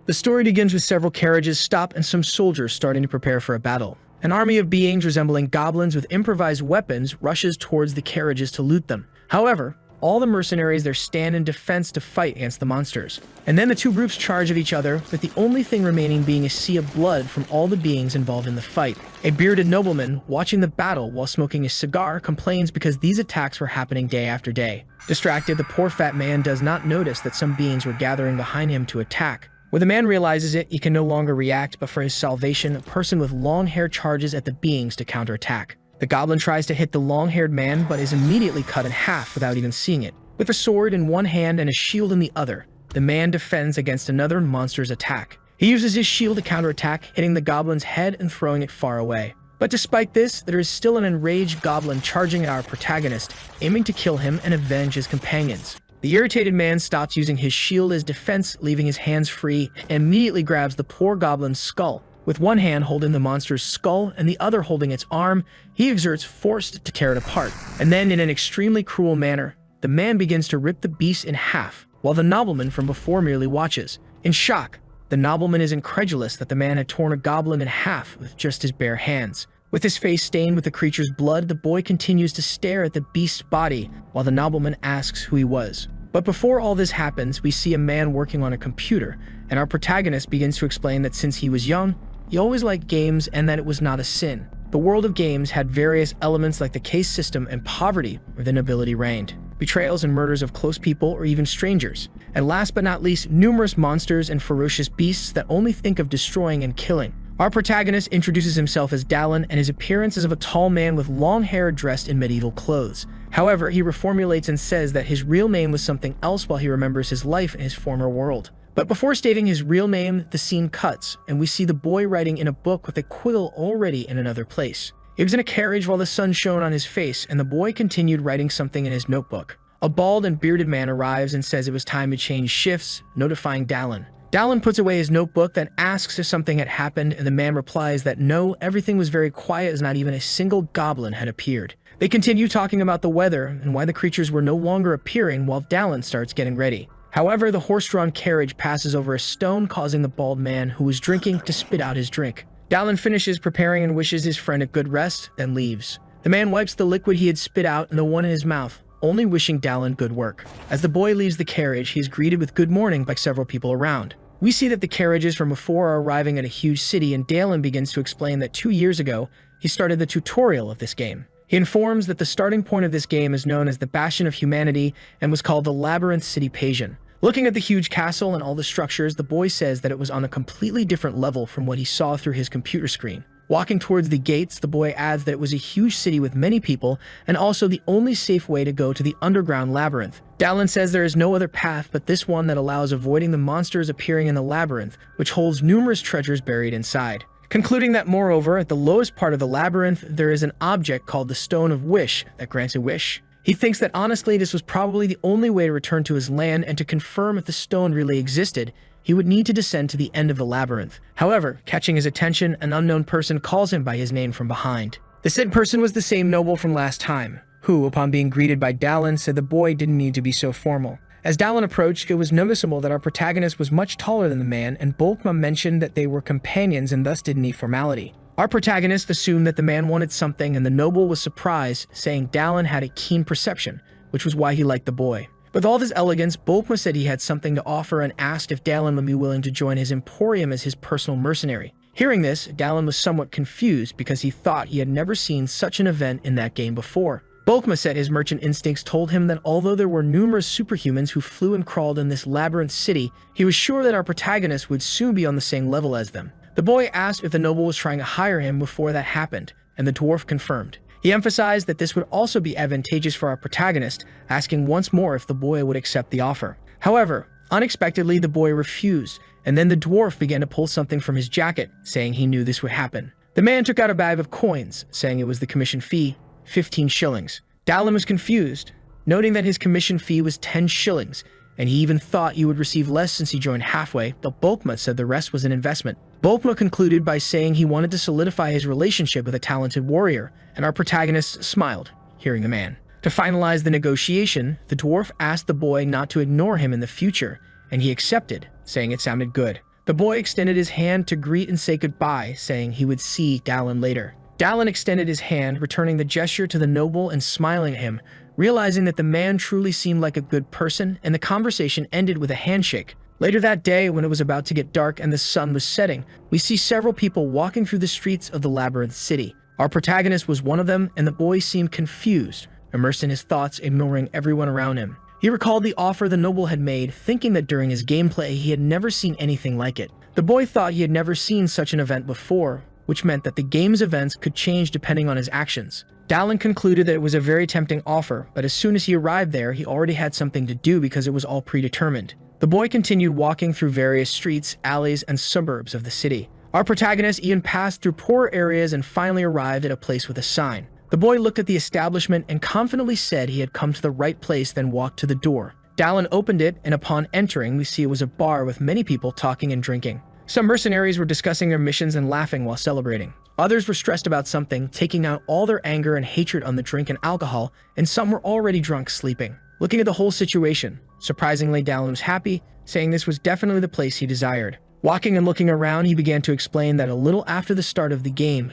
The story begins with several carriages stop and some soldiers starting to prepare for a battle. An army of beings resembling goblins with improvised weapons rushes towards the carriages to loot them. However, all the mercenaries there stand in defense to fight against the monsters. And then the two groups charge at each other, with the only thing remaining being a sea of blood from all the beings involved in the fight. A bearded nobleman, watching the battle while smoking a cigar, complains because these attacks were happening day after day. Distracted, the poor fat man does not notice that some beings were gathering behind him to attack. When the man realizes it, he can no longer react, but for his salvation, a person with long hair charges at the beings to counterattack. The goblin tries to hit the long-haired man, but is immediately cut in half without even seeing it. With a sword in one hand and a shield in the other, the man defends against another monster's attack. He uses his shield to counterattack, hitting the goblin's head and throwing it far away. But despite this, there is still an enraged goblin charging at our protagonist, aiming to kill him and avenge his companions. The irritated man stops using his shield as defense, leaving his hands free, and immediately grabs the poor goblin's skull. With one hand holding the monster's skull and the other holding its arm, he exerts force to tear it apart. And then, in an extremely cruel manner, the man begins to rip the beast in half, while the nobleman from before merely watches. In shock, the nobleman is incredulous that the man had torn a goblin in half with just his bare hands. With his face stained with the creature's blood, the boy continues to stare at the beast's body while the nobleman asks who he was. But before all this happens, we see a man working on a computer, and our protagonist begins to explain that since he was young, he always liked games and that it was not a sin. The world of games had various elements like the case system and poverty where the nobility reigned, betrayals and murders of close people or even strangers, and last but not least, numerous monsters and ferocious beasts that only think of destroying and killing. Our protagonist introduces himself as Dallin, and his appearance is of a tall man with long hair dressed in medieval clothes. However, he reformulates and says that his real name was something else while he remembers his life in his former world. But before stating his real name, the scene cuts, and we see the boy writing in a book with a quill already in another place. He was in a carriage while the sun shone on his face, and the boy continued writing something in his notebook. A bald and bearded man arrives and says it was time to change shifts, notifying Dallin. Dallin puts away his notebook, then asks if something had happened, and the man replies that no, everything was very quiet as not even a single goblin had appeared. They continue talking about the weather and why the creatures were no longer appearing while Dallin starts getting ready. However, the horse-drawn carriage passes over a stone, causing the bald man who was drinking to spit out his drink. Dallin finishes preparing and wishes his friend a good rest, then leaves. The man wipes the liquid he had spit out and the one in his mouth, only wishing Dallin good work. As the boy leaves the carriage, he is greeted with good morning by several people around. We see that the carriages from before are arriving at a huge city, and Dallin begins to explain that 2 years ago, he started the tutorial of this game. He informs that the starting point of this game is known as the Bastion of Humanity and was called the Labyrinth City Pageant. Looking at the huge castle and all the structures, the boy says that it was on a completely different level from what he saw through his computer screen. Walking towards the gates, the boy adds that it was a huge city with many people and also the only safe way to go to the underground labyrinth. Dallin says there is no other path but this one that allows avoiding the monsters appearing in the labyrinth, which holds numerous treasures buried inside. Concluding that moreover, at the lowest part of the labyrinth, there is an object called the Stone of Wish that grants a wish. He thinks that honestly this was probably the only way to return to his land, and to confirm if the stone really existed, he would need to descend to the end of the labyrinth. However, catching his attention, an unknown person calls him by his name from behind. The said person was the same noble from last time, who, upon being greeted by Dallin, said the boy didn't need to be so formal. As Dallin approached, it was noticeable that our protagonist was much taller than the man, and Bolkma mentioned that they were companions and thus didn't need formality. Our protagonist assumed that the man wanted something, and the noble was surprised, saying Dallin had a keen perception, which was why he liked the boy. With all of his elegance, Bolkma said he had something to offer and asked if Dallin would be willing to join his emporium as his personal mercenary. Hearing this, Dallin was somewhat confused because he thought he had never seen such an event in that game before. Bolkma said his merchant instincts told him that although there were numerous superhumans who flew and crawled in this labyrinth city, he was sure that our protagonist would soon be on the same level as them. The boy asked if the noble was trying to hire him before that happened, and the dwarf confirmed. He emphasized that this would also be advantageous for our protagonist, asking once more if the boy would accept the offer. However, unexpectedly the boy refused, and then the dwarf began to pull something from his jacket, saying he knew this would happen. The man took out a bag of coins, saying it was the commission fee, 15 shillings. Dallin was confused, noting that his commission fee was 10 shillings, and he even thought he would receive less since he joined halfway, but Bolkma said the rest was an investment. Bolkma concluded by saying he wanted to solidify his relationship with a talented warrior, and our protagonist smiled, hearing the man. To finalize the negotiation, the dwarf asked the boy not to ignore him in the future, and he accepted, saying it sounded good. The boy extended his hand to greet and say goodbye, saying he would see Dallin later. Dallin extended his hand, returning the gesture to the noble and smiling at him, realizing that the man truly seemed like a good person, and the conversation ended with a handshake. Later that day, when it was about to get dark and the sun was setting, we see several people walking through the streets of the Labyrinth City. Our protagonist was one of them, and the boy seemed confused, immersed in his thoughts, ignoring everyone around him. He recalled the offer the noble had made, thinking that during his gameplay he had never seen anything like it. The boy thought he had never seen such an event before, which meant that the game's events could change depending on his actions. Dallin concluded that it was a very tempting offer, but as soon as he arrived there, he already had something to do because it was all predetermined. The boy continued walking through various streets, alleys, and suburbs of the city. Our protagonist even passed through poorer areas and finally arrived at a place with a sign. The boy looked at the establishment and confidently said he had come to the right place, then walked to the door. Dallin opened it, and upon entering, we see it was a bar with many people talking and drinking. Some mercenaries were discussing their missions and laughing while celebrating. Others were stressed about something, taking out all their anger and hatred on the drink and alcohol, and some were already drunk, sleeping. Looking at the whole situation, surprisingly, Dallin was happy, saying this was definitely the place he desired. Walking and looking around, he began to explain that a little after the start of the game,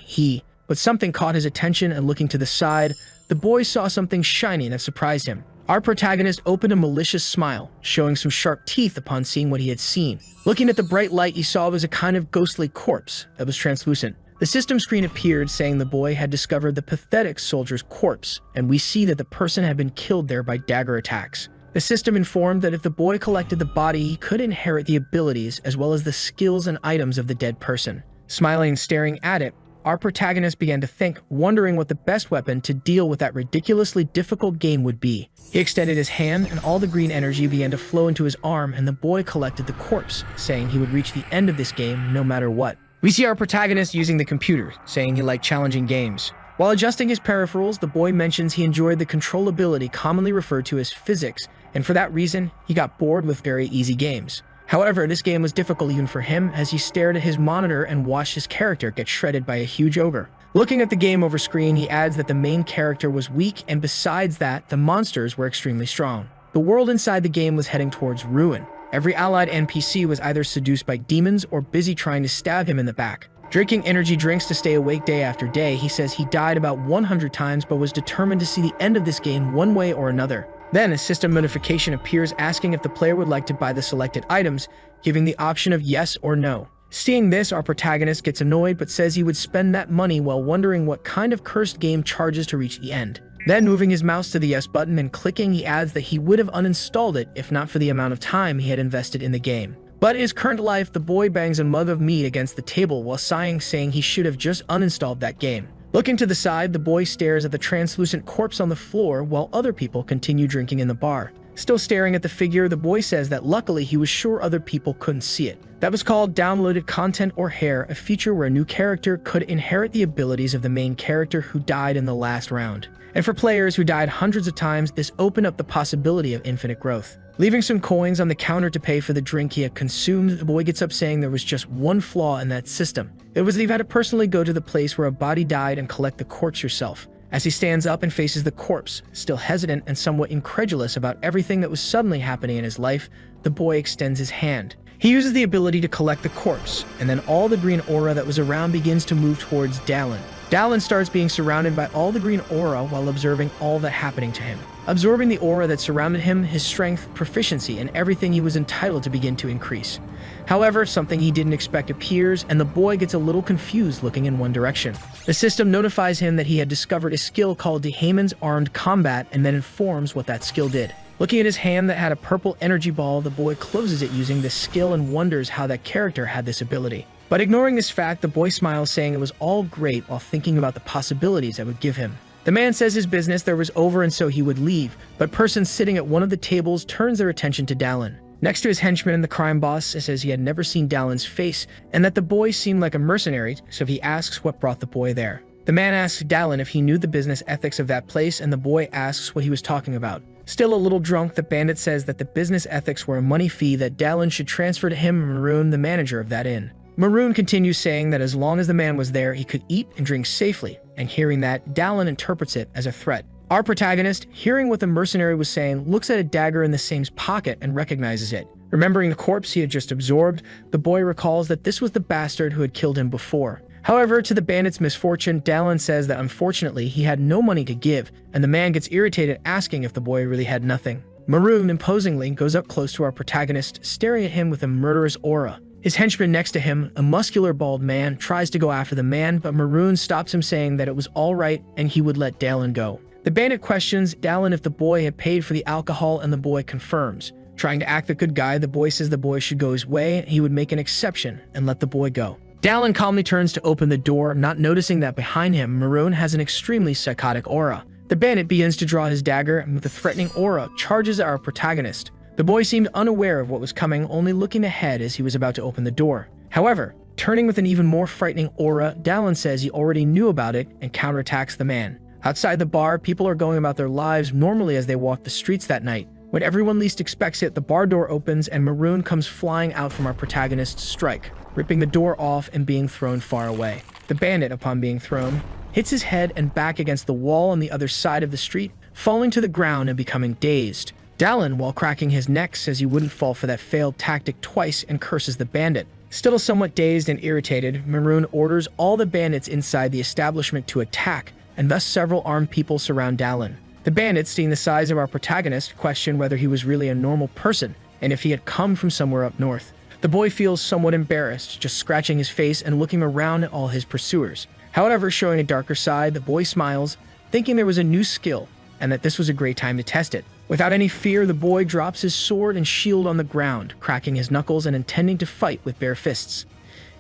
but something caught his attention, and looking to the side, the boy saw something shiny that surprised him. Our protagonist opened a malicious smile, showing some sharp teeth upon seeing what he had seen. Looking at the bright light, he saw it was a kind of ghostly corpse that was translucent. The system screen appeared, saying the boy had discovered the pathetic soldier's corpse, and we see that the person had been killed there by dagger attacks. The system informed that if the boy collected the body, he could inherit the abilities as well as the skills and items of the dead person. Smiling and staring at it, our protagonist began to think, wondering what the best weapon to deal with that ridiculously difficult game would be. He extended his hand, and all the green energy began to flow into his arm, and the boy collected the corpse, saying he would reach the end of this game no matter what. We see our protagonist using the computer, saying he liked challenging games. While adjusting his peripherals, the boy mentions he enjoyed the controllability commonly referred to as physics, and for that reason, he got bored with very easy games. However, this game was difficult even for him as he stared at his monitor and watched his character get shredded by a huge ogre. Looking at the game over screen, he adds that the main character was weak, and besides that, the monsters were extremely strong. The world inside the game was heading towards ruin. Every allied NPC was either seduced by demons or busy trying to stab him in the back. Drinking energy drinks to stay awake day after day, he says he died about 100 times but was determined to see the end of this game one way or another. Then a system notification appears asking if the player would like to buy the selected items, giving the option of yes or no. Seeing this, our protagonist gets annoyed but says he would spend that money while wondering what kind of cursed game charges to reach the end. Then moving his mouse to the yes button and clicking, he adds that he would have uninstalled it if not for the amount of time he had invested in the game. But in his current life, the boy bangs a mug of meat against the table while sighing, saying he should have just uninstalled that game. Looking to the side, the boy stares at the translucent corpse on the floor while other people continue drinking in the bar. Still staring at the figure, the boy says that luckily he was sure other people couldn't see it. That was called downloaded content or hair, a feature where a new character could inherit the abilities of the main character who died in the last round. And for players who died hundreds of times, this opened up the possibility of infinite growth. Leaving some coins on the counter to pay for the drink he had consumed, the boy gets up saying there was just one flaw in that system. It was that he had to personally go to the place where a body died and collect the corpse yourself. As he stands up and faces the corpse, still hesitant and somewhat incredulous about everything that was suddenly happening in his life, the boy extends his hand. He uses the ability to collect the corpse, and then all the green aura that was around begins to move towards Dallin. Dallin starts being surrounded by all the green aura while observing all that happening to him. Absorbing the aura that surrounded him, his strength, proficiency, and everything he was entitled to begin to increase. However, something he didn't expect appears, and the boy gets a little confused looking in one direction. The system notifies him that he had discovered a skill called Dehaemon's Armed Combat and then informs what that skill did. Looking at his hand that had a purple energy ball, the boy closes it using this skill and wonders how that character had this ability. But ignoring this fact, the boy smiles, saying it was all great while thinking about the possibilities that would give him. The man says his business there was over and so he would leave, but person sitting at one of the tables turns their attention to Dallin. Next to his henchman and the crime boss, says he had never seen Dallin's face and that the boy seemed like a mercenary, so he asks what brought the boy there. The man asks Dallin if he knew the business ethics of that place, and the boy asks what he was talking about. Still a little drunk, the bandit says that the business ethics were a money fee that Dallin should transfer to him and Maroon, the manager of that inn. Maroon continues saying that as long as the man was there, he could eat and drink safely, and hearing that, Dallin interprets it as a threat. Our protagonist, hearing what the mercenary was saying, looks at a dagger in the same's pocket and recognizes it. Remembering the corpse he had just absorbed, the boy recalls that this was the bastard who had killed him before. However, to the bandit's misfortune, Dallin says that unfortunately he had no money to give, and the man gets irritated asking if the boy really had nothing. Maroon imposingly goes up close to our protagonist, staring at him with a murderous aura. His henchman next to him, a muscular bald man, tries to go after the man, but Maroon stops him saying that it was alright and he would let Dallin go. The bandit questions Dallin if the boy had paid for the alcohol, and the boy confirms. Trying to act the good guy, the boy says the boy should go his way, and he would make an exception and let the boy go. Dallin calmly turns to open the door, not noticing that behind him, Maroon has an extremely psychotic aura. The bandit begins to draw his dagger, and with a threatening aura, charges at our protagonist. The boy seemed unaware of what was coming, only looking ahead as he was about to open the door. However, turning with an even more frightening aura, Dallin says he already knew about it and counterattacks the man. Outside the bar, people are going about their lives normally as they walk the streets that night. When everyone least expects it, the bar door opens and Maroon comes flying out from our protagonist's strike, ripping the door off and being thrown far away. The bandit, upon being thrown, hits his head and back against the wall on the other side of the street, falling to the ground and becoming dazed. Dallin, while cracking his neck, says he wouldn't fall for that failed tactic twice and curses the bandit. Still somewhat dazed and irritated, Maroon orders all the bandits inside the establishment to attack, and thus several armed people surround Dallin. The bandits, seeing the size of our protagonist, question whether he was really a normal person and if he had come from somewhere up north. The boy feels somewhat embarrassed, just scratching his face and looking around at all his pursuers. However, showing a darker side, the boy smiles, thinking there was a new skill and that this was a great time to test it. Without any fear, the boy drops his sword and shield on the ground, cracking his knuckles and intending to fight with bare fists.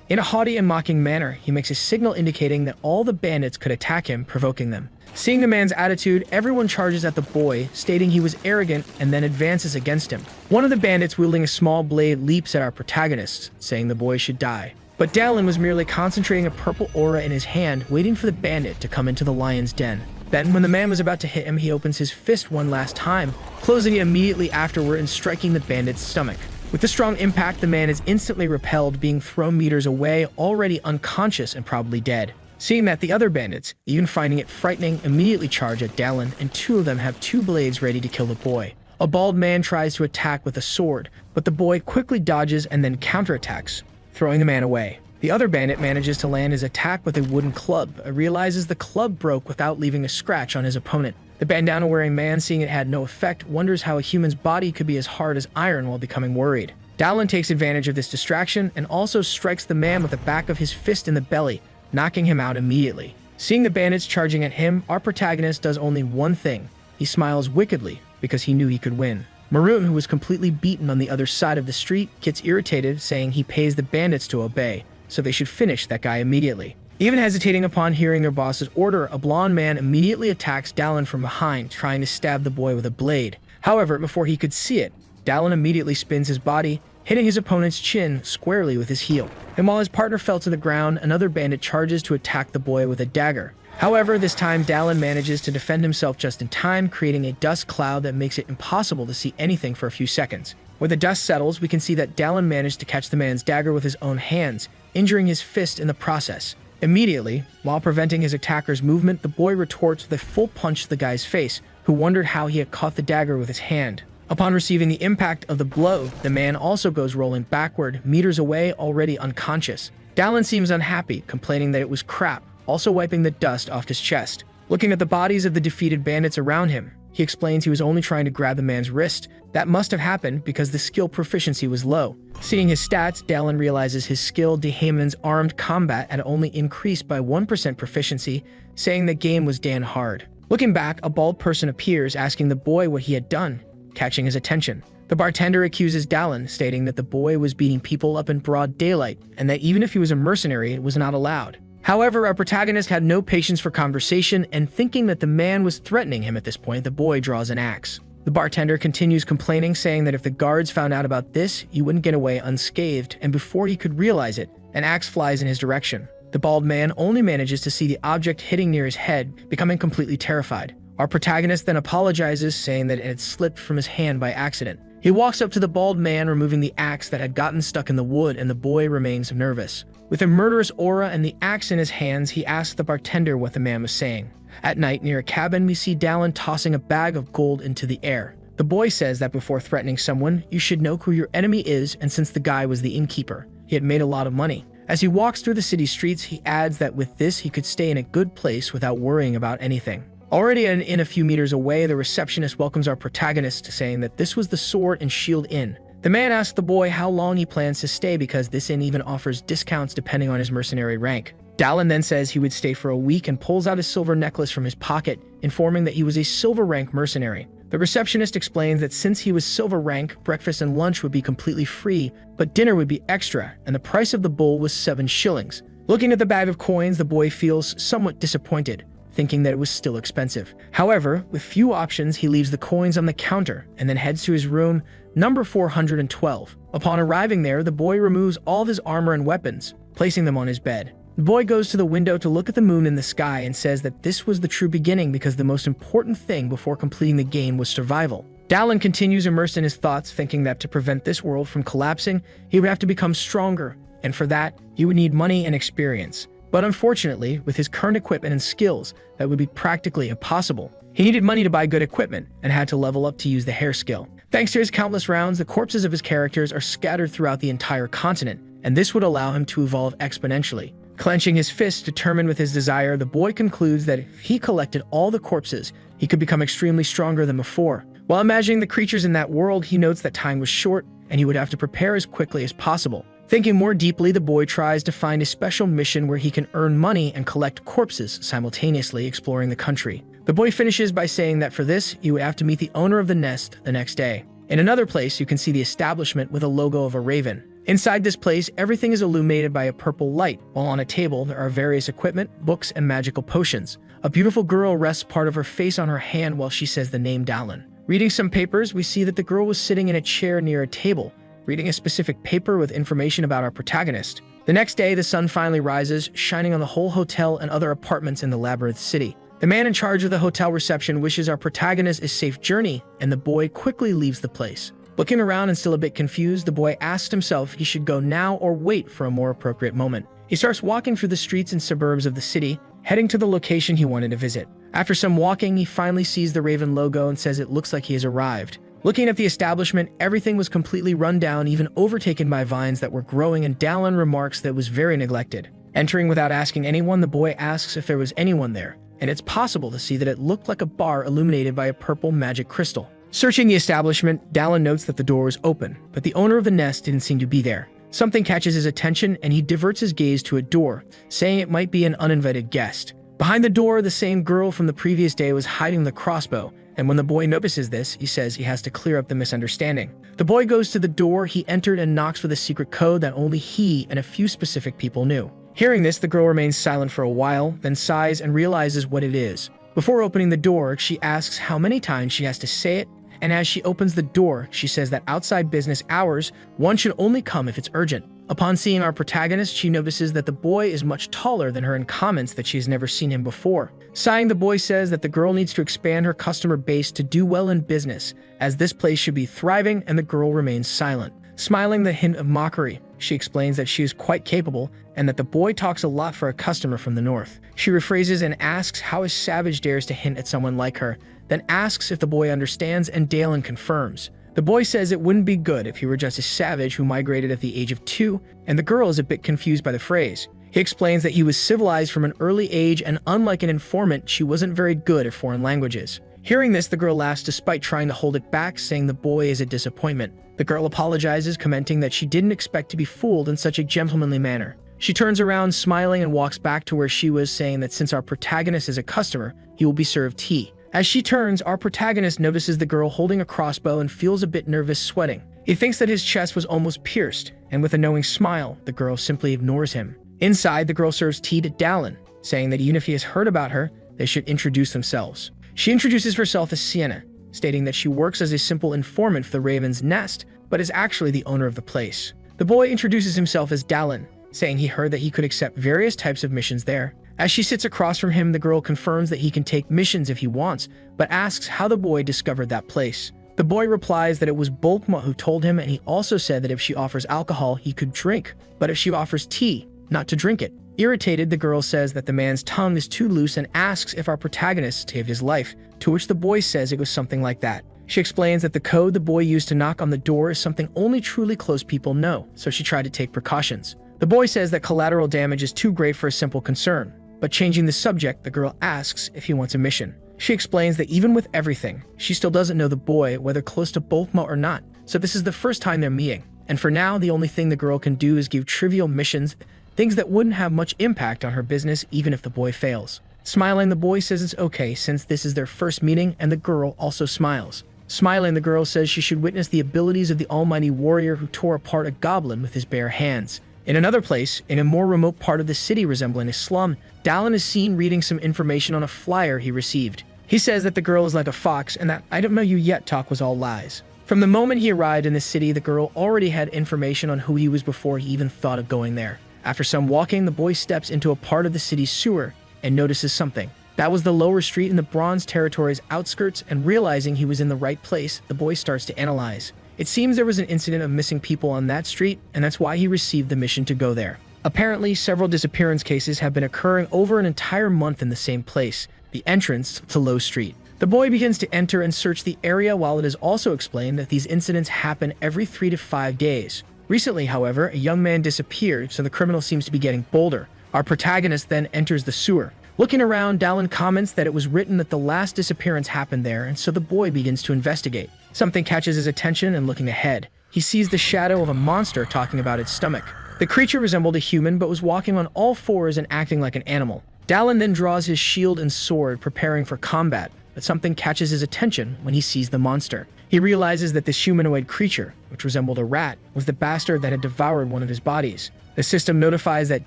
In a haughty and mocking manner, he makes a signal indicating that all the bandits could attack him, provoking them. Seeing the man's attitude, everyone charges at the boy, stating he was arrogant, and then advances against him. One of the bandits wielding a small blade leaps at our protagonist, saying the boy should die. But Dallin was merely concentrating a purple aura in his hand, waiting for the bandit to come into the lion's den. Then, when the man was about to hit him, he opens his fist one last time, closing it immediately afterward and striking the bandit's stomach. With the strong impact, the man is instantly repelled, being thrown meters away, already unconscious and probably dead. Seeing that, the other bandits, even finding it frightening, immediately charge at Dallin, and two of them have two blades ready to kill the boy. A bald man tries to attack with a sword, but the boy quickly dodges and then counterattacks, throwing the man away. The other bandit manages to land his attack with a wooden club, but realizes the club broke without leaving a scratch on his opponent. The bandana-wearing man, seeing it had no effect, wonders how a human's body could be as hard as iron while becoming worried. Dallin takes advantage of this distraction and also strikes the man with the back of his fist in the belly, knocking him out immediately. Seeing the bandits charging at him, our protagonist does only one thing. He smiles wickedly because he knew he could win. Maroon, who was completely beaten on the other side of the street, gets irritated, saying he pays the bandits to obey, so they should finish that guy immediately. Even hesitating upon hearing their boss's order, a blonde man immediately attacks Dallin from behind, trying to stab the boy with a blade. However, before he could see it, Dallin immediately spins his body, hitting his opponent's chin squarely with his heel. And while his partner fell to the ground, another bandit charges to attack the boy with a dagger. However, this time Dallin manages to defend himself just in time, creating a dust cloud that makes it impossible to see anything for a few seconds. When the dust settles, we can see that Dallin managed to catch the man's dagger with his own hands, injuring his fist in the process. Immediately, while preventing his attacker's movement, the boy retorts with a full punch to the guy's face, who wondered how he had caught the dagger with his hand. Upon receiving the impact of the blow, the man also goes rolling backward, meters away, already unconscious. Dallin seems unhappy, complaining that it was crap, also wiping the dust off his chest. Looking at the bodies of the defeated bandits around him, he explains he was only trying to grab the man's wrist. That must have happened because the skill proficiency was low. Seeing his stats, Dallin realizes his skill Dehaemon's armed combat had only increased by 1% proficiency, saying the game was damn hard. Looking back, a bald person appears, asking the boy what he had done, catching his attention. The bartender accuses Dallin, stating that the boy was beating people up in broad daylight, and that even if he was a mercenary, it was not allowed. However, our protagonist had no patience for conversation, and thinking that the man was threatening him at this point, the boy draws an axe. The bartender continues complaining, saying that if the guards found out about this, he wouldn't get away unscathed, and before he could realize it, an axe flies in his direction. The bald man only manages to see the object hitting near his head, becoming completely terrified. Our protagonist then apologizes, saying that it had slipped from his hand by accident. He walks up to the bald man, removing the axe that had gotten stuck in the wood, and the boy remains nervous. With a murderous aura and the axe in his hands, he asks the bartender what the man was saying. At night, near a cabin, we see Dallin tossing a bag of gold into the air. The boy says that before threatening someone, you should know who your enemy is, and since the guy was the innkeeper, he had made a lot of money. As he walks through the city streets, he adds that with this, he could stay in a good place without worrying about anything. Already in a few meters away, the receptionist welcomes our protagonist, saying that this was the Sword and Shield Inn. The man asks the boy how long he plans to stay because this inn even offers discounts depending on his mercenary rank. Dallin then says he would stay for a week and pulls out his silver necklace from his pocket, informing that he was a silver rank mercenary. The receptionist explains that since he was silver rank, breakfast and lunch would be completely free, but dinner would be extra, and the price of the bowl was 7 shillings. Looking at the bag of coins, the boy feels somewhat disappointed, thinking that it was still expensive. However, with few options, he leaves the coins on the counter and then heads to his room, number 412. Upon arriving there, the boy removes all of his armor and weapons, placing them on his bed. The boy goes to the window to look at the moon in the sky and says that this was the true beginning because the most important thing before completing the game was survival. Dallin continues immersed in his thoughts, thinking that to prevent this world from collapsing, he would have to become stronger, and for that, he would need money and experience. But unfortunately, with his current equipment and skills, that would be practically impossible. He needed money to buy good equipment and had to level up to use the hair skill. Thanks to his countless rounds, the corpses of his characters are scattered throughout the entire continent, and this would allow him to evolve exponentially. Clenching his fists, determined with his desire, the boy concludes that if he collected all the corpses, he could become extremely stronger than before. While imagining the creatures in that world, he notes that time was short, and he would have to prepare as quickly as possible. Thinking more deeply, the boy tries to find a special mission where he can earn money and collect corpses, simultaneously exploring the country. The boy finishes by saying that for this, he would have to meet the owner of the nest the next day. In another place, you can see the establishment with a logo of a raven. Inside this place, everything is illuminated by a purple light, while on a table there are various equipment, books, and magical potions. A beautiful girl rests part of her face on her hand while she says the name Dallin. Reading some papers, we see that the girl was sitting in a chair near a table, reading a specific paper with information about our protagonist. The next day, the sun finally rises, shining on the whole hotel and other apartments in the Labyrinth City. The man in charge of the hotel reception wishes our protagonist a safe journey, and the boy quickly leaves the place. Looking around and still a bit confused, the boy asks himself if he should go now or wait for a more appropriate moment. He starts walking through the streets and suburbs of the city, heading to the location he wanted to visit. After some walking, he finally sees the Raven logo and says it looks like he has arrived. Looking at the establishment, everything was completely run down, even overtaken by vines that were growing, and Dallin remarks that it was very neglected. Entering without asking anyone, the boy asks if there was anyone there, and it's possible to see that it looked like a bar illuminated by a purple magic crystal. Searching the establishment, Dallin notes that the door was open, but the owner of the nest didn't seem to be there. Something catches his attention, and he diverts his gaze to a door, saying it might be an uninvited guest. Behind the door, the same girl from the previous day was hiding the crossbow, and when the boy notices this, he says he has to clear up the misunderstanding. The boy goes to the door he entered and knocks with a secret code that only he and a few specific people knew. Hearing this, the girl remains silent for a while, then sighs and realizes what it is. Before opening the door, she asks how many times she has to say it, and as she opens the door, she says that outside business hours, one should only come if it's urgent. Upon seeing our protagonist, she notices that the boy is much taller than her and comments that she has never seen him before. Sighing, the boy says that the girl needs to expand her customer base to do well in business, as this place should be thriving, and the girl remains silent. Smiling the hint of mockery, she explains that she is quite capable and that the boy talks a lot for a customer from the north. She rephrases and asks how a savage dares to hint at someone like her, then asks if the boy understands, and Dallin confirms. The boy says it wouldn't be good if he were just a savage who migrated at the age of 2, and the girl is a bit confused by the phrase. He explains that he was civilized from an early age, and unlike an informant, she wasn't very good at foreign languages. Hearing this, the girl laughs despite trying to hold it back, saying the boy is a disappointment. The girl apologizes, commenting that she didn't expect to be fooled in such a gentlemanly manner. She turns around, smiling, and walks back to where she was, saying that since our protagonist is a customer, he will be served tea. As she turns, our protagonist notices the girl holding a crossbow and feels a bit nervous, sweating. He thinks that his chest was almost pierced, and with a knowing smile, the girl simply ignores him. Inside, the girl serves tea to Dallin, saying that even if he has heard about her, they should introduce themselves. She introduces herself as Sienna, stating that she works as a simple informant for the Raven's Nest, but is actually the owner of the place. The boy introduces himself as Dallin, saying he heard that he could accept various types of missions there. As she sits across from him, the girl confirms that he can take missions if he wants, but asks how the boy discovered that place. The boy replies that it was Bulkma who told him, and he also said that if she offers alcohol, he could drink, but if she offers tea, not to drink it. Irritated, the girl says that the man's tongue is too loose and asks if our protagonist saved his life, to which the boy says it was something like that. She explains that the code the boy used to knock on the door is something only truly close people know, so she tried to take precautions. The boy says that collateral damage is too great for a simple concern, but changing the subject, the girl asks if he wants a mission. She explains that even with everything, she still doesn't know the boy, whether close to Bulkma or not, so this is the first time they're meeting. And for now, the only thing the girl can do is give trivial missions, things that wouldn't have much impact on her business even if the boy fails. Smiling, the boy says it's okay since this is their first meeting, and the girl also smiles. Smiling, the girl says she should witness the abilities of the almighty warrior who tore apart a goblin with his bare hands. In another place, in a more remote part of the city resembling a slum, Dallin is seen reading some information on a flyer he received. He says that the girl is like a fox and that "I don't know you yet" talk was all lies. From the moment he arrived in the city, the girl already had information on who he was before he even thought of going there. After some walking, the boy steps into a part of the city's sewer and notices something. That was the lower street in the Bronze Territory's outskirts, and realizing he was in the right place, the boy starts to analyze. It seems there was an incident of missing people on that street, and that's why he received the mission to go there. Apparently, several disappearance cases have been occurring over an entire month in the same place, the entrance to Low Street. The boy begins to enter and search the area, while it is also explained that these incidents happen every 3 to 5 days. Recently, however, a young man disappeared, so the criminal seems to be getting bolder. Our protagonist then enters the sewer. Looking around, Dallin comments that it was written that the last disappearance happened there, and so the boy begins to investigate. Something catches his attention, and looking ahead, he sees the shadow of a monster talking about its stomach. The creature resembled a human but was walking on all fours and acting like an animal. Dallin then draws his shield and sword, preparing for combat, but something catches his attention when he sees the monster. He realizes that this humanoid creature, which resembled a rat, was the bastard that had devoured one of his bodies. The system notifies that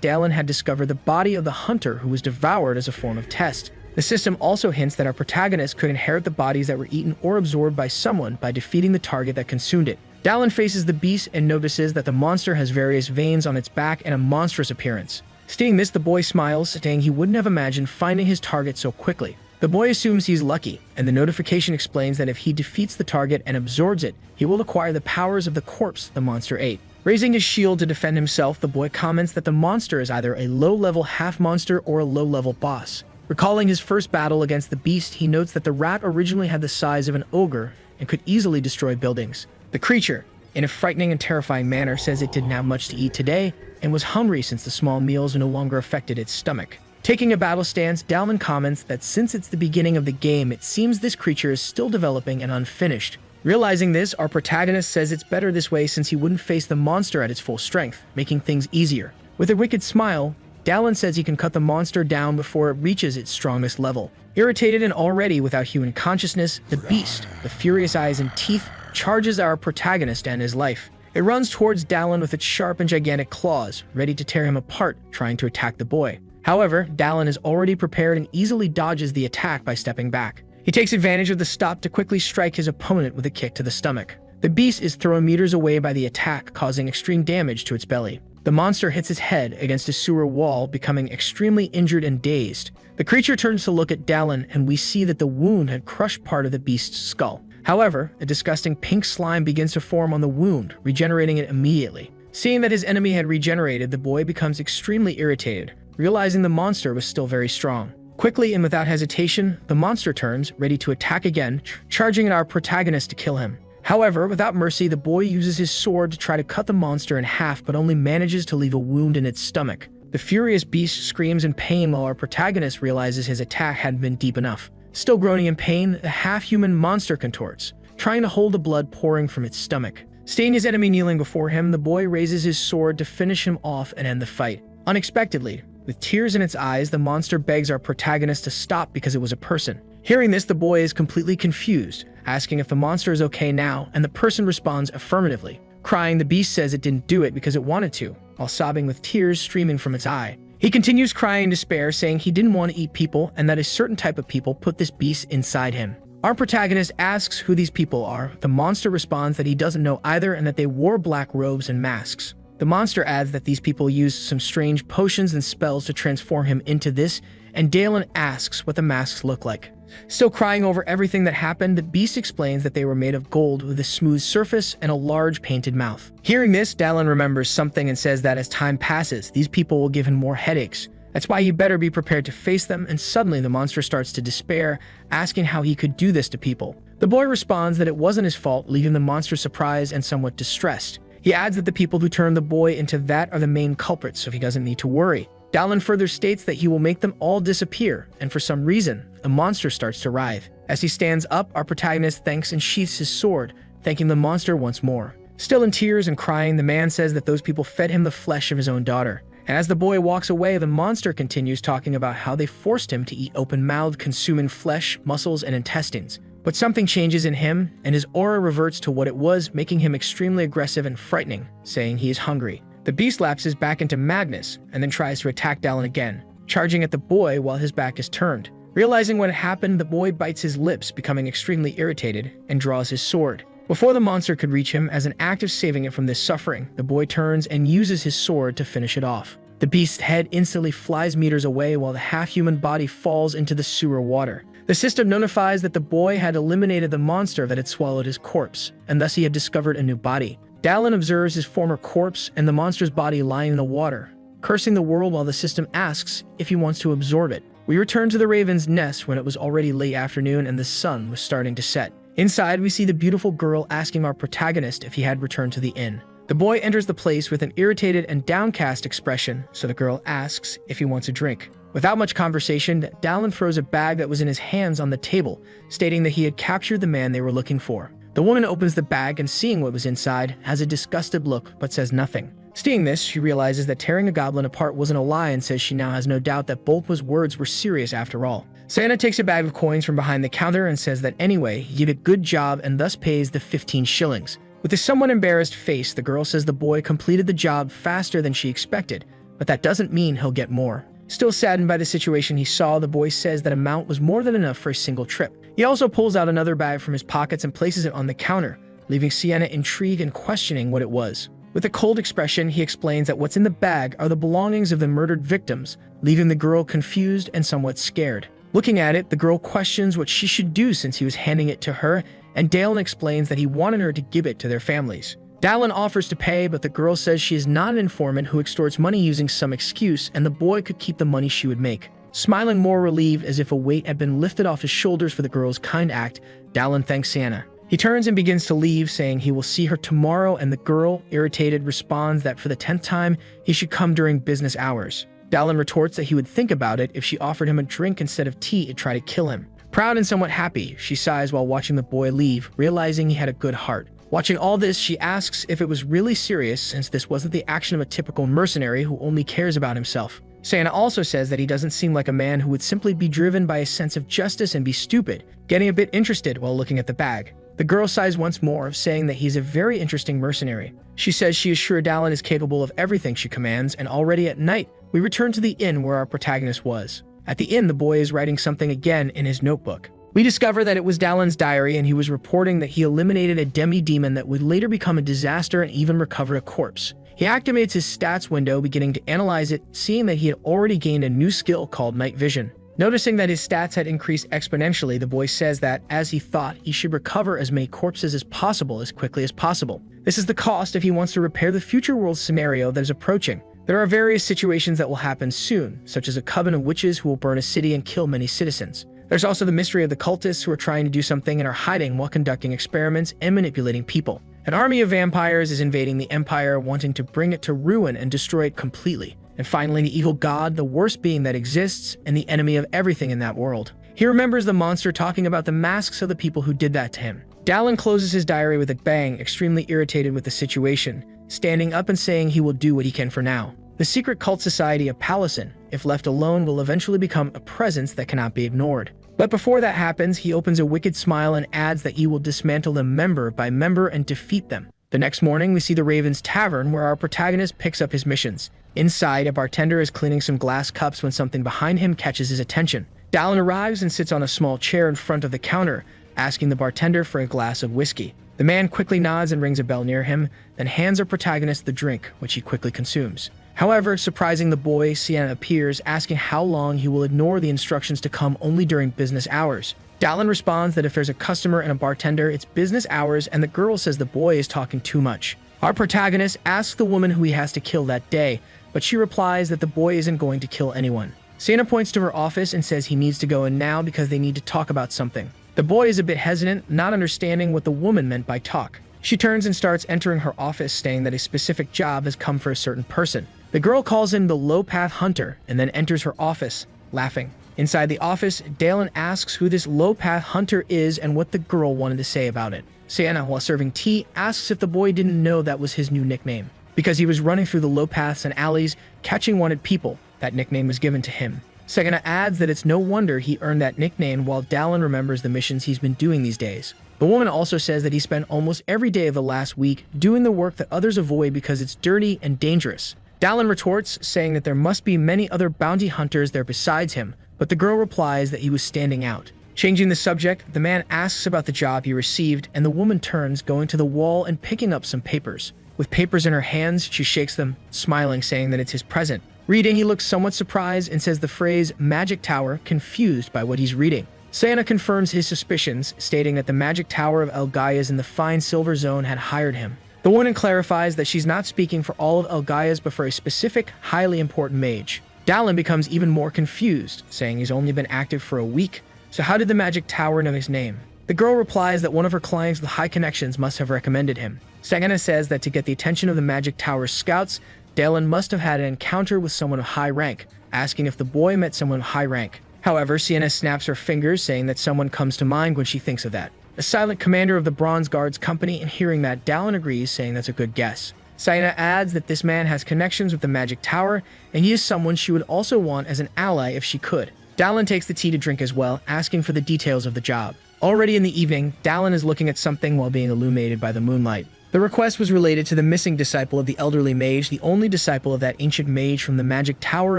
Dallin had discovered the body of the hunter who was devoured as a form of test. The system also hints that our protagonist could inherit the bodies that were eaten or absorbed by someone by defeating the target that consumed it. Dallin faces the beast and notices that the monster has various veins on its back and a monstrous appearance. Seeing this, the boy smiles, saying he wouldn't have imagined finding his target so quickly. The boy assumes he's lucky, and the notification explains that if he defeats the target and absorbs it, he will acquire the powers of the corpse the monster ate. Raising his shield to defend himself, the boy comments that the monster is either a low-level half-monster or a low-level boss. Recalling his first battle against the beast, he notes that the rat originally had the size of an ogre and could easily destroy buildings. The creature, in a frightening and terrifying manner, says it didn't have much to eat today and was hungry since the small meals no longer affected its stomach. Taking a battle stance, Dallin comments that since it's the beginning of the game, it seems this creature is still developing and unfinished. Realizing this, our protagonist says it's better this way since he wouldn't face the monster at its full strength, making things easier. With a wicked smile, Dallin says he can cut the monster down before it reaches its strongest level. Irritated and already without human consciousness, the beast, with furious eyes and teeth, charges our protagonist and his life. It runs towards Dallin with its sharp and gigantic claws, ready to tear him apart, trying to attack the boy. However, Dallin is already prepared and easily dodges the attack by stepping back. He takes advantage of the stop to quickly strike his opponent with a kick to the stomach. The beast is thrown meters away by the attack, causing extreme damage to its belly. The monster hits its head against a sewer wall, becoming extremely injured and dazed. The creature turns to look at Dallin, and we see that the wound had crushed part of the beast's skull. However, a disgusting pink slime begins to form on the wound, regenerating it immediately. Seeing that his enemy had regenerated, the boy becomes extremely irritated, realizing the monster was still very strong. Quickly and without hesitation, the monster turns, ready to attack again, charging at our protagonist to kill him. However, without mercy, the boy uses his sword to try to cut the monster in half, but only manages to leave a wound in its stomach. The furious beast screams in pain while our protagonist realizes his attack hadn't been deep enough. Still groaning in pain, the half-human monster contorts, trying to hold the blood pouring from its stomach. Seeing his enemy kneeling before him, the boy raises his sword to finish him off and end the fight. Unexpectedly, with tears in its eyes, the monster begs our protagonist to stop because it was a person. Hearing this, the boy is completely confused, asking if the monster is okay now, and the person responds affirmatively. Crying, the beast says it didn't do it because it wanted to, while sobbing with tears streaming from its eye. He continues crying in despair, saying he didn't want to eat people and that a certain type of people put this beast inside him. Our protagonist asks who these people are. The monster responds that he doesn't know either and that they wore black robes and masks. The monster adds that these people used some strange potions and spells to transform him into this, and Dallin asks what the masks look like. Still crying over everything that happened, the beast explains that they were made of gold with a smooth surface and a large painted mouth. Hearing this, Dallin remembers something and says that as time passes, these people will give him more headaches. That's why he better be prepared to face them, and suddenly the monster starts to despair, asking how he could do this to people. The boy responds that it wasn't his fault, leaving the monster surprised and somewhat distressed. He adds that the people who turned the boy into that are the main culprits, so he doesn't need to worry. Dallin further states that he will make them all disappear, and for some reason, the monster starts to writhe. As he stands up, our protagonist thanks and sheaths his sword, thanking the monster once more. Still in tears and crying, the man says that those people fed him the flesh of his own daughter. And as the boy walks away, the monster continues talking about how they forced him to eat open-mouthed, consuming flesh, muscles, and intestines. But something changes in him, and his aura reverts to what it was, making him extremely aggressive and frightening, saying he is hungry. The beast lapses back into madness, and then tries to attack Dallin again, charging at the boy while his back is turned. Realizing what had happened, the boy bites his lips, becoming extremely irritated, and draws his sword. Before the monster could reach him, as an act of saving it from this suffering, the boy turns and uses his sword to finish it off. The beast's head instantly flies meters away while the half-human body falls into the sewer water. The system notifies that the boy had eliminated the monster that had swallowed his corpse, and thus he had discovered a new body. Dallin observes his former corpse and the monster's body lying in the water, cursing the world while the system asks if he wants to absorb it. We return to the raven's nest when it was already late afternoon and the sun was starting to set. Inside, we see the beautiful girl asking our protagonist if he had returned to the inn. The boy enters the place with an irritated and downcast expression, so the girl asks if he wants a drink. Without much conversation, Dallin throws a bag that was in his hands on the table, stating that he had captured the man they were looking for. The woman opens the bag and, seeing what was inside, has a disgusted look but says nothing. Seeing this, she realizes that tearing a goblin apart wasn't a lie and says she now has no doubt that Bulkma's words were serious after all. Santa takes a bag of coins from behind the counter and says that anyway, he did a good job and thus pays the 15 shillings. With a somewhat embarrassed face, the girl says the boy completed the job faster than she expected, but that doesn't mean he'll get more. Still saddened by the situation he saw, the boy says that amount was more than enough for a single trip. He also pulls out another bag from his pockets and places it on the counter, leaving Sienna intrigued and questioning what it was. With a cold expression, he explains that what's in the bag are the belongings of the murdered victims, leaving the girl confused and somewhat scared. Looking at it, the girl questions what she should do since he was handing it to her, and Dallin explains that he wanted her to give it to their families. Dallin offers to pay, but the girl says she is not an informant who extorts money using some excuse, and the boy could keep the money she would make. Smiling more relieved as if a weight had been lifted off his shoulders for the girl's kind act, Dallin thanks Santa. He turns and begins to leave, saying he will see her tomorrow, and the girl, irritated, responds that for the 10th time, he should come during business hours. Dallin retorts that he would think about it if she offered him a drink instead of tea to try to kill him. Proud and somewhat happy, she sighs while watching the boy leave, realizing he had a good heart. Watching all this, she asks if it was really serious since this wasn't the action of a typical mercenary who only cares about himself. Santa also says that he doesn't seem like a man who would simply be driven by a sense of justice and be stupid, getting a bit interested while looking at the bag. The girl sighs once more, saying that he's a very interesting mercenary. She says she is sure Dallin is capable of everything she commands, and already at night, we return to the inn where our protagonist was. At the inn, the boy is writing something again in his notebook. We discover that it was Dallin's diary, and he was reporting that he eliminated a demi-demon that would later become a disaster and even recover a corpse. He activates his stats window, beginning to analyze it, seeing that he had already gained a new skill called night vision. Noticing that his stats had increased exponentially, the boy says that, as he thought, he should recover as many corpses as possible as quickly as possible. This is the cost if he wants to repair the future world scenario that is approaching. There are various situations that will happen soon, such as a coven of witches who will burn a city and kill many citizens. There's also the mystery of the cultists who are trying to do something and are hiding while conducting experiments and manipulating people. An army of vampires is invading the empire, wanting to bring it to ruin and destroy it completely. And finally, the evil god, the worst being that exists, and the enemy of everything in that world. He remembers the monster talking about the masks of the people who did that to him. Dallin closes his diary with a bang, extremely irritated with the situation, standing up and saying he will do what he can for now. The secret cult society of Palacin, if left alone, will eventually become a presence that cannot be ignored. But before that happens, he opens a wicked smile and adds that he will dismantle them member by member and defeat them. The next morning, we see the Raven's Tavern, where our protagonist picks up his missions. Inside, a bartender is cleaning some glass cups when something behind him catches his attention. Dallin arrives and sits on a small chair in front of the counter, asking the bartender for a glass of whiskey. The man quickly nods and rings a bell near him, then hands our protagonist the drink, which he quickly consumes. However, surprising the boy, Sienna appears, asking how long he will ignore the instructions to come only during business hours. Dallin responds that if there's a customer and a bartender, it's business hours, and the girl says the boy is talking too much. Our protagonist asks the woman who he has to kill that day, but she replies that the boy isn't going to kill anyone. Sienna points to her office and says he needs to go in now because they need to talk about something. The boy is a bit hesitant, not understanding what the woman meant by talk. She turns and starts entering her office, saying that a specific job has come for a certain person. The girl calls him the low-path hunter and then enters her office, laughing. Inside the office, Dalen asks who this low-path hunter is and what the girl wanted to say about it. Sienna, while serving tea, asks if the boy didn't know that was his new nickname. Because he was running through the low paths and alleys, catching wanted people, that nickname was given to him. Sienna adds that it's no wonder he earned that nickname, while Dalen remembers the missions he's been doing these days. The woman also says that he spent almost every day of the last week doing the work that others avoid because it's dirty and dangerous. Dalen retorts, saying that there must be many other bounty hunters there besides him, but the girl replies that he was standing out. Changing the subject, the man asks about the job he received, and the woman turns, going to the wall and picking up some papers. With papers in her hands, she shakes them, smiling, saying that it's his present. Reading, he looks somewhat surprised and says the phrase "Magic Tower," confused by what he's reading. Sienna confirms his suspicions, stating that the Magic Tower of Elgaias in the Fine Silver Zone had hired him. The woman clarifies that she's not speaking for all of Elgaias but for a specific, highly important mage. Dalen becomes even more confused, saying he's only been active for a week, so how did the Magic Tower know his name? The girl replies that one of her clients with high connections must have recommended him. Sienna says that to get the attention of the Magic Tower's scouts, Dalen must have had an encounter with someone of high rank, asking if the boy met someone of high rank. However, Sienna snaps her fingers, saying that someone comes to mind when she thinks of that. A silent commander of the Bronze Guards Company, and hearing that, Dalen agrees, saying that's a good guess. Sienna adds that this man has connections with the Magic Tower, and he is someone she would also want as an ally if she could. Dalen takes the tea to drink as well, asking for the details of the job. Already in the evening, Dalen is looking at something while being illuminated by the moonlight. The request was related to the missing disciple of the elderly mage, the only disciple of that ancient mage from the Magic Tower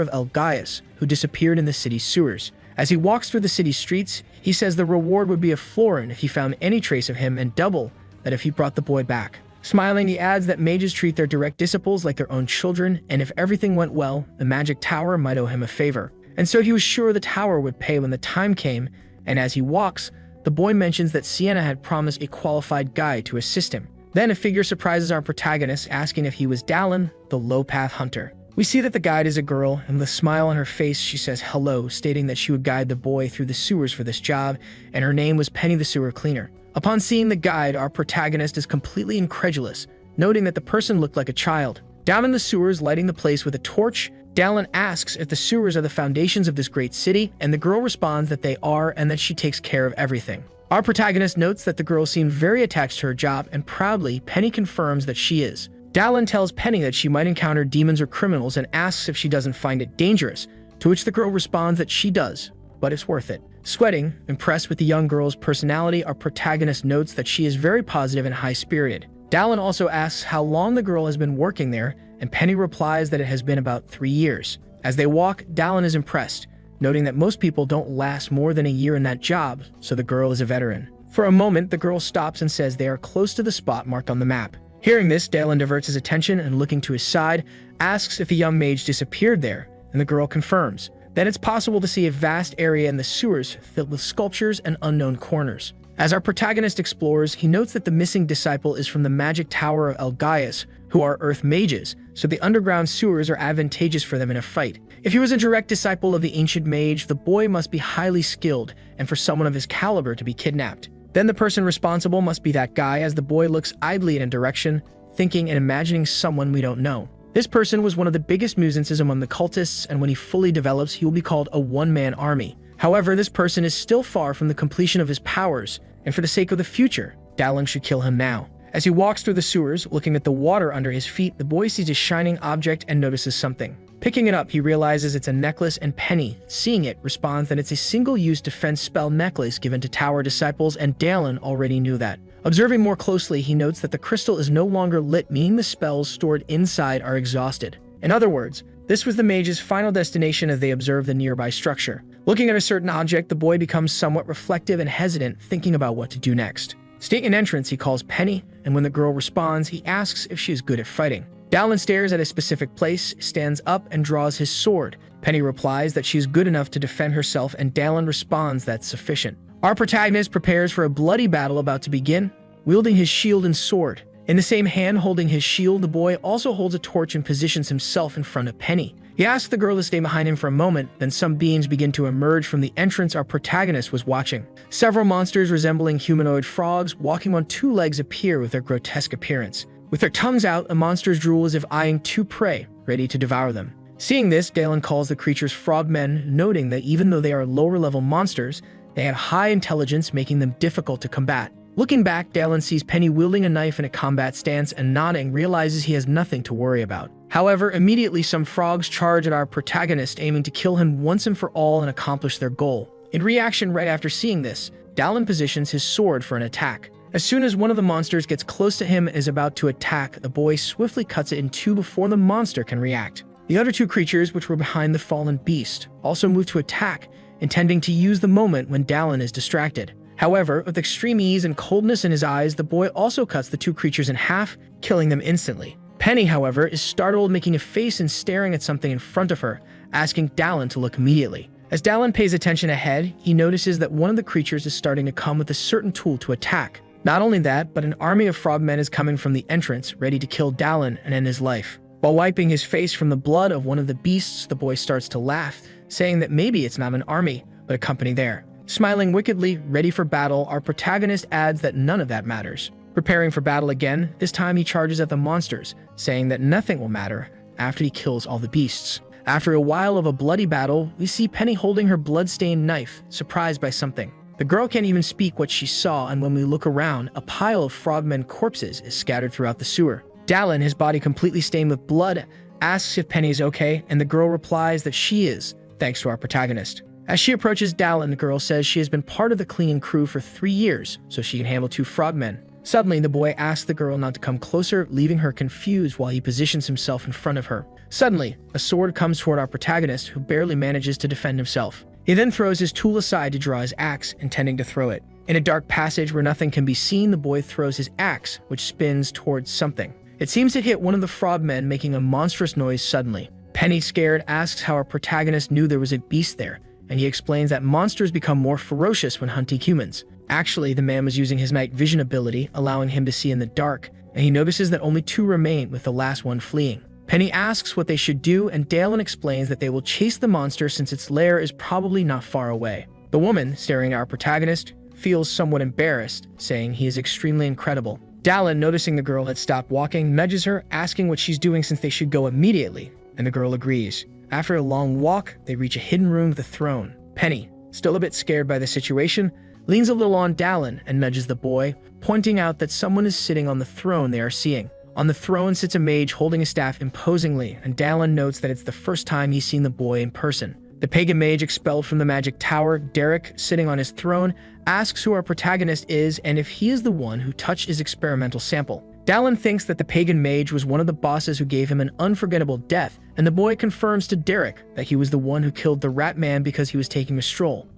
of Elgaias, who disappeared in the city's sewers. As he walks through the city's streets, he says the reward would be a florin if he found any trace of him, and double that if he brought the boy back. Smiling, he adds that mages treat their direct disciples like their own children, and if everything went well, the Magic Tower might owe him a favor. And so he was sure the tower would pay when the time came, and as he walks, the boy mentions that Sienna had promised a qualified guide to assist him. Then a figure surprises our protagonist, asking if he was Dalen, the low-path hunter. We see that the guide is a girl, and with a smile on her face, she says hello, stating that she would guide the boy through the sewers for this job, and her name was Penny the Sewer Cleaner. Upon seeing the guide, our protagonist is completely incredulous, noting that the person looked like a child. Down in the sewers, lighting the place with a torch, Dalen asks if the sewers are the foundations of this great city, and the girl responds that they are and that she takes care of everything. Our protagonist notes that the girl seemed very attached to her job, and proudly, Penny confirms that she is. Dalen tells Penny that she might encounter demons or criminals and asks if she doesn't find it dangerous, to which the girl responds that she does, but it's worth it. Sweating, impressed with the young girl's personality, our protagonist notes that she is very positive and high-spirited. Dalen also asks how long the girl has been working there, and Penny replies that it has been about 3 years. As they walk, Dalen is impressed, noting that most people don't last more than a year in that job, so the girl is a veteran. For a moment, the girl stops and says they are close to the spot marked on the map. Hearing this, Dalen diverts his attention and, looking to his side, asks if the young mage disappeared there, and the girl confirms. Then it's possible to see a vast area in the sewers filled with sculptures and unknown corners. As our protagonist explores, he notes that the missing disciple is from the Magic Tower of Elgaias, who are earth mages, so the underground sewers are advantageous for them in a fight. If he was a direct disciple of the ancient mage, the boy must be highly skilled, and for someone of his caliber to be kidnapped. Then the person responsible must be that guy, as the boy looks idly in a direction, thinking and imagining someone we don't know. This person was one of the biggest nuisances among the cultists, and when he fully develops, he will be called a one-man army. However, this person is still far from the completion of his powers, and for the sake of the future, Dalen should kill him now. As he walks through the sewers, looking at the water under his feet, the boy sees a shining object and notices something. Picking it up, he realizes it's a necklace, and Penny, seeing it, responds that it's a single-use defense spell necklace given to tower disciples, and Dalen already knew that. Observing more closely, he notes that the crystal is no longer lit, meaning the spells stored inside are exhausted. In other words, this was the mage's final destination as they observe the nearby structure. Looking at a certain object, the boy becomes somewhat reflective and hesitant, thinking about what to do next. Stating an entrance, he calls Penny, and when the girl responds, he asks if she is good at fighting. Dalen stares at a specific place, stands up, and draws his sword. Penny replies that she is good enough to defend herself, and Dalen responds that's sufficient. Our protagonist prepares for a bloody battle about to begin, wielding his shield and sword. In the same hand holding his shield, the boy also holds a torch and positions himself in front of Penny. He asks the girl to stay behind him for a moment, then some beings begin to emerge from the entrance our protagonist was watching. Several monsters resembling humanoid frogs walking on two legs appear with their grotesque appearance. With their tongues out, the monsters drool as if eyeing two prey, ready to devour them. Seeing this, Dalen calls the creatures frogmen, noting that even though they are lower-level monsters, they have high intelligence, making them difficult to combat. Looking back, Dalen sees Penny wielding a knife in a combat stance and nodding, realizes he has nothing to worry about. However, immediately some frogs charge at our protagonist, aiming to kill him once and for all and accomplish their goal. In reaction, right after seeing this, Dalen positions his sword for an attack. As soon as one of the monsters gets close to him and is about to attack, the boy swiftly cuts it in two before the monster can react. The other two creatures, which were behind the fallen beast, also move to attack, intending to use the moment when Dalen is distracted. However, with extreme ease and coldness in his eyes, the boy also cuts the two creatures in half, killing them instantly. Penny, however, is startled, making a face and staring at something in front of her, asking Dalen to look immediately. As Dalen pays attention ahead, he notices that one of the creatures is starting to come with a certain tool to attack. Not only that, but an army of frogmen is coming from the entrance, ready to kill Dalen and end his life. While wiping his face from the blood of one of the beasts, the boy starts to laugh, saying that maybe it's not an army, but a company there. Smiling wickedly, ready for battle, our protagonist adds that none of that matters. Preparing for battle again, this time he charges at the monsters, saying that nothing will matter after he kills all the beasts. After a while of a bloody battle, we see Penny holding her blood-stained knife, surprised by something. The girl can't even speak what she saw, and when we look around, a pile of frogmen corpses is scattered throughout the sewer. Dalen, his body completely stained with blood, asks if Penny is okay, and the girl replies that she is, thanks to our protagonist. As she approaches Dalen, the girl says she has been part of the cleaning crew for 3 years, so she can handle 2 frogmen. Suddenly, the boy asks the girl not to come closer, leaving her confused while he positions himself in front of her. Suddenly, a sword comes toward our protagonist, who barely manages to defend himself. He then throws his tool aside to draw his axe, intending to throw it. In a dark passage where nothing can be seen, the boy throws his axe, which spins towards something. It seems to hit one of the frogmen, making a monstrous noise suddenly. Penny, scared, asks how our protagonist knew there was a beast there, and he explains that monsters become more ferocious when hunting humans. Actually, the man was using his night vision ability, allowing him to see in the dark, and he notices that only 2 remain, with the last one fleeing. Penny asks what they should do, and Dalen explains that they will chase the monster since its lair is probably not far away. The woman, staring at our protagonist, feels somewhat embarrassed, saying he is extremely incredible. Dalen, noticing the girl had stopped walking, nudges her, asking what she's doing since they should go immediately, and the girl agrees. After a long walk, they reach a hidden room with a throne. Penny, still a bit scared by the situation, leans a little on Dalen and nudges the boy, pointing out that someone is sitting on the throne they are seeing. On the throne sits a mage holding a staff imposingly, and Dalen notes that it's the first time he's seen the boy in person. The pagan mage expelled from the magic tower, Derek, sitting on his throne, asks who our protagonist is and if he is the one who touched his experimental sample. Dalen thinks that the pagan mage was one of the bosses who gave him an unforgettable death, and the boy confirms to Derek that he was the one who killed the rat man because he was taking a stroll.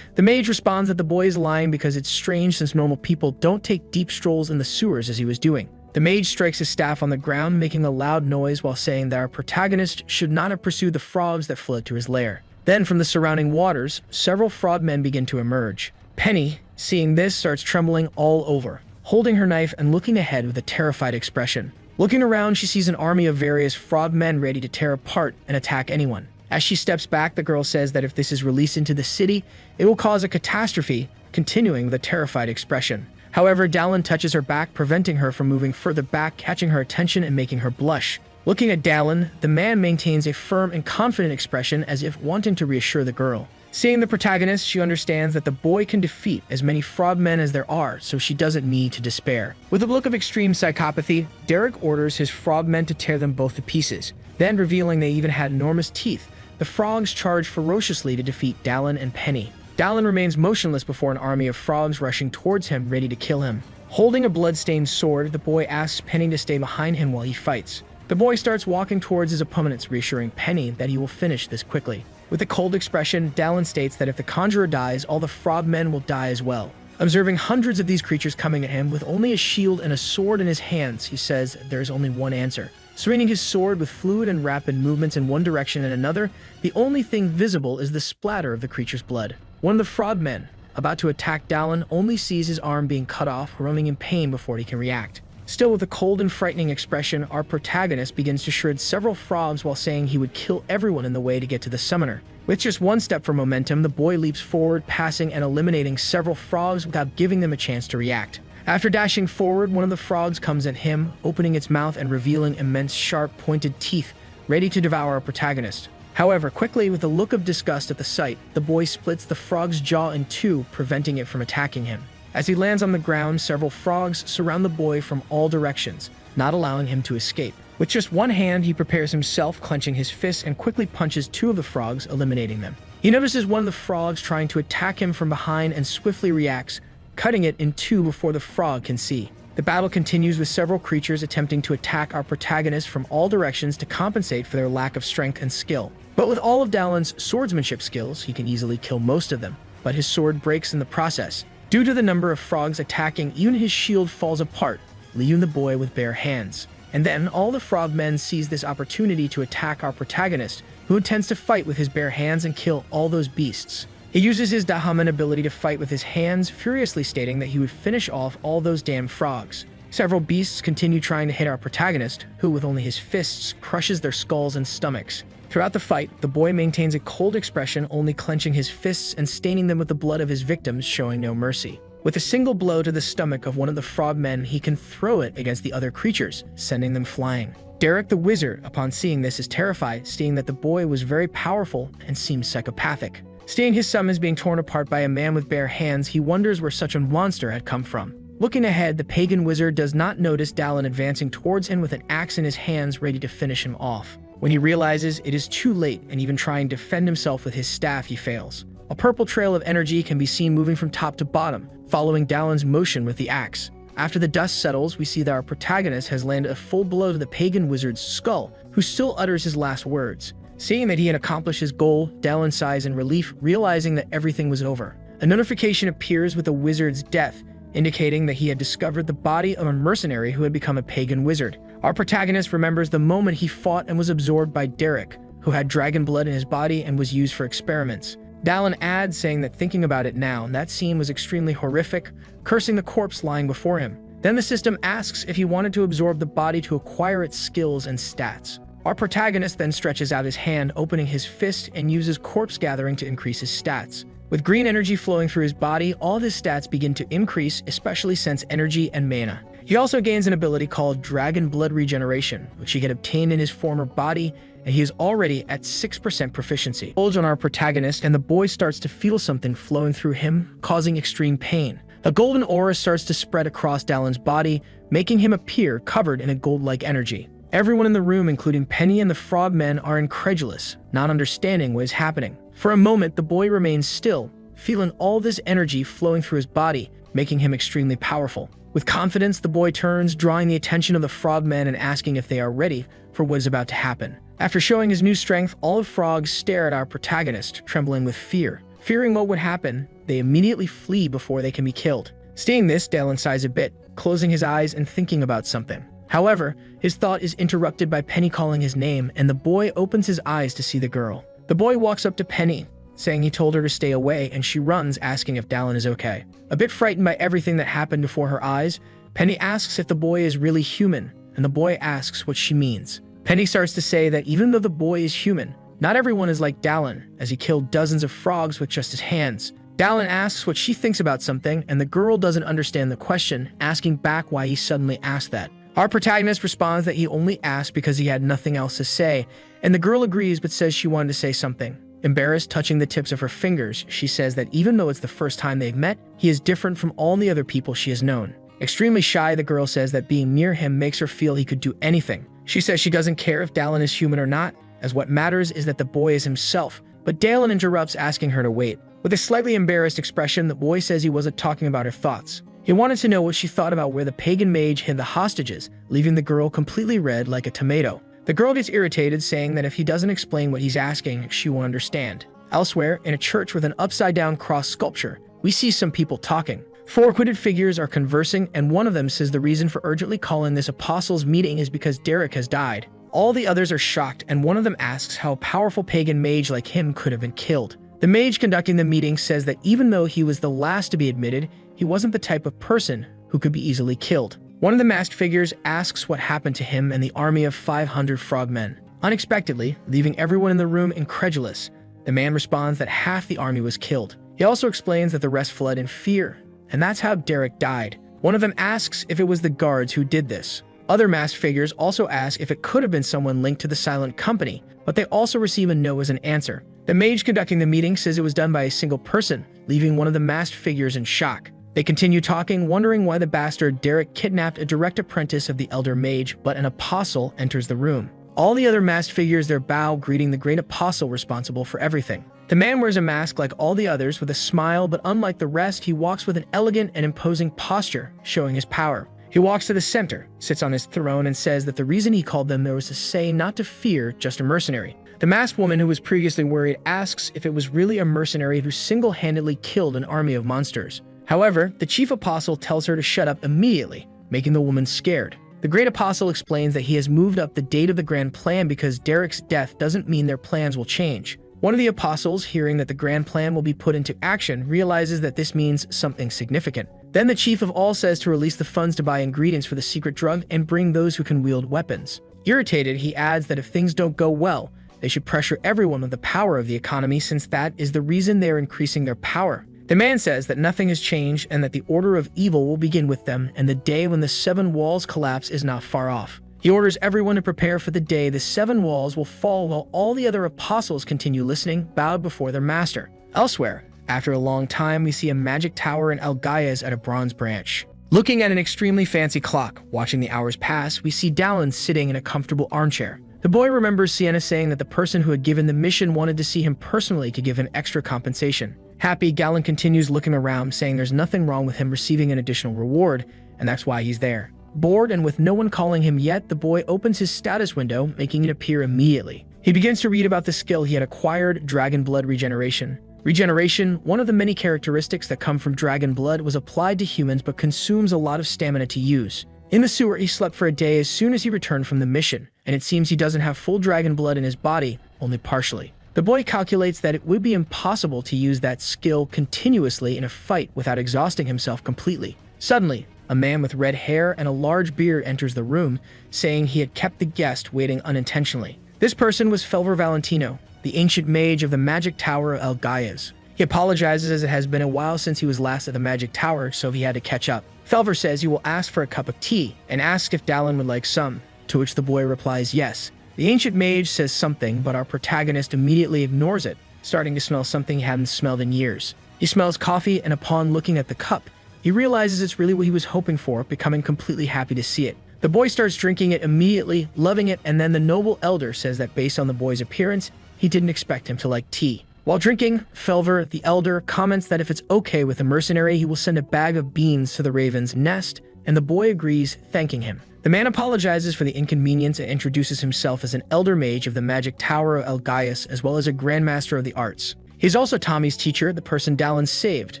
The mage responds that the boy is lying because it's strange since normal people don't take deep strolls in the sewers as he was doing. The mage strikes his staff on the ground, making a loud noise while saying that our protagonist should not have pursued the frogs that fled to his lair. Then, from the surrounding waters, several frogmen begin to emerge. Penny, seeing this, starts trembling all over, holding her knife and looking ahead with a terrified expression. Looking around, she sees an army of various frogmen ready to tear apart and attack anyone. As she steps back, the girl says that if this is released into the city, it will cause a catastrophe, continuing with a terrified expression. However, Dalen touches her back, preventing her from moving further back, catching her attention and making her blush. Looking at Dalen, the man maintains a firm and confident expression as if wanting to reassure the girl. Seeing the protagonist, she understands that the boy can defeat as many frogmen as there are, so she doesn't need to despair. With a look of extreme psychopathy, Derek orders his frogmen to tear them both to pieces. Then, revealing they even had enormous teeth, the frogs charge ferociously to defeat Dalen and Penny. Dalen remains motionless before an army of frogs rushing towards him, ready to kill him. Holding a blood-stained sword, the boy asks Penny to stay behind him while he fights. The boy starts walking towards his opponents, reassuring Penny that he will finish this quickly. With a cold expression, Dalen states that if the conjurer dies, all the frogmen will die as well. Observing hundreds of these creatures coming at him with only a shield and a sword in his hands, he says there is only one answer. Swinging his sword with fluid and rapid movements in one direction and another, the only thing visible is the splatter of the creature's blood. One of the frogmen, about to attack Dalen, only sees his arm being cut off, groaning in pain before he can react. Still with a cold and frightening expression, our protagonist begins to shred several frogs while saying he would kill everyone in the way to get to the summoner. With just one step for momentum, the boy leaps forward, passing and eliminating several frogs without giving them a chance to react. After dashing forward, one of the frogs comes at him, opening its mouth and revealing immense sharp, pointed teeth, ready to devour our protagonist. However, quickly, with a look of disgust at the sight, the boy splits the frog's jaw in two, preventing it from attacking him. As he lands on the ground, several frogs surround the boy from all directions, not allowing him to escape. With just one hand, he prepares himself, clenching his fists, and quickly punches two of the frogs, eliminating them. He notices one of the frogs trying to attack him from behind and swiftly reacts, cutting it in two before the frog can see. The battle continues with several creatures attempting to attack our protagonist from all directions to compensate for their lack of strength and skill. But with all of Dalen's swordsmanship skills, he can easily kill most of them, but his sword breaks in the process. Due to the number of frogs attacking, even his shield falls apart, leaving the boy with bare hands. And then all the frogmen seize this opportunity to attack our protagonist, who intends to fight with his bare hands and kill all those beasts. He uses his Dahaman ability to fight with his hands, furiously stating that he would finish off all those damn frogs. Several beasts continue trying to hit our protagonist, who with only his fists crushes their skulls and stomachs. Throughout the fight, the boy maintains a cold expression, only clenching his fists and staining them with the blood of his victims, showing no mercy. With a single blow to the stomach of one of the frogmen, he can throw it against the other creatures, sending them flying. Derek the wizard, upon seeing this, is terrified, seeing that the boy was very powerful and seems psychopathic. Seeing his summons being torn apart by a man with bare hands, he wonders where such a monster had come from. Looking ahead, the pagan wizard does not notice Dalen advancing towards him with an axe in his hands, ready to finish him off. When he realizes it is too late and even trying to defend himself with his staff, he fails. A purple trail of energy can be seen moving from top to bottom, following Dalen's motion with the axe. After the dust settles, we see that our protagonist has landed a full blow to the pagan wizard's skull, who still utters his last words. Seeing that he had accomplished his goal, Dalen sighs in relief, realizing that everything was over. A notification appears with the wizard's death, indicating that he had discovered the body of a mercenary who had become a pagan wizard. Our protagonist remembers the moment he fought and was absorbed by Derek, who had dragon blood in his body and was used for experiments. Dalen adds, saying that thinking about it now, that scene was extremely horrific, cursing the corpse lying before him. Then the system asks if he wanted to absorb the body to acquire its skills and stats. Our protagonist then stretches out his hand, opening his fist, and uses corpse gathering to increase his stats. With green energy flowing through his body, all of his stats begin to increase, especially sense energy and mana. He also gains an ability called Dragon Blood Regeneration, which he had obtained in his former body, and he is already at 6% proficiency. Bulge on our protagonist, and the boy starts to feel something flowing through him, causing extreme pain. A golden aura starts to spread across Dalen's body, making him appear covered in a gold-like energy. Everyone in the room, including Penny and the frogmen, are incredulous, not understanding what is happening. For a moment, the boy remains still, feeling all this energy flowing through his body, making him extremely powerful. With confidence, the boy turns, drawing the attention of the frogmen and asking if they are ready for what is about to happen. After showing his new strength, all the frogs stare at our protagonist, trembling with fear. Fearing what would happen, they immediately flee before they can be killed. Seeing this, Dalen sighs a bit, closing his eyes and thinking about something. However, his thought is interrupted by Penny calling his name, and the boy opens his eyes to see the girl. The boy walks up to Penny, saying he told her to stay away, and she runs, asking if Dalen is okay. A bit frightened by everything that happened before her eyes, Penny asks if the boy is really human, and the boy asks what she means. Penny starts to say that even though the boy is human, not everyone is like Dalen, as he killed dozens of frogs with just his hands. Dalen asks what she thinks about something, and the girl doesn't understand the question, asking back why he suddenly asked that. Our protagonist responds that he only asked because he had nothing else to say, and the girl agrees but says she wanted to say something. Embarrassed, touching the tips of her fingers, she says that even though it's the first time they've met, he is different from all the other people she has known. Extremely shy, the girl says that being near him makes her feel he could do anything. She says she doesn't care if Dalen is human or not, as what matters is that the boy is himself, but Dalen interrupts, asking her to wait. With a slightly embarrassed expression, the boy says he wasn't talking about her thoughts. He wanted to know what she thought about where the pagan mage hid the hostages, leaving the girl completely red like a tomato. The girl gets irritated, saying that if he doesn't explain what he's asking, she won't understand. Elsewhere, in a church with an upside-down cross sculpture, we see some people talking. Four hooded figures are conversing, and one of them says the reason for urgently calling this apostles' meeting is because Derek has died. All the others are shocked, and one of them asks how a powerful pagan mage like him could have been killed. The mage conducting the meeting says that even though he was the last to be admitted, he wasn't the type of person who could be easily killed. One of the masked figures asks what happened to him and the army of 500 frogmen, unexpectedly leaving everyone in the room incredulous. The man responds that half the army was killed. He also explains that the rest fled in fear, and that's how Derek died. One of them asks if it was the guards who did this. Other masked figures also ask if it could have been someone linked to the Silent Company, but they also receive a no as an answer. The mage conducting the meeting says it was done by a single person, leaving one of the masked figures in shock. They continue talking, wondering why the bastard Derek kidnapped a direct apprentice of the Elder Mage, but an apostle enters the room. All the other masked figures their bow, greeting the great apostle responsible for everything. The man wears a mask like all the others with a smile, but unlike the rest, he walks with an elegant and imposing posture, showing his power. He walks to the center, sits on his throne, and says that the reason he called them there was to say not to fear, just a mercenary. The masked woman who was previously worried asks if it was really a mercenary who single-handedly killed an army of monsters. However, the chief apostle tells her to shut up immediately, making the woman scared. The great apostle explains that he has moved up the date of the grand plan because Derek's death doesn't mean their plans will change. One of the apostles, hearing that the grand plan will be put into action, realizes that this means something significant. Then the chief of all says to release the funds to buy ingredients for the secret drug and bring those who can wield weapons. Irritated, he adds that if things don't go well, they should pressure everyone with the power of the economy since that is the reason they are increasing their power. The man says that nothing has changed and that the order of evil will begin with them, and the day when the 7 walls collapse is not far off. He orders everyone to prepare for the day the 7 walls will fall while all the other apostles continue listening, bowed before their master. Elsewhere, after a long time, we see a magic tower in Algaias at a bronze branch. Looking at an extremely fancy clock, watching the hours pass, we see Dallin sitting in a comfortable armchair. The boy remembers Sienna saying that the person who had given the mission wanted to see him personally to give him extra compensation. Happy, Gallon continues looking around, saying there's nothing wrong with him receiving an additional reward, and that's why he's there. Bored and with no one calling him yet, the boy opens his status window, making it appear immediately. He begins to read about the skill he had acquired, Dragon Blood Regeneration. Regeneration, one of the many characteristics that come from dragon blood, was applied to humans but consumes a lot of stamina to use. In the sewer, he slept for a day as soon as he returned from the mission, and it seems he doesn't have full dragon blood in his body, only partially. The boy calculates that it would be impossible to use that skill continuously in a fight without exhausting himself completely. Suddenly, a man with red hair and a large beard enters the room, saying he had kept the guest waiting unintentionally. This person was Felver Valentino, the ancient mage of the magic tower of Algaias. He apologizes as it has been a while since he was last at the magic tower, so he had to catch up. Felver says he will ask for a cup of tea and asks if Dallin would like some, to which the boy replies yes. The ancient mage says something, but our protagonist immediately ignores it, starting to smell something he hadn't smelled in years. He smells coffee, and upon looking at the cup, he realizes it's really what he was hoping for, becoming completely happy to see it. The boy starts drinking it immediately, loving it, and then the noble elder says that based on the boy's appearance, he didn't expect him to like tea. While drinking, Felver, the elder, comments that if it's okay with the mercenary, he will send a bag of beans to the raven's nest, and the boy agrees, thanking him. The man apologizes for the inconvenience and introduces himself as an elder mage of the magic tower of Algaias, as well as a grandmaster of the arts. He's also Tommy's teacher, the person Dallin saved,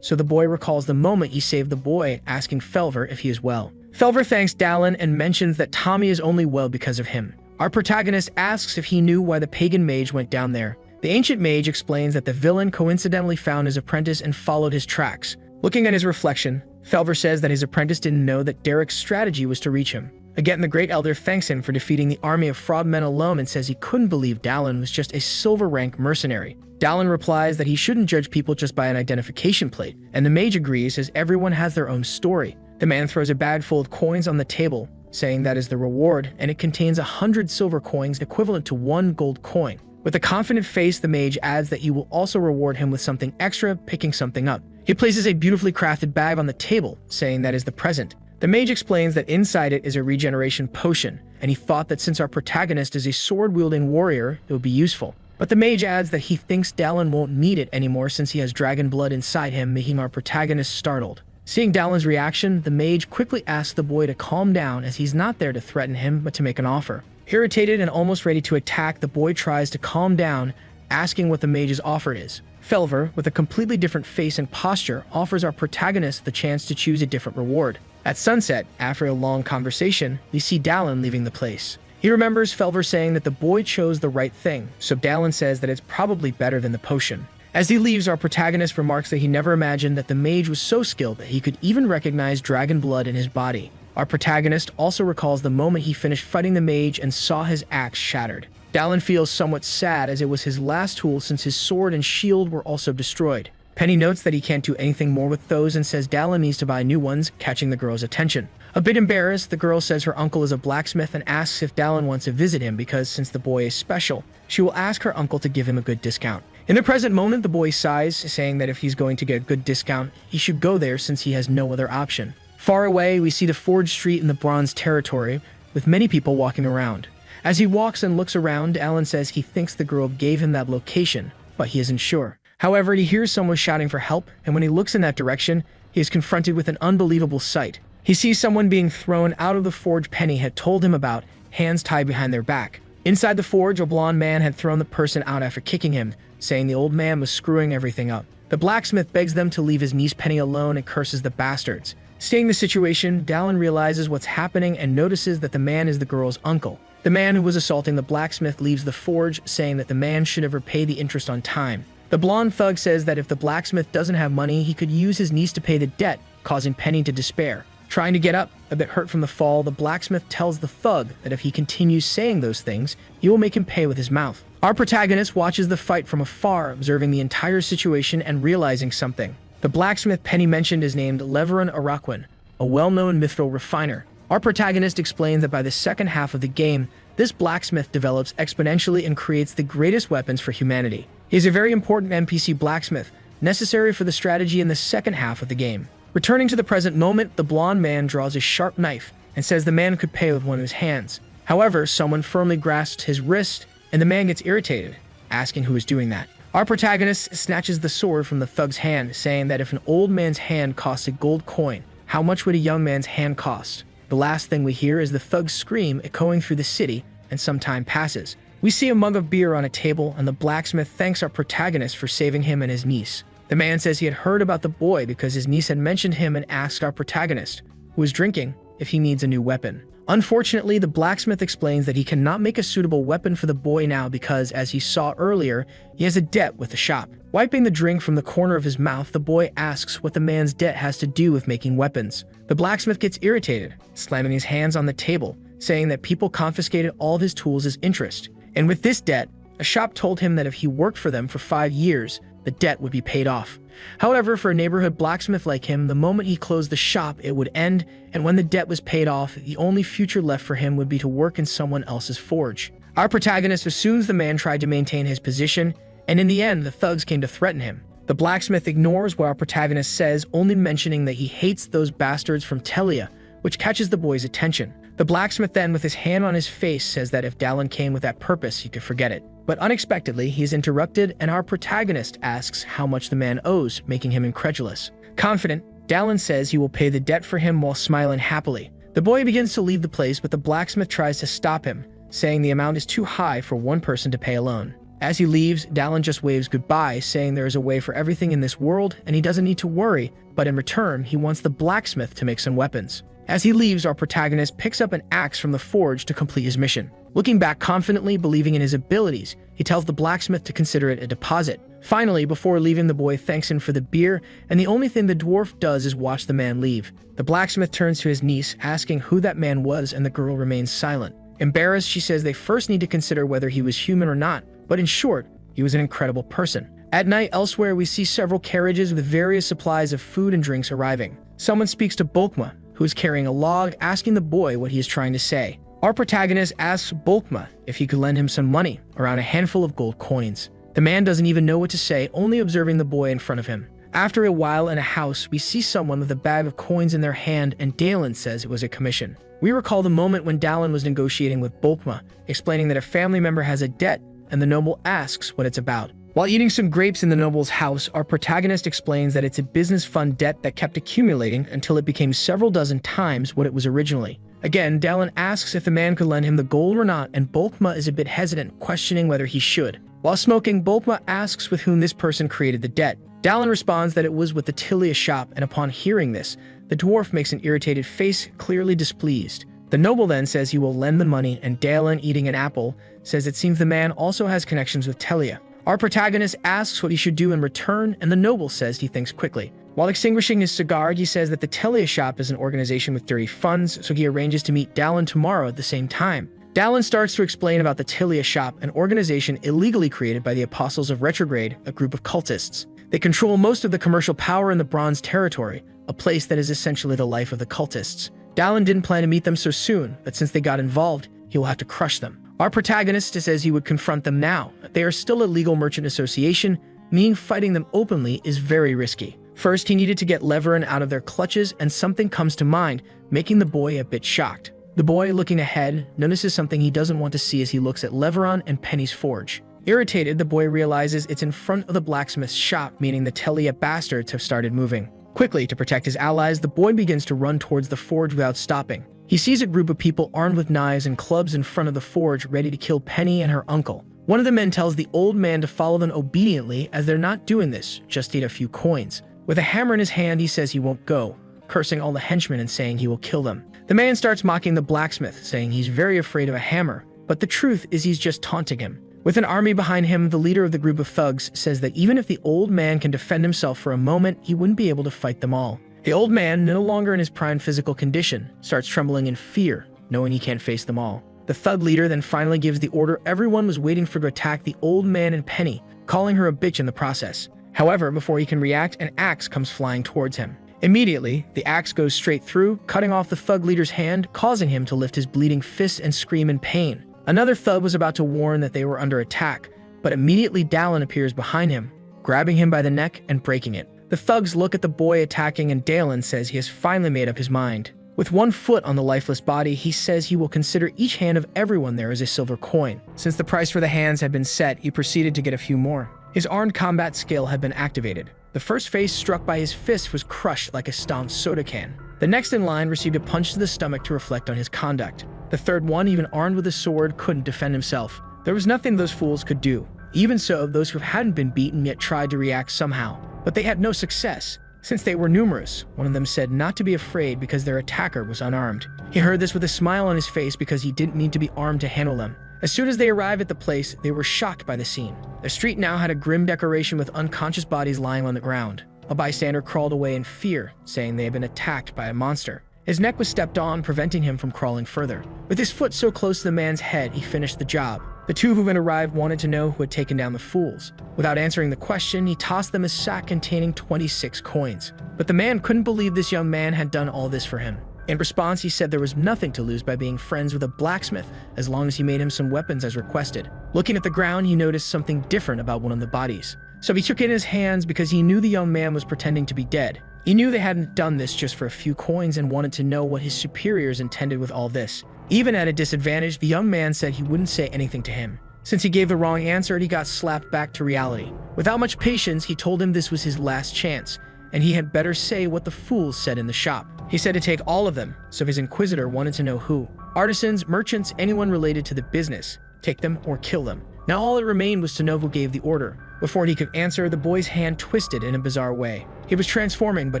so the boy recalls the moment he saved the boy, asking Felver if he is well. Felver thanks Dallin and mentions that Tommy is only well because of him. Our protagonist asks if he knew why the pagan mage went down there. The ancient mage explains that the villain coincidentally found his apprentice and followed his tracks. Looking at his reflection, Felver says that his apprentice didn't know that Derek's strategy was to reach him. Again, the great elder thanks him for defeating the army of frogmen alone and says he couldn't believe Dallin was just a silver-rank mercenary. Dallin replies that he shouldn't judge people just by an identification plate, and the mage agrees as everyone has their own story. The man throws a bag full of coins on the table, saying that is the reward, and it contains 100 silver coins equivalent to 1 gold coin. With a confident face, the mage adds that he will also reward him with something extra, picking something up. He places a beautifully crafted bag on the table, saying that is the present. The mage explains that inside it is a regeneration potion, and he thought that since our protagonist is a sword-wielding warrior, it would be useful. But the mage adds that he thinks Dallin won't need it anymore since he has dragon blood inside him, making our protagonist startled. Seeing Dallin's reaction, the mage quickly asks the boy to calm down as he's not there to threaten him, but to make an offer. Irritated and almost ready to attack, the boy tries to calm down, asking what the mage's offer is. Felver, with a completely different face and posture, offers our protagonist the chance to choose a different reward. At sunset, after a long conversation, we see Dallin leaving the place. He remembers Felver saying that the boy chose the right thing, so Dallin says that it's probably better than the potion. As he leaves, our protagonist remarks that he never imagined that the mage was so skilled that he could even recognize dragon blood in his body. Our protagonist also recalls the moment he finished fighting the mage and saw his axe shattered. Dallin feels somewhat sad as it was his last tool since his sword and shield were also destroyed. Penny notes that he can't do anything more with those and says Dallin needs to buy new ones, catching the girl's attention. A bit embarrassed, the girl says her uncle is a blacksmith and asks if Dallin wants to visit him because since the boy is special, she will ask her uncle to give him a good discount. In the present moment, the boy sighs, saying that if he's going to get a good discount, he should go there since he has no other option. Far away, we see the Forge Street in the Bronze territory, with many people walking around. As he walks and looks around, Alan says he thinks the girl gave him that location, but he isn't sure. However, he hears someone shouting for help, and when he looks in that direction, he is confronted with an unbelievable sight. He sees someone being thrown out of the forge Penny had told him about, hands tied behind their back. Inside the forge, a blonde man had thrown the person out after kicking him, saying the old man was screwing everything up. The blacksmith begs them to leave his niece Penny alone and curses the bastards. Seeing the situation, Dallin realizes what's happening and notices that the man is the girl's uncle. The man who was assaulting the blacksmith leaves the forge, saying that the man should have repaid the interest on time. The blonde thug says that if the blacksmith doesn't have money, he could use his niece to pay the debt, causing Penny to despair. Trying to get up, a bit hurt from the fall, the blacksmith tells the thug that if he continues saying those things, he will make him pay with his mouth. Our protagonist watches the fight from afar, observing the entire situation and realizing something. The blacksmith Penny mentioned is named Leveron Araquin, a well-known mithril refiner. Our protagonist explains that by the second half of the game, this blacksmith develops exponentially and creates the greatest weapons for humanity. He is a very important NPC blacksmith, necessary for the strategy in the second half of the game. Returning to the present moment, the blonde man draws a sharp knife and says the man could pay with one of his hands. However, someone firmly grasps his wrist and the man gets irritated, asking who is doing that. Our protagonist snatches the sword from the thug's hand, saying that if an old man's hand costs a gold coin, how much would a young man's hand cost? The last thing we hear is the thug's scream echoing through the city, and some time passes. We see a mug of beer on a table, and the blacksmith thanks our protagonist for saving him and his niece. The man says he had heard about the boy because his niece had mentioned him and asked our protagonist, who is drinking, if he needs a new weapon. Unfortunately, the blacksmith explains that he cannot make a suitable weapon for the boy now because, as he saw earlier, he has a debt with the shop. Wiping the drink from the corner of his mouth, the boy asks what the man's debt has to do with making weapons. The blacksmith gets irritated, slamming his hands on the table, saying that people confiscated all of his tools as interest. And with this debt, a shop told him that if he worked for them for 5 years, the debt would be paid off. However, for a neighborhood blacksmith like him, the moment he closed the shop, it would end, and when the debt was paid off, the only future left for him would be to work in someone else's forge. Our protagonist assumes the man tried to maintain his position, and in the end, the thugs came to threaten him. The blacksmith ignores what our protagonist says, only mentioning that he hates those bastards from Telia, which catches the boy's attention. The blacksmith then, with his hand on his face, says that if Dallin came with that purpose, he could forget it. But unexpectedly, he is interrupted, and our protagonist asks how much the man owes, making him incredulous. Confident, Dallin says he will pay the debt for him while smiling happily. The boy begins to leave the place, but the blacksmith tries to stop him, saying the amount is too high for one person to pay alone. As he leaves, Dallin just waves goodbye, saying there is a way for everything in this world, and he doesn't need to worry, but in return, he wants the blacksmith to make some weapons. As he leaves, our protagonist picks up an axe from the forge to complete his mission. Looking back confidently, believing in his abilities, he tells the blacksmith to consider it a deposit. Finally, before leaving, the boy thanks him for the beer, and the only thing the dwarf does is watch the man leave. The blacksmith turns to his niece, asking who that man was, and the girl remains silent. Embarrassed, she says they first need to consider whether he was human or not, but in short, he was an incredible person. At night, elsewhere, we see several carriages with various supplies of food and drinks arriving. Someone speaks to Bulkma, who is carrying a log, asking the boy what he is trying to say. Our protagonist asks Bulkma if he could lend him some money, around a handful of gold coins. The man doesn't even know what to say, only observing the boy in front of him. After a while in a house, we see someone with a bag of coins in their hand, and Dallin says it was a commission. We recall the moment when Dallin was negotiating with Bulkma, explaining that a family member has a debt, and the noble asks what it's about. While eating some grapes in the noble's house, our protagonist explains that it's a business fund debt that kept accumulating until it became several dozen times what it was originally. Again, Dallin asks if the man could lend him the gold or not, and Bulkma is a bit hesitant, questioning whether he should. While smoking, Bulkma asks with whom this person created the debt. Dallin responds that it was with the Tilia shop, and upon hearing this, the dwarf makes an irritated face, clearly displeased. The noble then says he will lend the money, and Dallin, eating an apple, says it seems the man also has connections with Telia. Our protagonist asks what he should do in return, and the noble says he thinks quickly. While extinguishing his cigar, he says that the Telia shop is an organization with dirty funds, so he arranges to meet Dallin tomorrow at the same time. Dallin starts to explain about the Telia shop, an organization illegally created by the Apostles of Retrograde, a group of cultists. They control most of the commercial power in the Bronze Territory, a place that is essentially the life of the cultists. Dallin didn't plan to meet them so soon, but since they got involved, he will have to crush them. Our protagonist says he would confront them now. They are still a legal merchant association, meaning fighting them openly is very risky. First, he needed to get Leverin out of their clutches, and something comes to mind, making the boy a bit shocked. The boy, looking ahead, notices something he doesn't want to see as he looks at Leveron and Penny's forge. Irritated, the boy realizes it's in front of the blacksmith's shop, meaning the Telia bastards have started moving. Quickly, to protect his allies, the boy begins to run towards the forge without stopping. He sees a group of people armed with knives and clubs in front of the forge, ready to kill Penny and her uncle. One of the men tells the old man to follow them obediently, as they're not doing this, just need a few coins. With a hammer in his hand, he says he won't go, cursing all the henchmen and saying he will kill them. The man starts mocking the blacksmith, saying he's very afraid of a hammer, but the truth is he's just taunting him. With an army behind him, the leader of the group of thugs says that even if the old man can defend himself for a moment, he wouldn't be able to fight them all. The old man, no longer in his prime physical condition, starts trembling in fear, knowing he can't face them all. The thug leader then finally gives the order everyone was waiting for to attack the old man and Penny, calling her a bitch in the process. However, before he can react, an axe comes flying towards him. Immediately, the axe goes straight through, cutting off the thug leader's hand, causing him to lift his bleeding fist and scream in pain. Another thug was about to warn that they were under attack, but immediately Dallin appears behind him, grabbing him by the neck and breaking it. The thugs look at the boy attacking, and Dallin says he has finally made up his mind. With one foot on the lifeless body, he says he will consider each hand of everyone there as a silver coin. Since the price for the hands had been set, he proceeded to get a few more. His armed combat skill had been activated. The first face struck by his fist was crushed like a stomped soda can. The next in line received a punch to the stomach to reflect on his conduct. The third one, even armed with a sword, couldn't defend himself. There was nothing those fools could do. Even so, those who hadn't been beaten yet tried to react somehow. But they had no success. Since they were numerous, one of them said not to be afraid because their attacker was unarmed. He heard this with a smile on his face because he didn't need to be armed to handle them. As soon as they arrived at the place, they were shocked by the scene. The street now had a grim decoration with unconscious bodies lying on the ground. A bystander crawled away in fear, saying they had been attacked by a monster. His neck was stepped on, preventing him from crawling further. With his foot so close to the man's head, he finished the job. The two who had arrived wanted to know who had taken down the fools. Without answering the question, he tossed them a sack containing 26 coins. But the man couldn't believe this young man had done all this for him. In response, he said there was nothing to lose by being friends with a blacksmith as long as he made him some weapons as requested. Looking at the ground, he noticed something different about one of the bodies. So he took it in his hands because he knew the young man was pretending to be dead. He knew they hadn't done this just for a few coins and wanted to know what his superiors intended with all this. Even at a disadvantage, the young man said he wouldn't say anything to him. Since he gave the wrong answer, he got slapped back to reality. Without much patience, he told him this was his last chance, and he had better say what the fools said in the shop. He said to take all of them, so his inquisitor wanted to know who. Artisans, merchants, anyone related to the business. Take them or kill them. Now all that remained was to know who gave the order. Before he could answer, the boy's hand twisted in a bizarre way. He was transforming, but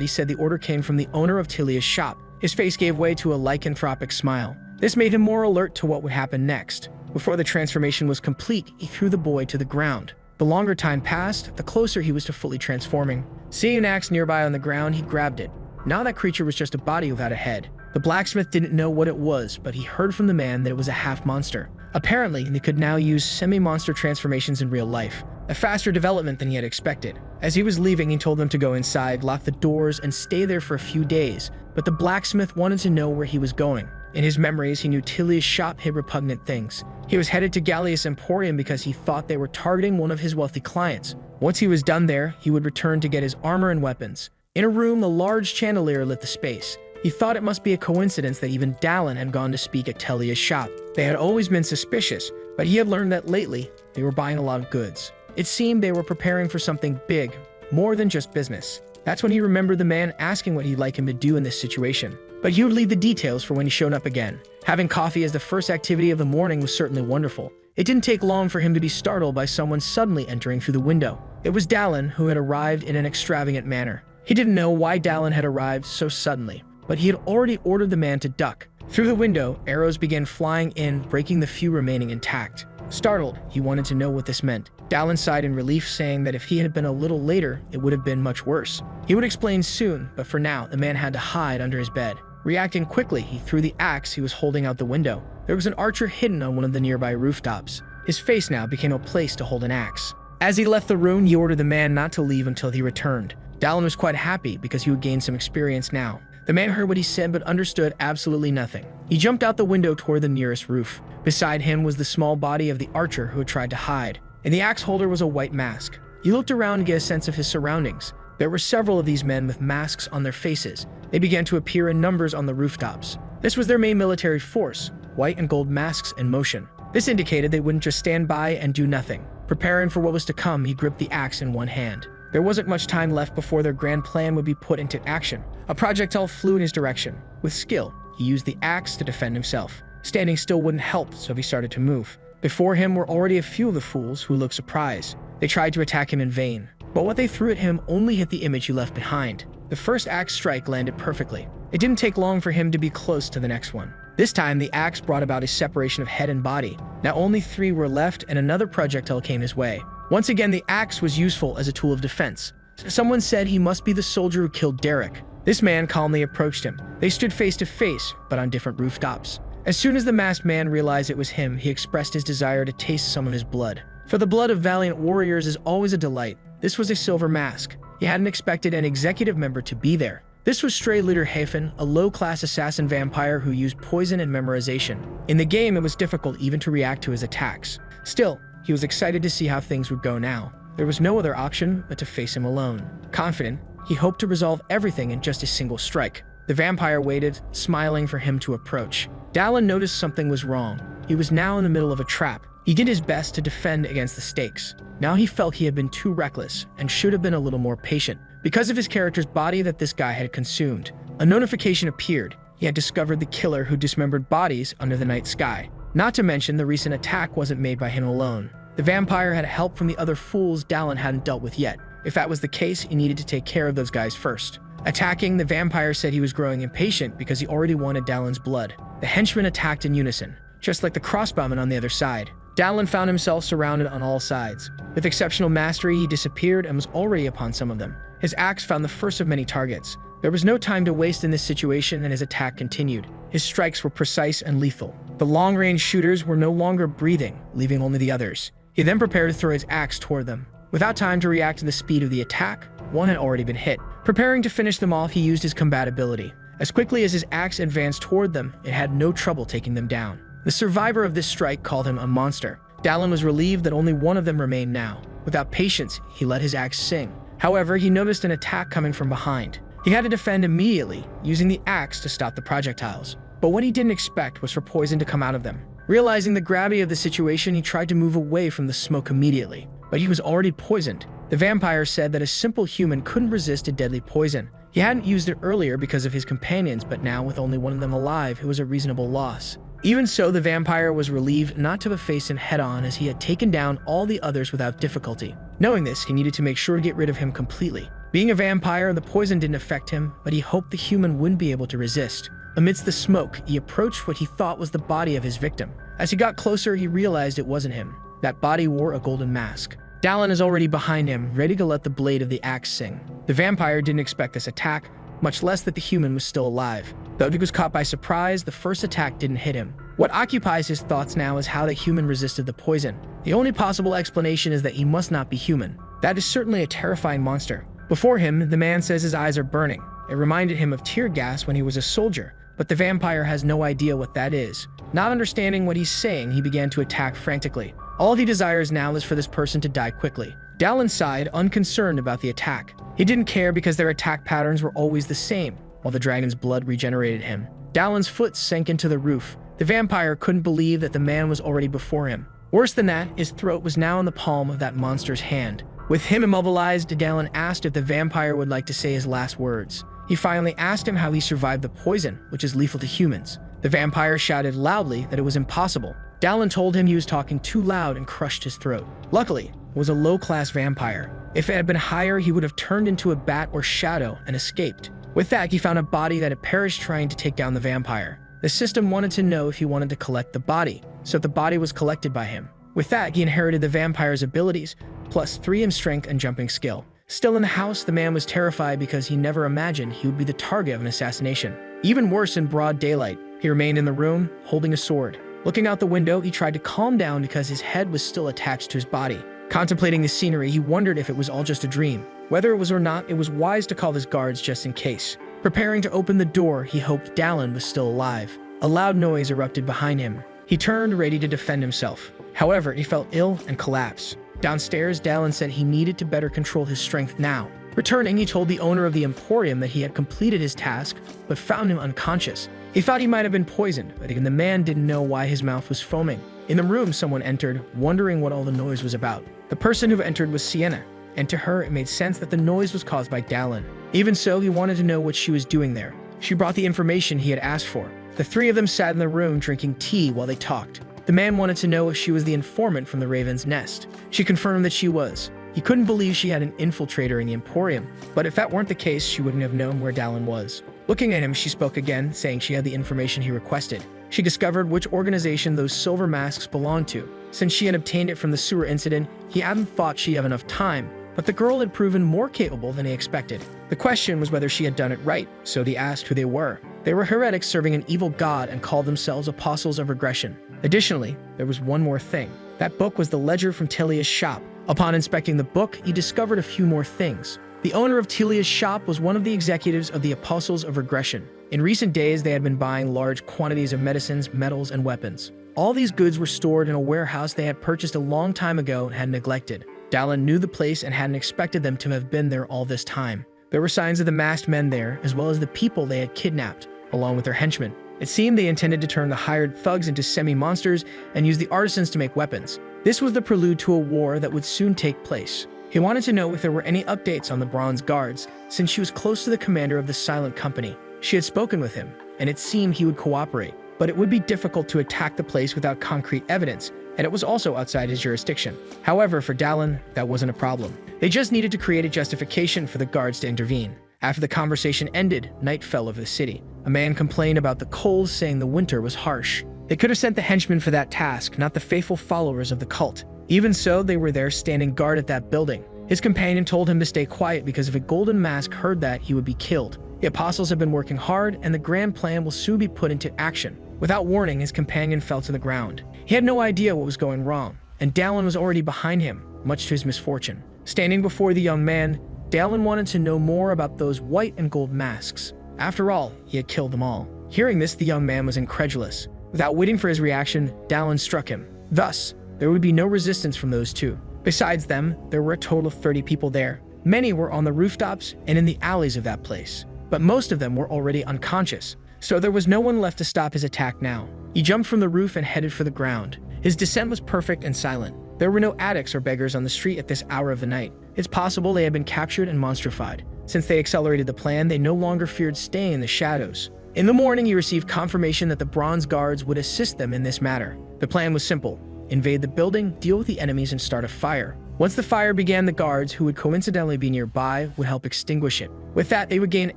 he said the order came from the owner of Tilia's shop. His face gave way to a lycanthropic smile. This made him more alert to what would happen next. Before the transformation was complete, he threw the boy to the ground. The longer time passed, the closer he was to fully transforming. Seeing an axe nearby on the ground, he grabbed it. Now that creature was just a body without a head. The blacksmith didn't know what it was, but he heard from the man that it was a half-monster. Apparently, they could now use semi-monster transformations in real life, a faster development than he had expected. As he was leaving, he told them to go inside, lock the doors, and stay there for a few days, but the blacksmith wanted to know where he was going. In his memories, he knew Tilia's shop hid repugnant things. He was headed to Gallius Emporium because he thought they were targeting one of his wealthy clients. Once he was done there, he would return to get his armor and weapons. In a room, a large chandelier lit the space. He thought it must be a coincidence that even Dallin had gone to speak at Telia's shop. They had always been suspicious, but he had learned that lately, they were buying a lot of goods. It seemed they were preparing for something big, more than just business. That's when he remembered the man asking what he'd like him to do in this situation. But he would leave the details for when he showed up again. Having coffee as the first activity of the morning was certainly wonderful. It didn't take long for him to be startled by someone suddenly entering through the window. It was Dallin, who had arrived in an extravagant manner. He didn't know why Dallin had arrived so suddenly, but he had already ordered the man to duck. Through the window, arrows began flying in, breaking the few remaining intact. Startled, he wanted to know what this meant. Dallin sighed in relief, saying that if he had been a little later, it would have been much worse. He would explain soon, but for now, the man had to hide under his bed. Reacting quickly, he threw the axe he was holding out the window. There was an archer hidden on one of the nearby rooftops. His face now became a place to hold an axe. As he left the room, he ordered the man not to leave until he returned. Dallin was quite happy because he would gain some experience now. The man heard what he said but understood absolutely nothing. He jumped out the window toward the nearest roof. Beside him was the small body of the archer who had tried to hide. In the axe holder was a white mask. He looked around to get a sense of his surroundings. There were several of these men with masks on their faces. They began to appear in numbers on the rooftops. This was their main military force, white and gold masks in motion. This indicated they wouldn't just stand by and do nothing. Preparing for what was to come, he gripped the axe in one hand. There wasn't much time left before their grand plan would be put into action. A projectile flew in his direction. With skill, he used the axe to defend himself. Standing still wouldn't help, so he started to move. Before him were already a few of the fools who looked surprised. They tried to attack him in vain, but what they threw at him only hit the image he left behind. The first axe strike landed perfectly. It didn't take long for him to be close to the next one. This time, the axe brought about a separation of head and body. Now only 3 were left, and another projectile came his way. Once again, the axe was useful as a tool of defense. Someone said he must be the soldier who killed Derek. This man calmly approached him. They stood face to face, but on different rooftops. As soon as the masked man realized it was him, he expressed his desire to taste some of his blood. For the blood of valiant warriors is always a delight. This was a silver mask. He hadn't expected an executive member to be there. This was Stray Leader Hafen, a low-class assassin vampire who used poison and memorization. In the game, it was difficult even to react to his attacks. Still, he was excited to see how things would go now. There was no other option but to face him alone. Confident, he hoped to resolve everything in just a single strike. The vampire waited, smiling for him to approach. Dallin noticed something was wrong. He was now in the middle of a trap. He did his best to defend against the stakes. Now he felt he had been too reckless and should have been a little more patient. Because of his character's body that this guy had consumed, a notification appeared. He had discovered the killer who dismembered bodies under the night sky. Not to mention the recent attack wasn't made by him alone. The vampire had help from the other fools Dallin hadn't dealt with yet. If that was the case, he needed to take care of those guys first. Attacking, the vampire said he was growing impatient because he already wanted Dallin's blood. The henchmen attacked in unison, just like the crossbowmen on the other side. Dallin found himself surrounded on all sides. With exceptional mastery, he disappeared and was already upon some of them. His axe found the first of many targets. There was no time to waste in this situation, and his attack continued. His strikes were precise and lethal. The long-range shooters were no longer breathing, leaving only the others. He then prepared to throw his axe toward them. Without time to react to the speed of the attack, one had already been hit. Preparing to finish them off, he used his combatability. As quickly as his axe advanced toward them, it had no trouble taking them down. The survivor of this strike called him a monster. Dallin was relieved that only one of them remained now. Without patience, he let his axe sing. However, he noticed an attack coming from behind. He had to defend immediately, using the axe to stop the projectiles. But what he didn't expect was for poison to come out of them. Realizing the gravity of the situation, he tried to move away from the smoke immediately, but he was already poisoned. The vampire said that a simple human couldn't resist a deadly poison. He hadn't used it earlier because of his companions, but now with only one of them alive, it was a reasonable loss. Even so, the vampire was relieved not to have faced him head-on, as he had taken down all the others without difficulty. Knowing this, he needed to make sure to get rid of him completely. Being a vampire, the poison didn't affect him, but he hoped the human wouldn't be able to resist. Amidst the smoke, he approached what he thought was the body of his victim. As he got closer, he realized it wasn't him. That body wore a golden mask. Dallin is already behind him, ready to let the blade of the axe sing. The vampire didn't expect this attack, much less that the human was still alive. Though he was caught by surprise, the first attack didn't hit him. What occupies his thoughts now is how the human resisted the poison. The only possible explanation is that he must not be human. That is certainly a terrifying monster. Before him, the man says his eyes are burning. It reminded him of tear gas when he was a soldier, but the vampire has no idea what that is. Not understanding what he's saying, he began to attack frantically. All he desires now is for this person to die quickly. Dallin sighed, unconcerned about the attack. He didn't care because their attack patterns were always the same, while the dragon's blood regenerated him. Dallin's foot sank into the roof. The vampire couldn't believe that the man was already before him. Worse than that, his throat was now in the palm of that monster's hand. With him immobilized, Dallin asked if the vampire would like to say his last words. He finally asked him how he survived the poison, which is lethal to humans. The vampire shouted loudly that it was impossible. Dallin told him he was talking too loud and crushed his throat. Luckily, it was a low-class vampire. If it had been higher, he would have turned into a bat or shadow and escaped. With that, he found a body that had perished trying to take down the vampire. The system wanted to know if he wanted to collect the body, so if the body was collected by him, With that, he inherited the vampire's abilities, plus 3 in strength and jumping skill. Still in the house, the man was terrified because he never imagined he would be the target of an assassination. Even worse, in broad daylight, he remained in the room, holding a sword. Looking out the window, he tried to calm down because his head was still attached to his body. Contemplating the scenery, he wondered if it was all just a dream. Whether it was or not, it was wise to call his guards just in case. Preparing to open the door, he hoped Dallin was still alive. A loud noise erupted behind him. He turned, ready to defend himself. However, he felt ill and collapsed. Downstairs, Dallin said he needed to better control his strength now. Returning, he told the owner of the Emporium that he had completed his task, but found him unconscious. He thought he might have been poisoned, but even the man didn't know why his mouth was foaming. In the room, someone entered, wondering what all the noise was about. The person who entered was Sienna, and to her, it made sense that the noise was caused by Dallin. Even so, he wanted to know what she was doing there. She brought the information he had asked for. The 3 of them sat in the room drinking tea while they talked. The man wanted to know if she was the informant from the Raven's Nest. She confirmed that she was. He couldn't believe she had an infiltrator in the Emporium, but if that weren't the case, she wouldn't have known where Dallin was. Looking at him, she spoke again, saying she had the information he requested. She discovered which organization those silver masks belonged to. Since she had obtained it from the sewer incident, he hadn't thought she'd have enough time, but the girl had proven more capable than he expected. The question was whether she had done it right, so he asked who they were. They were heretics serving an evil god and called themselves Apostles of Regression. Additionally, there was one more thing. That book was the ledger from Telia's shop. Upon inspecting the book, he discovered a few more things. The owner of Telia's shop was one of the executives of the Apostles of Regression. In recent days, they had been buying large quantities of medicines, metals, and weapons. All these goods were stored in a warehouse they had purchased a long time ago and had neglected. Dallin knew the place and hadn't expected them to have been there all this time. There were signs of the masked men there, as well as the people they had kidnapped, along with their henchmen. It seemed they intended to turn the hired thugs into semi-monsters and use the artisans to make weapons. This was the prelude to a war that would soon take place. He wanted to know if there were any updates on the Bronze Guards, since she was close to the commander of the Silent Company. She had spoken with him, and it seemed he would cooperate, but it would be difficult to attack the place without concrete evidence, and it was also outside his jurisdiction. However, for Dallin, that wasn't a problem. They just needed to create a justification for the guards to intervene. After the conversation ended, night fell over the city. A man complained about the cold, saying the winter was harsh. They could have sent the henchmen for that task, not the faithful followers of the cult. Even so, they were there standing guard at that building. His companion told him to stay quiet because if a golden mask heard that, he would be killed. The apostles have been working hard, and the grand plan will soon be put into action. Without warning, his companion fell to the ground. He had no idea what was going wrong, and Dallin was already behind him, much to his misfortune. Standing before the young man, Dallin wanted to know more about those white and gold masks. After all, he had killed them all. Hearing this, the young man was incredulous. Without waiting for his reaction, Dallin struck him. Thus, there would be no resistance from those 2. Besides them, there were a total of 30 people there. Many were on the rooftops and in the alleys of that place, but most of them were already unconscious, so there was no one left to stop his attack now. He jumped from the roof and headed for the ground. His descent was perfect and silent. There were no addicts or beggars on the street at this hour of the night. It's possible they had been captured and monstrified. Since they accelerated the plan, they no longer feared staying in the shadows. In the morning, he received confirmation that the Bronze Guards would assist them in this matter. The plan was simple: invade the building, deal with the enemies, and start a fire. Once the fire began, the guards, who would coincidentally be nearby, would help extinguish it. With that, they would gain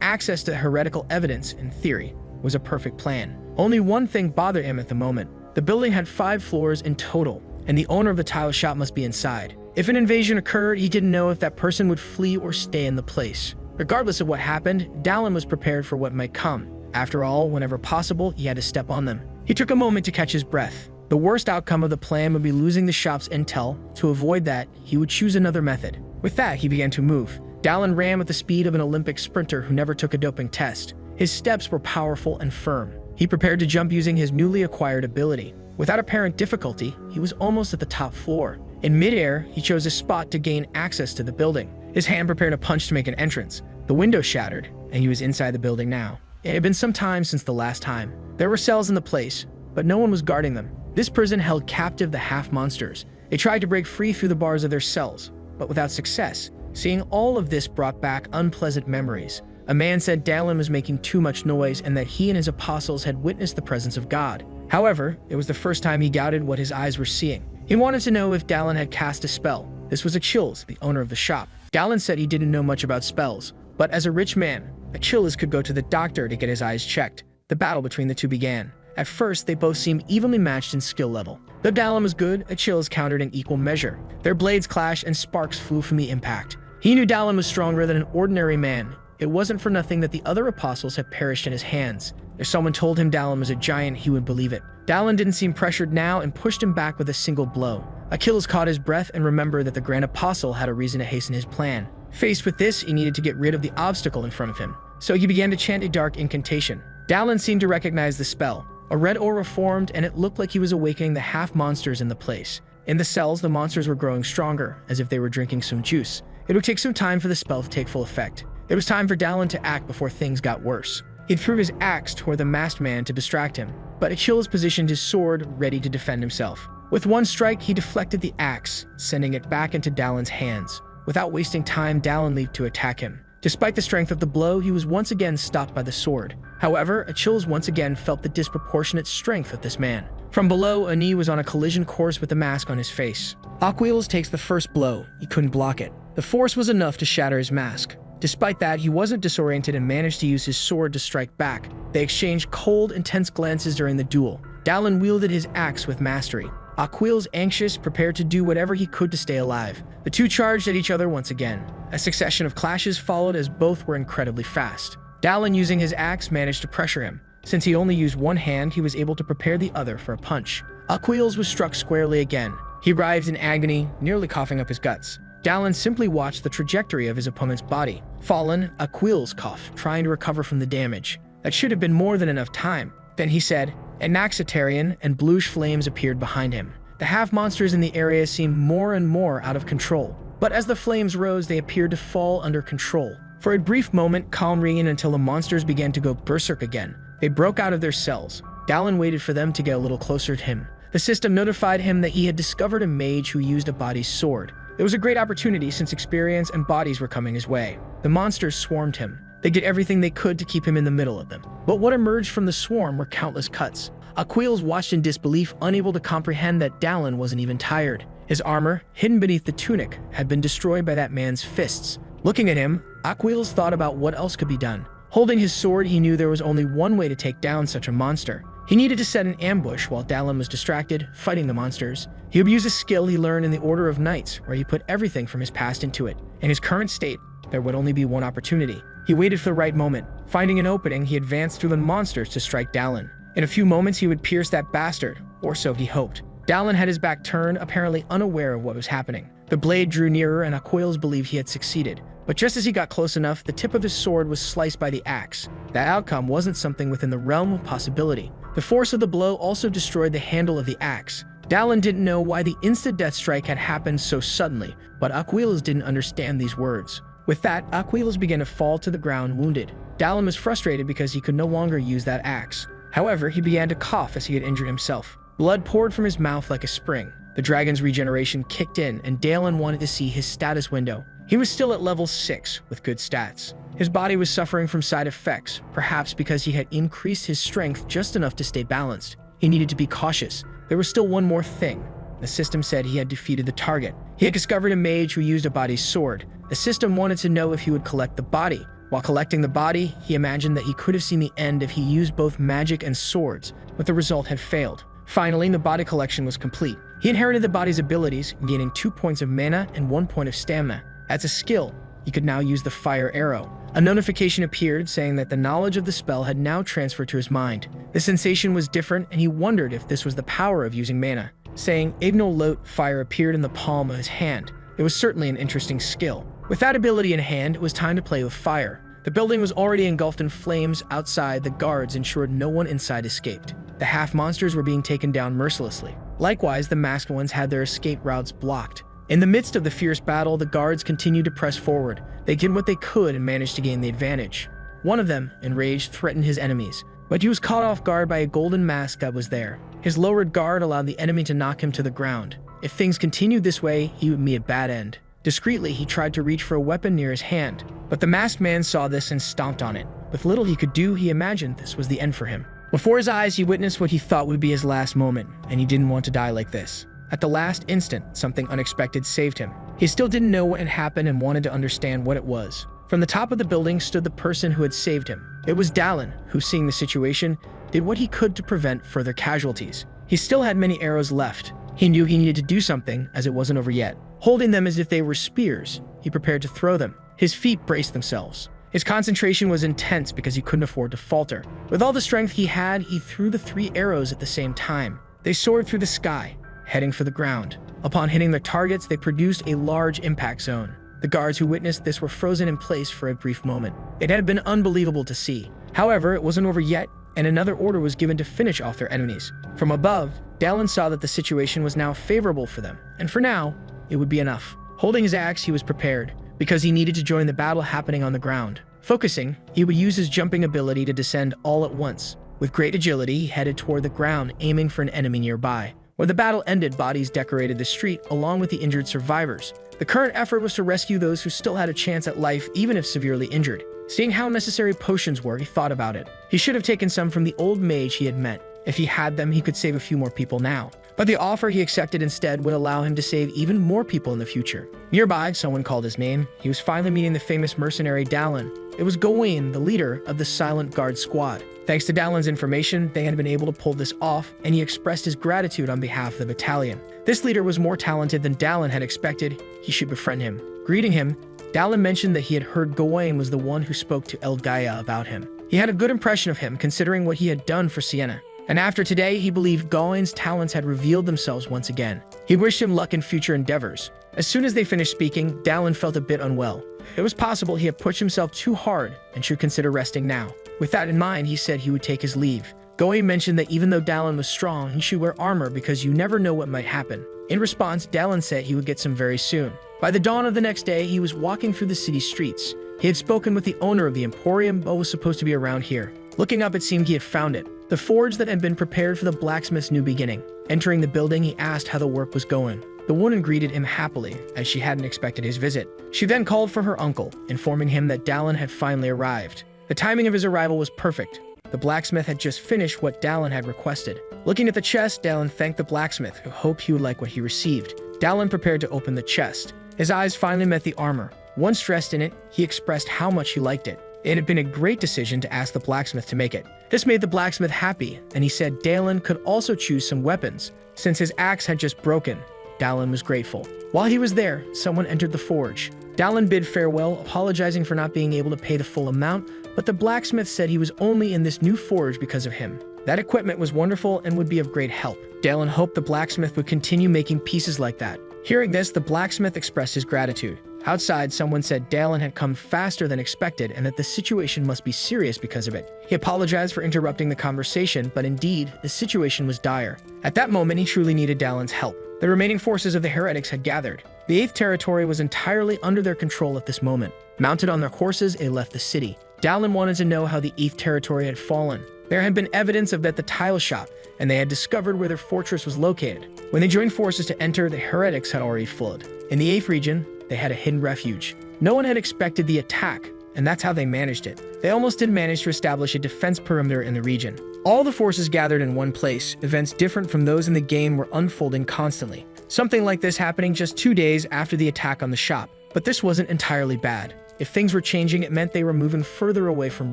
access to heretical evidence. In theory, it was a perfect plan. Only one thing bothered him at the moment. The building had 5 floors in total, and the owner of the tile shop must be inside. If an invasion occurred, he didn't know if that person would flee or stay in the place. Regardless of what happened, Dallin was prepared for what might come. After all, whenever possible, he had to step on them. He took a moment to catch his breath. The worst outcome of the plan would be losing the shop's intel. To avoid that, he would choose another method. With that, he began to move. Dallin ran with the speed of an Olympic sprinter who never took a doping test. His steps were powerful and firm. He prepared to jump using his newly acquired ability. Without apparent difficulty, he was almost at the top floor. In midair, he chose a spot to gain access to the building. His hand prepared a punch to make an entrance. The window shattered, and he was inside the building now. It had been some time since the last time. There were cells in the place, but no one was guarding them. This prison held captive the half-monsters. They tried to break free through the bars of their cells, but without success. Seeing all of this brought back unpleasant memories. A man said Dallin was making too much noise and that he and his apostles had witnessed the presence of God. However, it was the first time he doubted what his eyes were seeing. He wanted to know if Dallin had cast a spell. This was Achilles, the owner of the shop. Dallin said he didn't know much about spells, but as a rich man, Achilles could go to the doctor to get his eyes checked. The battle between the two began. At first, they both seemed evenly matched in skill level. Though Dallin was good, Achilles countered in equal measure. Their blades clashed and sparks flew from the impact. He knew Dallin was stronger than an ordinary man. It wasn't for nothing that the other apostles had perished in his hands. If someone told him Dallin was a giant, he would believe it. Dallin didn't seem pressured now and pushed him back with a single blow. Achilles caught his breath and remembered that the Grand Apostle had a reason to hasten his plan. Faced with this, he needed to get rid of the obstacle in front of him. So he began to chant a dark incantation. Dallin seemed to recognize the spell. A red aura formed, and it looked like he was awakening the half-monsters in the place. In the cells, the monsters were growing stronger, as if they were drinking some juice. It would take some time for the spell to take full effect. It was time for Dallin to act before things got worse. He threw his axe toward the masked man to distract him, but Achilles positioned his sword ready to defend himself. With one strike, he deflected the axe, sending it back into Dallin's hands. Without wasting time, Dallin leaped to attack him. Despite the strength of the blow, he was once again stopped by the sword. However, Achilles once again felt the disproportionate strength of this man. From below, Ani was on a collision course with the mask on his face. Achilles takes the first blow. He couldn't block it. The force was enough to shatter his mask. Despite that, he wasn't disoriented and managed to use his sword to strike back. They exchanged cold, intense glances during the duel. Dallin wielded his axe with mastery. Achilles, anxious, prepared to do whatever he could to stay alive. The two charged at each other once again. A succession of clashes followed as both were incredibly fast. Dallin, using his axe, managed to pressure him. Since he only used one hand, he was able to prepare the other for a punch. Achilles was struck squarely again. He writhed in agony, nearly coughing up his guts. Dallin simply watched the trajectory of his opponent's body. Fallen, Achilles coughed, trying to recover from the damage. That should have been more than enough time. Then he said, Anaxitarian, and bluish flames appeared behind him. The half-monsters in the area seemed more and more out of control. But as the flames rose, they appeared to fall under control. For a brief moment, calm reigned until the monsters began to go berserk again. They broke out of their cells. Dallin waited for them to get a little closer to him. The system notified him that he had discovered a mage who used a body's sword. It was a great opportunity since experience and bodies were coming his way. The monsters swarmed him. They did everything they could to keep him in the middle of them. But what emerged from the swarm were countless cuts. Achilles watched in disbelief, unable to comprehend that Dallin wasn't even tired. His armor, hidden beneath the tunic, had been destroyed by that man's fists. Looking at him, Achilles thought about what else could be done. Holding his sword, he knew there was only one way to take down such a monster. He needed to set an ambush while Dallin was distracted, fighting the monsters. He would use a skill he learned in the Order of Knights, where he put everything from his past into it. In his current state, there would only be one opportunity. He waited for the right moment. Finding an opening, he advanced through the monsters to strike Dallin. In a few moments, he would pierce that bastard, or so he hoped. Dallin had his back turned, apparently unaware of what was happening. The blade drew nearer, and Achilles believed he had succeeded. But just as he got close enough, the tip of his sword was sliced by the axe. That outcome wasn't something within the realm of possibility. The force of the blow also destroyed the handle of the axe. Dallin didn't know why the instant death strike had happened so suddenly, but Achilles didn't understand these words. With that, Achilles began to fall to the ground wounded. Dallin was frustrated because he could no longer use that axe. However, he began to cough as he had injured himself. Blood poured from his mouth like a spring. The dragon's regeneration kicked in, and Dallin wanted to see his status window. He was still at level 6 with good stats. His body was suffering from side effects, perhaps because he had increased his strength just enough to stay balanced. He needed to be cautious. There was still one more thing. The system said he had defeated the target. He had discovered a mage who used a body's sword. The system wanted to know if he would collect the body. While collecting the body, he imagined that he could have seen the end if he used both magic and swords, but the result had failed. Finally, the body collection was complete. He inherited the body's abilities, gaining 2 points of mana and 1 point of stamina. As a skill, he could now use the fire arrow. A notification appeared saying that the knowledge of the spell had now transferred to his mind. The sensation was different, and he wondered if this was the power of using mana. Saying Ignol Lot, fire appeared in the palm of his hand. It was certainly an interesting skill. With that ability in hand, it was time to play with fire. The building was already engulfed in flames. Outside, the guards ensured no one inside escaped. The half-monsters were being taken down mercilessly. Likewise, the masked ones had their escape routes blocked. In the midst of the fierce battle, the guards continued to press forward. They did what they could and managed to gain the advantage. One of them, enraged, threatened his enemies, but he was caught off guard by a golden mask that was there. His lowered guard allowed the enemy to knock him to the ground. If things continued this way, he would meet a bad end. Discreetly, he tried to reach for a weapon near his hand, but the masked man saw this and stomped on it. With little he could do, he imagined this was the end for him. Before his eyes, he witnessed what he thought would be his last moment, and he didn't want to die like this. At the last instant, something unexpected saved him. He still didn't know what had happened and wanted to understand what it was. From the top of the building stood the person who had saved him. It was Dallin, who, seeing the situation, did what he could to prevent further casualties. He still had many arrows left. He knew he needed to do something, as it wasn't over yet. Holding them as if they were spears, he prepared to throw them. His feet braced themselves. His concentration was intense because he couldn't afford to falter. With all the strength he had, he threw the 3 arrows at the same time. They soared through the sky, heading for the ground. Upon hitting their targets, they produced a large impact zone. The guards who witnessed this were frozen in place for a brief moment. It had been unbelievable to see. However, it wasn't over yet, and another order was given to finish off their enemies. From above, Dallin saw that the situation was now favorable for them, and for now, it would be enough. Holding his axe, he was prepared, because he needed to join the battle happening on the ground. Focusing, he would use his jumping ability to descend all at once. With great agility, he headed toward the ground, aiming for an enemy nearby. When the battle ended, bodies decorated the street, along with the injured survivors. The current effort was to rescue those who still had a chance at life, even if severely injured. Seeing how necessary potions were, he thought about it. He should have taken some from the old mage he had met. If he had them, he could save a few more people now. But the offer he accepted instead would allow him to save even more people in the future. Nearby, someone called his name. He was finally meeting the famous mercenary Dallin. It was Gawain, the leader of the Silent Guard squad. Thanks to Dallin's information, they had been able to pull this off, and he expressed his gratitude on behalf of the battalion. This leader was more talented than Dallin had expected. He should befriend him. Greeting him, Dallin mentioned that he had heard Gawain was the one who spoke to Elgaia about him. He had a good impression of him, considering what he had done for Sienna. And after today, he believed Gawain's talents had revealed themselves once again. He wished him luck in future endeavors. As soon as they finished speaking, Dallin felt a bit unwell. It was possible he had pushed himself too hard and should consider resting now. With that in mind, he said he would take his leave. Gawain mentioned that even though Dallin was strong, he should wear armor because you never know what might happen. In response, Dallin said he would get some very soon. By the dawn of the next day, he was walking through the city streets. He had spoken with the owner of the Emporium, but was supposed to be around here. Looking up, it seemed he had found it. The forge that had been prepared for the blacksmith's new beginning. Entering the building, he asked how the work was going. The woman greeted him happily, as she hadn't expected his visit. She then called for her uncle, informing him that Dallin had finally arrived. The timing of his arrival was perfect. The blacksmith had just finished what Dallin had requested. Looking at the chest, Dallin thanked the blacksmith, who hoped he would like what he received. Dallin prepared to open the chest. His eyes finally met the armor. Once dressed in it, he expressed how much he liked it. It had been a great decision to ask the blacksmith to make it. This made the blacksmith happy, and he said Dallin could also choose some weapons. Since his axe had just broken, Dallin was grateful. While he was there, someone entered the forge. Dallin bid farewell, apologizing for not being able to pay the full amount, but the blacksmith said he was only in this new forge because of him. That equipment was wonderful and would be of great help. Dallin hoped the blacksmith would continue making pieces like that. Hearing this, the blacksmith expressed his gratitude. Outside, someone said Dallin had come faster than expected and that the situation must be serious because of it. He apologized for interrupting the conversation, but indeed, the situation was dire. At that moment, he truly needed Dallin's help. The remaining forces of the heretics had gathered. The 8th territory was entirely under their control at this moment. Mounted on their horses, they left the city. Dallin wanted to know how the 8th territory had fallen. There had been evidence of at the tile shop, and they had discovered where their fortress was located. When they joined forces to enter, the heretics had already fled. In the 8th region, they had a hidden refuge. No one had expected the attack, and that's how they managed it. They almost did manage to establish a defense perimeter in the region. All the forces gathered in one place. Events different from those in the game were unfolding constantly. Something like this happening just 2 days after the attack on the shop. But this wasn't entirely bad. If things were changing, it meant they were moving further away from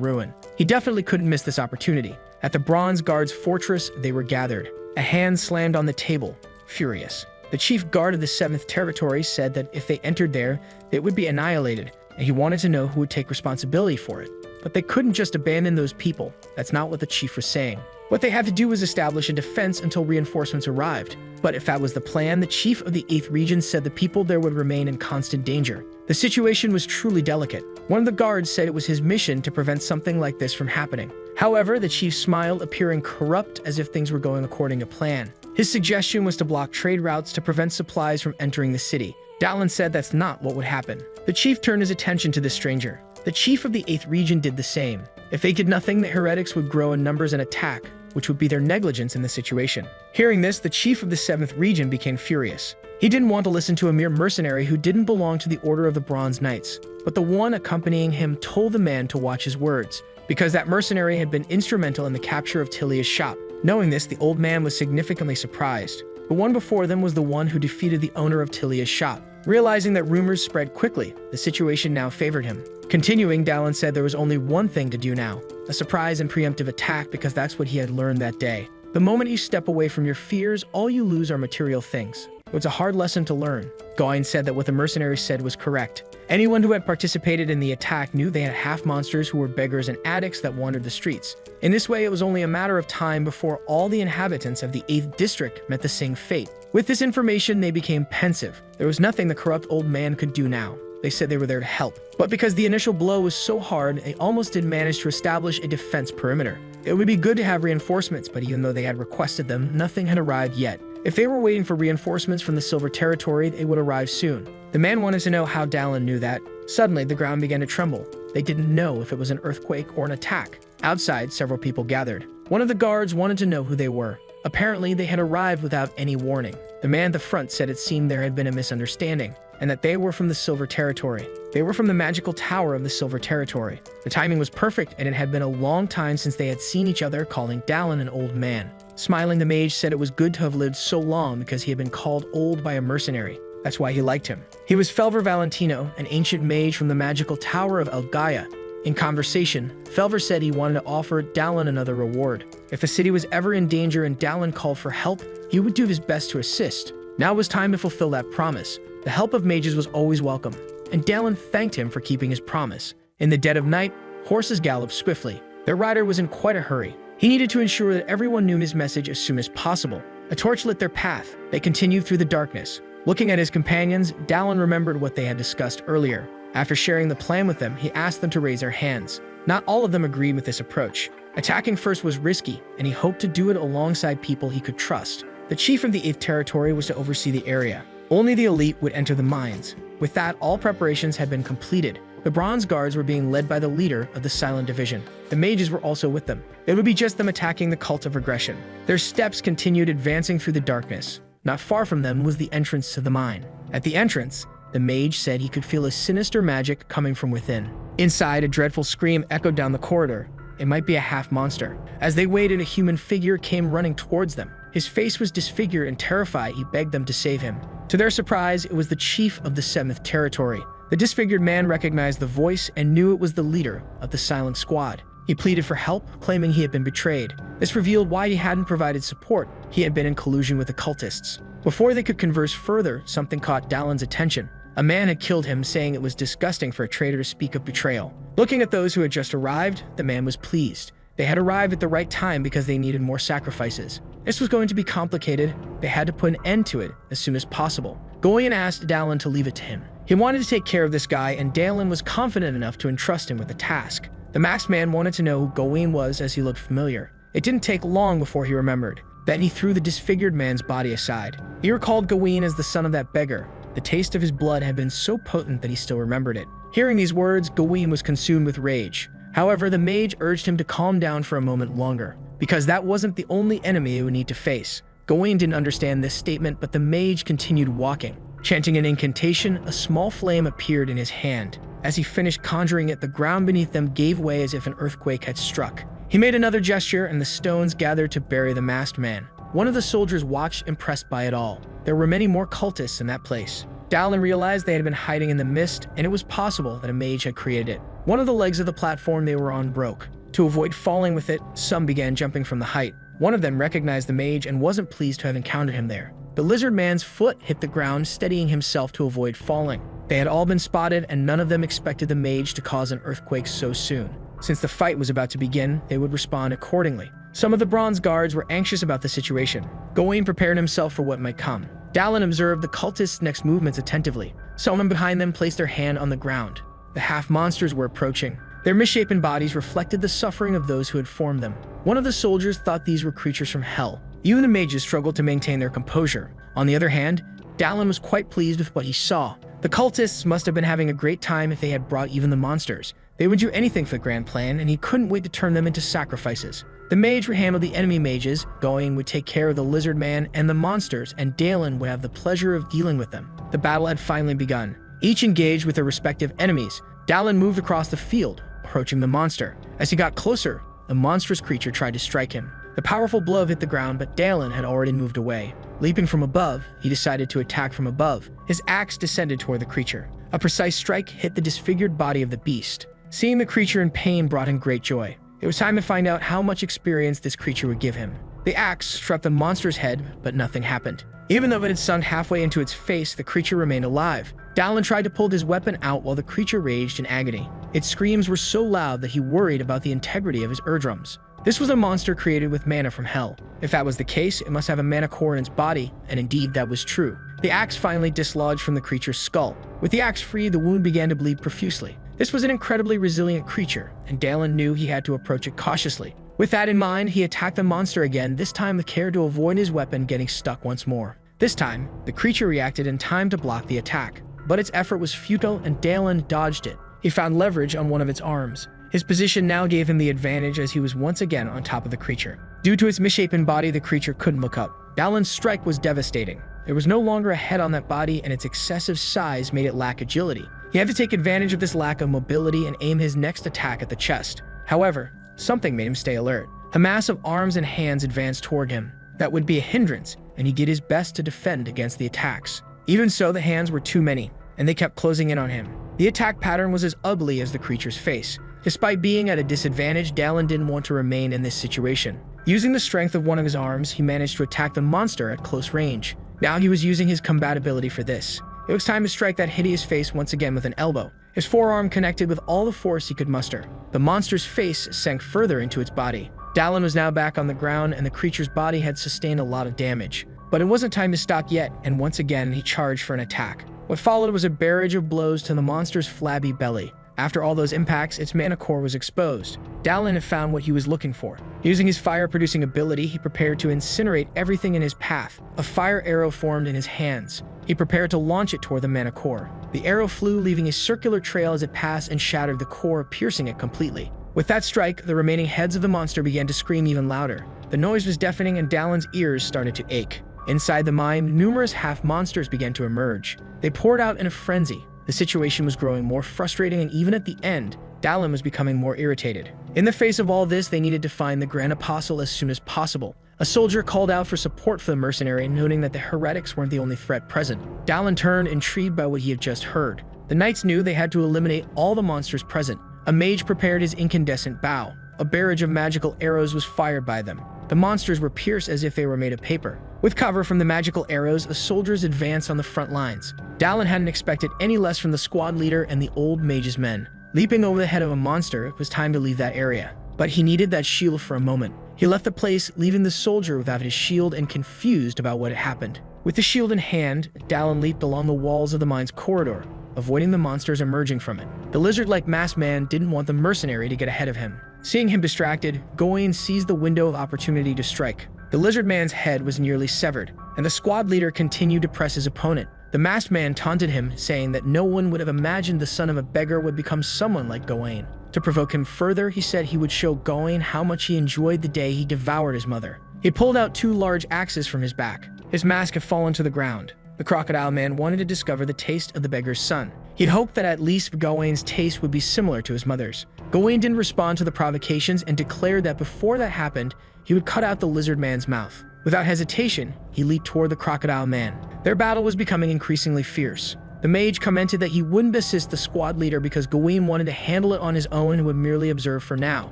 ruin. He definitely couldn't miss this opportunity. At the Bronze Guard's fortress, they were gathered. A hand slammed on the table, furious. The chief guard of the 7th territory said that if they entered there, they would be annihilated, and he wanted to know who would take responsibility for it. But they couldn't just abandon those people. That's not what the chief was saying. What they had to do was establish a defense until reinforcements arrived. But if that was the plan, the chief of the 8th region said the people there would remain in constant danger. The situation was truly delicate. One of the guards said it was his mission to prevent something like this from happening. However, the chief smiled, appearing corrupt as if things were going according to plan. His suggestion was to block trade routes to prevent supplies from entering the city. Dallin said that's not what would happen. The chief turned his attention to the stranger. The chief of the 8th region did the same. If they did nothing, the heretics would grow in numbers and attack, which would be their negligence in the situation. Hearing this, the chief of the 7th region became furious. He didn't want to listen to a mere mercenary who didn't belong to the Order of the Bronze Knights, but the one accompanying him told the man to watch his words, because that mercenary had been instrumental in the capture of Tilia's shop. Knowing this, the old man was significantly surprised. The one before them was the one who defeated the owner of Tilia's shop. Realizing that rumors spread quickly, the situation now favored him. Continuing, Dallin said there was only one thing to do now, a surprise and preemptive attack, because that's what he had learned that day. The moment you step away from your fears, all you lose are material things. It was a hard lesson to learn. Gawain said that what the mercenary said was correct. Anyone who had participated in the attack knew they had half-monsters who were beggars and addicts that wandered the streets. In this way, it was only a matter of time before all the inhabitants of the 8th district met the same fate. With this information, they became pensive. There was nothing the corrupt old man could do now. They said they were there to help. But because the initial blow was so hard, they almost did manage to establish a defense perimeter. It would be good to have reinforcements, but even though they had requested them, nothing had arrived yet. If they were waiting for reinforcements from the Silver Territory, they would arrive soon. The man wanted to know how Dallin knew that. Suddenly, the ground began to tremble. They didn't know if it was an earthquake or an attack. Outside, several people gathered. One of the guards wanted to know who they were. Apparently, they had arrived without any warning. The man at the front said it seemed there had been a misunderstanding, and that they were from the Silver Territory. They were from the magical tower of the Silver Territory. The timing was perfect, and it had been a long time since they had seen each other, calling Dallin an old man. Smiling, the mage said it was good to have lived so long because he had been called old by a mercenary. That's why he liked him. He was Felver Valentino, an ancient mage from the magical tower of El Gaia. In conversation, Felver said he wanted to offer Dallin another reward. If the city was ever in danger and Dallin called for help, he would do his best to assist. Now was time to fulfill that promise. The help of mages was always welcome, and Dallin thanked him for keeping his promise. In the dead of night, horses galloped swiftly. Their rider was in quite a hurry. He needed to ensure that everyone knew his message as soon as possible. A torch lit their path. They continued through the darkness. Looking at his companions, Dallin remembered what they had discussed earlier. After sharing the plan with them, he asked them to raise their hands. Not all of them agreed with this approach. Attacking first was risky, and he hoped to do it alongside people he could trust. The chief of the 8th Territory was to oversee the area. Only the elite would enter the mines. With that, all preparations had been completed. The Bronze Guards were being led by the leader of the Silent Division. The mages were also with them. It would be just them attacking the cult of regression. Their steps continued advancing through the darkness. Not far from them was the entrance to the mine. At the entrance, the mage said he could feel a sinister magic coming from within. Inside, a dreadful scream echoed down the corridor. It might be a half-monster. As they waited, a human figure came running towards them. His face was disfigured, and terrified, he begged them to save him. To their surprise, it was the chief of the 7th Territory. The disfigured man recognized the voice and knew it was the leader of the Silent Squad. He pleaded for help, claiming he had been betrayed. This revealed why he hadn't provided support. He had been in collusion with the cultists. Before they could converse further, something caught Dallin's attention. A man had killed him, saying it was disgusting for a traitor to speak of betrayal. Looking at those who had just arrived, the man was pleased. They had arrived at the right time because they needed more sacrifices. This was going to be complicated. They had to put an end to it as soon as possible. Gawain asked Dallin to leave it to him. He wanted to take care of this guy, and Dallin was confident enough to entrust him with the task. The masked man wanted to know who Gawain was, as he looked familiar. It didn't take long before he remembered. Then he threw the disfigured man's body aside. He recalled Gawain as the son of that beggar. The taste of his blood had been so potent that he still remembered it. Hearing these words, Gawain was consumed with rage. However, the mage urged him to calm down for a moment longer, because that wasn't the only enemy he would need to face. Gawain didn't understand this statement, but the mage continued walking. Chanting an incantation, a small flame appeared in his hand. As he finished conjuring it, the ground beneath them gave way as if an earthquake had struck. He made another gesture, and the stones gathered to bury the masked man. One of the soldiers watched, impressed by it all. There were many more cultists in that place. Dallin realized they had been hiding in the mist, and it was possible that a mage had created it. One of the legs of the platform they were on broke. To avoid falling with it, some began jumping from the height. One of them recognized the mage and wasn't pleased to have encountered him there. The lizard man's foot hit the ground, steadying himself to avoid falling. They had all been spotted, and none of them expected the mage to cause an earthquake so soon. Since the fight was about to begin, they would respond accordingly. Some of the Bronze Guards were anxious about the situation. Gawain prepared himself for what might come. Dallin observed the cultists' next movements attentively. Someone behind them placed their hand on the ground. The half-monsters were approaching. Their misshapen bodies reflected the suffering of those who had formed them. One of the soldiers thought these were creatures from hell. Even the mages struggled to maintain their composure. On the other hand, Dallin was quite pleased with what he saw. The cultists must have been having a great time if they had brought even the monsters. They would do anything for the grand plan, and he couldn't wait to turn them into sacrifices. The mage would handle the enemy mages, Gawain would take care of the lizard man and the monsters, and Dallin would have the pleasure of dealing with them. The battle had finally begun. Each engaged with their respective enemies. Dallin moved across the field, approaching the monster. As he got closer, the monstrous creature tried to strike him. The powerful blow hit the ground, but Dallin had already moved away. Leaping from above, he decided to attack from above. His axe descended toward the creature. A precise strike hit the disfigured body of the beast. Seeing the creature in pain brought him great joy. It was time to find out how much experience this creature would give him. The axe struck the monster's head, but nothing happened. Even though it had sunk halfway into its face, the creature remained alive. Dallin tried to pull his weapon out while the creature raged in agony. Its screams were so loud that he worried about the integrity of his eardrums. This was a monster created with mana from hell. If that was the case, it must have a mana core in its body, and indeed that was true. The axe finally dislodged from the creature's skull. With the axe free, the wound began to bleed profusely. This was an incredibly resilient creature, and Dallin knew he had to approach it cautiously. With that in mind, he attacked the monster again, this time with care to avoid his weapon getting stuck once more. This time, the creature reacted in time to block the attack, but its effort was futile and Dallin dodged it. He found leverage on one of its arms. His position now gave him the advantage as he was once again on top of the creature. Due to its misshapen body, the creature couldn't look up. Dallin's strike was devastating. There was no longer a head on that body, and its excessive size made it lack agility. He had to take advantage of this lack of mobility and aim his next attack at the chest. However, something made him stay alert. A mass of arms and hands advanced toward him. That would be a hindrance, and he did his best to defend against the attacks. Even so, the hands were too many, and they kept closing in on him. The attack pattern was as ugly as the creature's face. Despite being at a disadvantage, Dallin didn't want to remain in this situation. Using the strength of one of his arms, he managed to attack the monster at close range. Now he was using his combatability for this. It was time to strike that hideous face once again with an elbow. His forearm connected with all the force he could muster. The monster's face sank further into its body. Dallin was now back on the ground, and the creature's body had sustained a lot of damage. But it wasn't time to stop yet, and once again he charged for an attack. What followed was a barrage of blows to the monster's flabby belly. After all those impacts, its mana core was exposed. Dallin had found what he was looking for. Using his fire-producing ability, he prepared to incinerate everything in his path. A fire arrow formed in his hands. He prepared to launch it toward the mana core. The arrow flew, leaving a circular trail as it passed and shattered the core, piercing it completely. With that strike, the remaining heads of the monster began to scream even louder. The noise was deafening, and Dallin's ears started to ache. Inside the mine, numerous half-monsters began to emerge. They poured out in a frenzy. The situation was growing more frustrating, and even at the end, Dallin was becoming more irritated. In the face of all this, they needed to find the Grand Apostle as soon as possible. A soldier called out for support for the mercenary, noting that the heretics weren't the only threat present. Dallin turned, intrigued by what he had just heard. The knights knew they had to eliminate all the monsters present. A mage prepared his incandescent bow. A barrage of magical arrows was fired by them. The monsters were pierced as if they were made of paper. With cover from the magical arrows, the soldiers advanced on the front lines. Dallin hadn't expected any less from the squad leader and the old mage's men. Leaping over the head of a monster, it was time to leave that area. But he needed that shield for a moment. He left the place, leaving the soldier without his shield and confused about what had happened. With the shield in hand, Dallin leaped along the walls of the mine's corridor, avoiding the monsters emerging from it. The lizard-like masked man didn't want the mercenary to get ahead of him. Seeing him distracted, Gawain seized the window of opportunity to strike. The lizard man's head was nearly severed, and the squad leader continued to press his opponent. The masked man taunted him, saying that no one would have imagined the son of a beggar would become someone like Gawain. To provoke him further, he said he would show Gawain how much he enjoyed the day he devoured his mother. He pulled out 2 large axes from his back. His mask had fallen to the ground. The crocodile man wanted to discover the taste of the beggar's son. He'd hoped that at least Gawain's taste would be similar to his mother's. Gawain didn't respond to the provocations and declared that before that happened, he would cut out the lizard man's mouth. Without hesitation, he leaped toward the crocodile man. Their battle was becoming increasingly fierce. The mage commented that he wouldn't assist the squad leader because Gawain wanted to handle it on his own and would merely observe for now.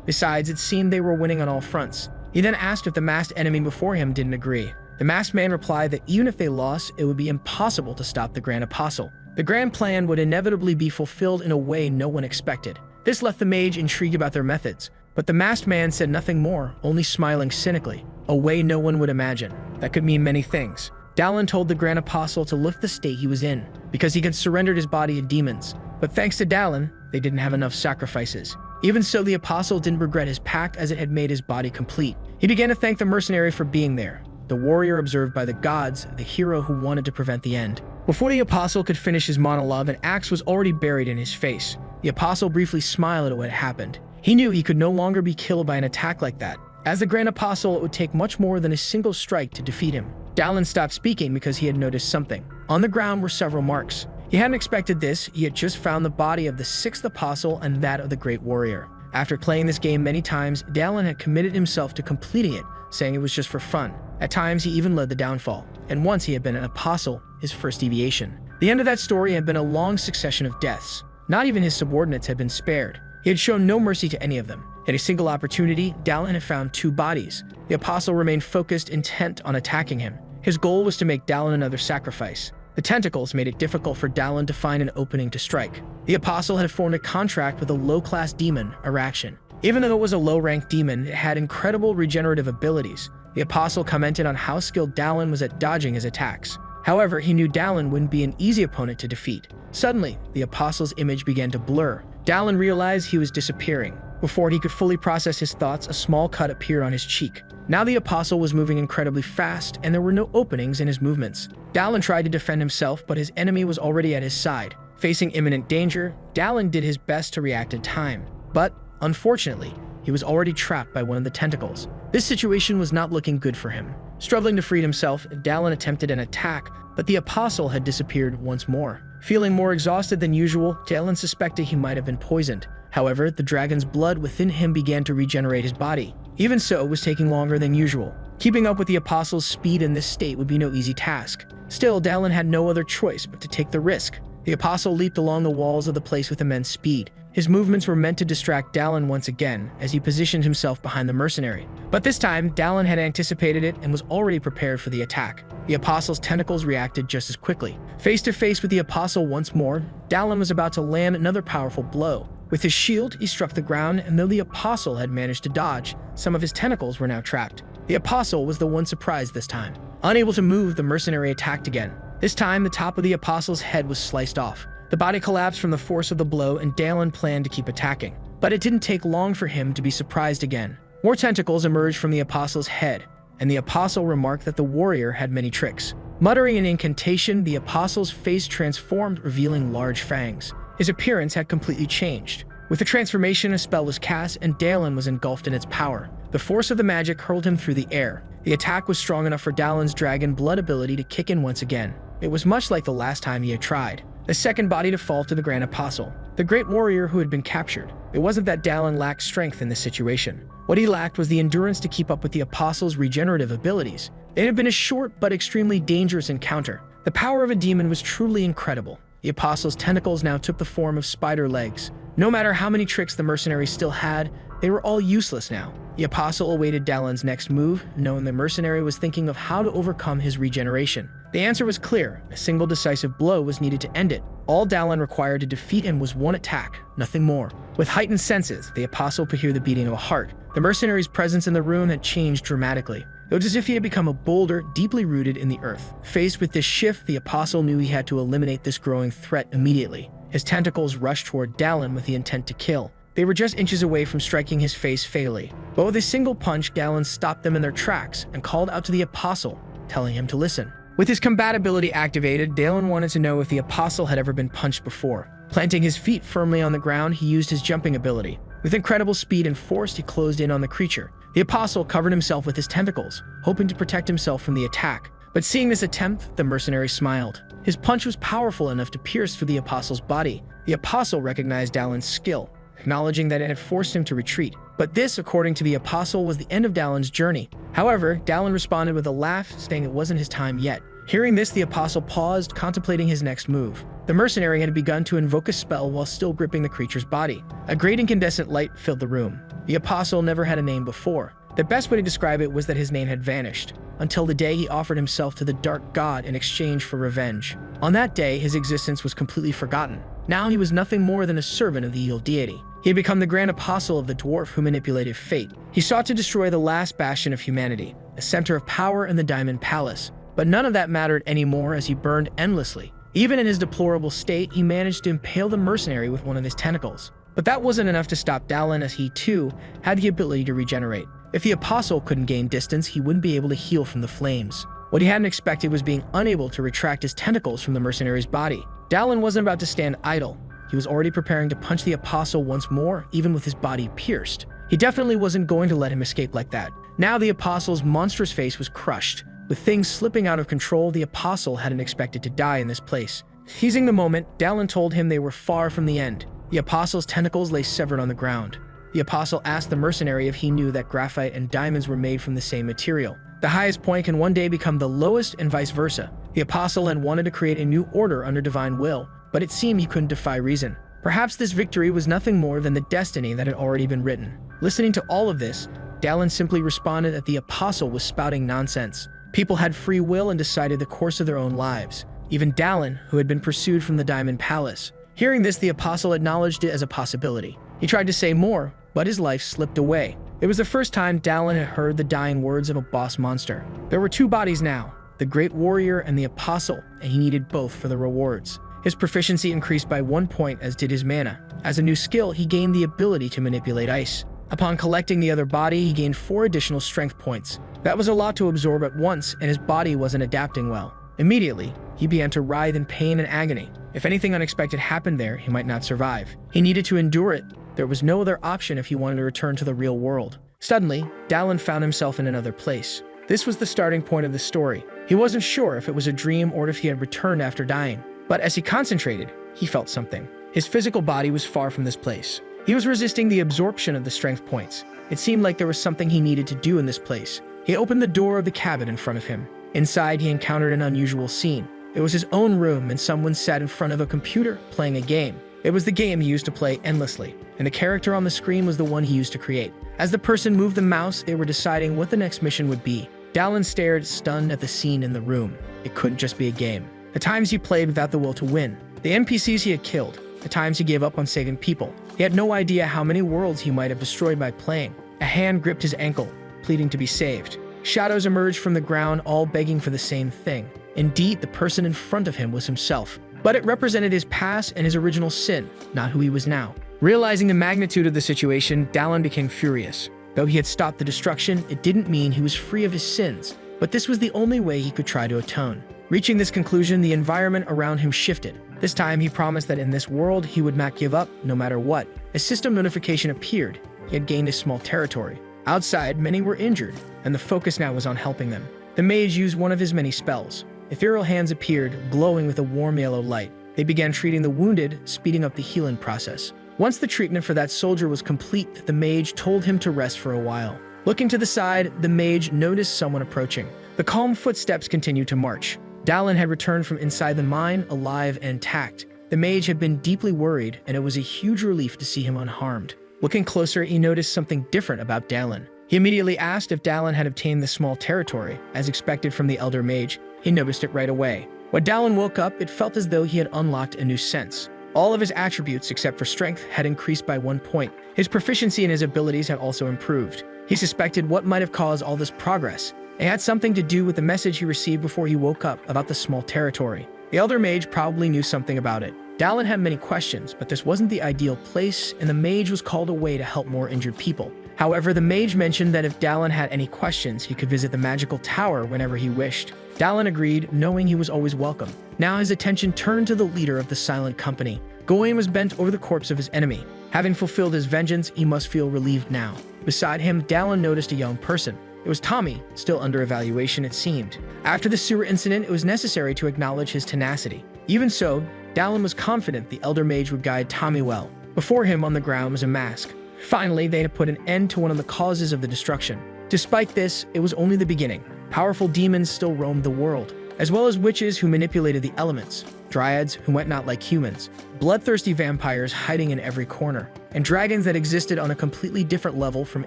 Besides, it seemed they were winning on all fronts. He then asked if the masked enemy before him didn't agree. The masked man replied that even if they lost, it would be impossible to stop the Grand Apostle. The grand plan would inevitably be fulfilled in a way no one expected. This left the mage intrigued about their methods, but the masked man said nothing more, only smiling cynically, a way no one would imagine. That could mean many things. Dallin told the Grand Apostle to lift the state he was in, because he had surrendered his body to demons. But thanks to Dallin, they didn't have enough sacrifices. Even so, the Apostle didn't regret his pact as it had made his body complete. He began to thank the mercenary for being there, the warrior observed by the gods, the hero who wanted to prevent the end. Before the Apostle could finish his monologue, an axe was already buried in his face. The Apostle briefly smiled at what had happened. He knew he could no longer be killed by an attack like that. As the Grand Apostle, it would take much more than a single strike to defeat him. Dallin stopped speaking because he had noticed something. On the ground were several marks. He hadn't expected this. He had just found the body of the 6th Apostle and that of the Great Warrior. After playing this game many times, Dallin had committed himself to completing it, saying it was just for fun. At times, he even led the downfall. and once he had been an apostle, his first deviation. The end of that story had been a long succession of deaths. Not even his subordinates had been spared. He had shown no mercy to any of them. At a single opportunity, Dallin had found 2 bodies. The apostle remained focused, intent on attacking him. His goal was to make Dallin another sacrifice. The tentacles made it difficult for Dallin to find an opening to strike. The apostle had formed a contract with a low-class demon, Araction. Even though it was a low-ranked demon, it had incredible regenerative abilities. The apostle commented on how skilled Dallin was at dodging his attacks. However, he knew Dallin wouldn't be an easy opponent to defeat. Suddenly, the apostle's image began to blur. Dallin realized he was disappearing. Before he could fully process his thoughts, a small cut appeared on his cheek. Now the apostle was moving incredibly fast, and there were no openings in his movements. Dallin tried to defend himself, but his enemy was already at his side. Facing imminent danger, Dallin did his best to react in time. But, unfortunately, he was already trapped by one of the tentacles. This situation was not looking good for him. Struggling to free himself, Dallin attempted an attack, but the apostle had disappeared once more. Feeling more exhausted than usual, Dallin suspected he might have been poisoned. However, the dragon's blood within him began to regenerate his body. Even so, it was taking longer than usual. Keeping up with the apostle's speed in this state would be no easy task. Still, Dallin had no other choice but to take the risk. The apostle leaped along the walls of the place with immense speed. His movements were meant to distract Dallin once again, as he positioned himself behind the mercenary. But this time, Dallin had anticipated it and was already prepared for the attack. The apostle's tentacles reacted just as quickly. Face to face with the apostle once more, Dallin was about to land another powerful blow. With his shield, he struck the ground, and though the apostle had managed to dodge, some of his tentacles were now trapped. The apostle was the one surprised this time. Unable to move, the mercenary attacked again. This time, the top of the apostle's head was sliced off. The body collapsed from the force of the blow, and Dallin planned to keep attacking. But it didn't take long for him to be surprised again. More tentacles emerged from the apostle's head, and the apostle remarked that the warrior had many tricks. Muttering an incantation, the apostle's face transformed, revealing large fangs. His appearance had completely changed. With the transformation, a spell was cast, and Dallin was engulfed in its power. The force of the magic hurled him through the air. The attack was strong enough for Dallin's dragon blood ability to kick in once again. It was much like the last time he had tried. The second body to fall to the Grand Apostle, the great warrior who had been captured. It wasn't that Dallin lacked strength in this situation. What he lacked was the endurance to keep up with the Apostle's regenerative abilities. It had been a short but extremely dangerous encounter. The power of a demon was truly incredible. The Apostle's tentacles now took the form of spider legs. No matter how many tricks the mercenary still had, they were all useless now. The Apostle awaited Dallin's next move, knowing the mercenary was thinking of how to overcome his regeneration. The answer was clear. A single decisive blow was needed to end it. All Dallin required to defeat him was one attack, nothing more. With heightened senses, the Apostle could hear the beating of a heart. The mercenary's presence in the room had changed dramatically. It was as if he had become a boulder deeply rooted in the earth. Faced with this shift, the Apostle knew he had to eliminate this growing threat immediately. His tentacles rushed toward Dallin with the intent to kill. They were just inches away from striking his face fatally. But with a single punch, Dallin stopped them in their tracks and called out to the Apostle, telling him to listen. With his combat ability activated, Dallin wanted to know if the Apostle had ever been punched before. Planting his feet firmly on the ground, he used his jumping ability. With incredible speed and force, he closed in on the creature. The Apostle covered himself with his tentacles, hoping to protect himself from the attack. But seeing this attempt, the mercenary smiled. His punch was powerful enough to pierce through the Apostle's body. The Apostle recognized Dallin's skill, acknowledging that it had forced him to retreat. But this, according to the Apostle, was the end of Dallin's journey. However, Dallin responded with a laugh, saying it wasn't his time yet. Hearing this, the Apostle paused, contemplating his next move. The mercenary had begun to invoke a spell while still gripping the creature's body. A great incandescent light filled the room. The Apostle never had a name before. The best way to describe it was that his name had vanished, until the day he offered himself to the Dark God in exchange for revenge. On that day, his existence was completely forgotten. Now he was nothing more than a servant of the evil deity. He had become the Grand Apostle of the dwarf who manipulated fate. He sought to destroy the last bastion of humanity, a center of power in the Diamond Palace. But none of that mattered anymore as he burned endlessly. Even in his deplorable state, he managed to impale the mercenary with one of his tentacles. But that wasn't enough to stop Dallin, as he, too, had the ability to regenerate. If the Apostle couldn't gain distance, he wouldn't be able to heal from the flames. What he hadn't expected was being unable to retract his tentacles from the mercenary's body. Dallin wasn't about to stand idle. He was already preparing to punch the Apostle once more, even with his body pierced. He definitely wasn't going to let him escape like that. Now the Apostle's monstrous face was crushed. With things slipping out of control, the Apostle hadn't expected to die in this place. Seizing the moment, Dallin told him they were far from the end. The Apostle's tentacles lay severed on the ground. The Apostle asked the mercenary if he knew that graphite and diamonds were made from the same material. The highest point can one day become the lowest and vice versa. The apostle had wanted to create a new order under divine will, but it seemed he couldn't defy reason. Perhaps this victory was nothing more than the destiny that had already been written. Listening to all of this, Dallin simply responded that the apostle was spouting nonsense. People had free will and decided the course of their own lives. Even Dallin, who had been pursued from the Diamond Palace. Hearing this, the apostle acknowledged it as a possibility. He tried to say more, but his life slipped away. It was the first time Dallin had heard the dying words of a boss monster. There were two bodies now, the great warrior and the apostle, and he needed both for the rewards. His proficiency increased by 1 point, as did his mana. As a new skill, he gained the ability to manipulate ice. Upon collecting the other body, he gained 4 additional strength points. That was a lot to absorb at once, and his body wasn't adapting well. Immediately, he began to writhe in pain and agony. If anything unexpected happened there, he might not survive. He needed to endure it. There was no other option if he wanted to return to the real world. Suddenly, Dallin found himself in another place. This was the starting point of the story. He wasn't sure if it was a dream or if he had returned after dying. But as he concentrated, he felt something. His physical body was far from this place. He was resisting the absorption of the strength points. It seemed like there was something he needed to do in this place. He opened the door of the cabin in front of him. Inside, he encountered an unusual scene. It was his own room, and someone sat in front of a computer playing a game. It was the game he used to play endlessly, and the character on the screen was the one he used to create. As the person moved the mouse, they were deciding what the next mission would be. Dallin stared, stunned at the scene in the room. It couldn't just be a game. The times he played without the will to win. The NPCs he had killed. The times he gave up on saving people. He had no idea how many worlds he might have destroyed by playing. A hand gripped his ankle, pleading to be saved. Shadows emerged from the ground, all begging for the same thing. Indeed, the person in front of him was himself. But it represented his past and his original sin, not who he was now. Realizing the magnitude of the situation, Dallin became furious. Though he had stopped the destruction, it didn't mean he was free of his sins. But this was the only way he could try to atone. Reaching this conclusion, the environment around him shifted. This time, he promised that in this world, he would not give up, no matter what. A system notification appeared. He had gained a small territory. Outside, many were injured, and the focus now was on helping them. The mage used one of his many spells. Ethereal hands appeared, glowing with a warm yellow light. They began treating the wounded, speeding up the healing process. Once the treatment for that soldier was complete, the mage told him to rest for a while. Looking to the side, the mage noticed someone approaching. The calm footsteps continued to march. Dallin had returned from inside the mine, alive and intact. The mage had been deeply worried, and it was a huge relief to see him unharmed. Looking closer, he noticed something different about Dallin. He immediately asked if Dallin had obtained the small territory. As expected from the elder mage, he noticed it right away. When Dallin woke up, it felt as though he had unlocked a new sense. All of his attributes, except for strength, had increased by 1 point. His proficiency and his abilities had also improved. He suspected what might have caused all this progress. It had something to do with the message he received before he woke up about the small territory. The elder mage probably knew something about it. Dallin had many questions, but this wasn't the ideal place, and the mage was called away to help more injured people. However, the mage mentioned that if Dallin had any questions, he could visit the magical tower whenever he wished. Dallin agreed, knowing he was always welcome. Now his attention turned to the leader of the silent company. Gawain was bent over the corpse of his enemy. Having fulfilled his vengeance, he must feel relieved now. Beside him, Dallin noticed a young person. It was Tommy, still under evaluation it seemed. After the sewer incident, it was necessary to acknowledge his tenacity. Even so, Dallin was confident the elder mage would guide Tommy well. Before him on the ground was a mask. Finally, they had put an end to one of the causes of the destruction. Despite this, it was only the beginning. Powerful demons still roamed the world, as well as witches who manipulated the elements, dryads who went not like humans, bloodthirsty vampires hiding in every corner, and dragons that existed on a completely different level from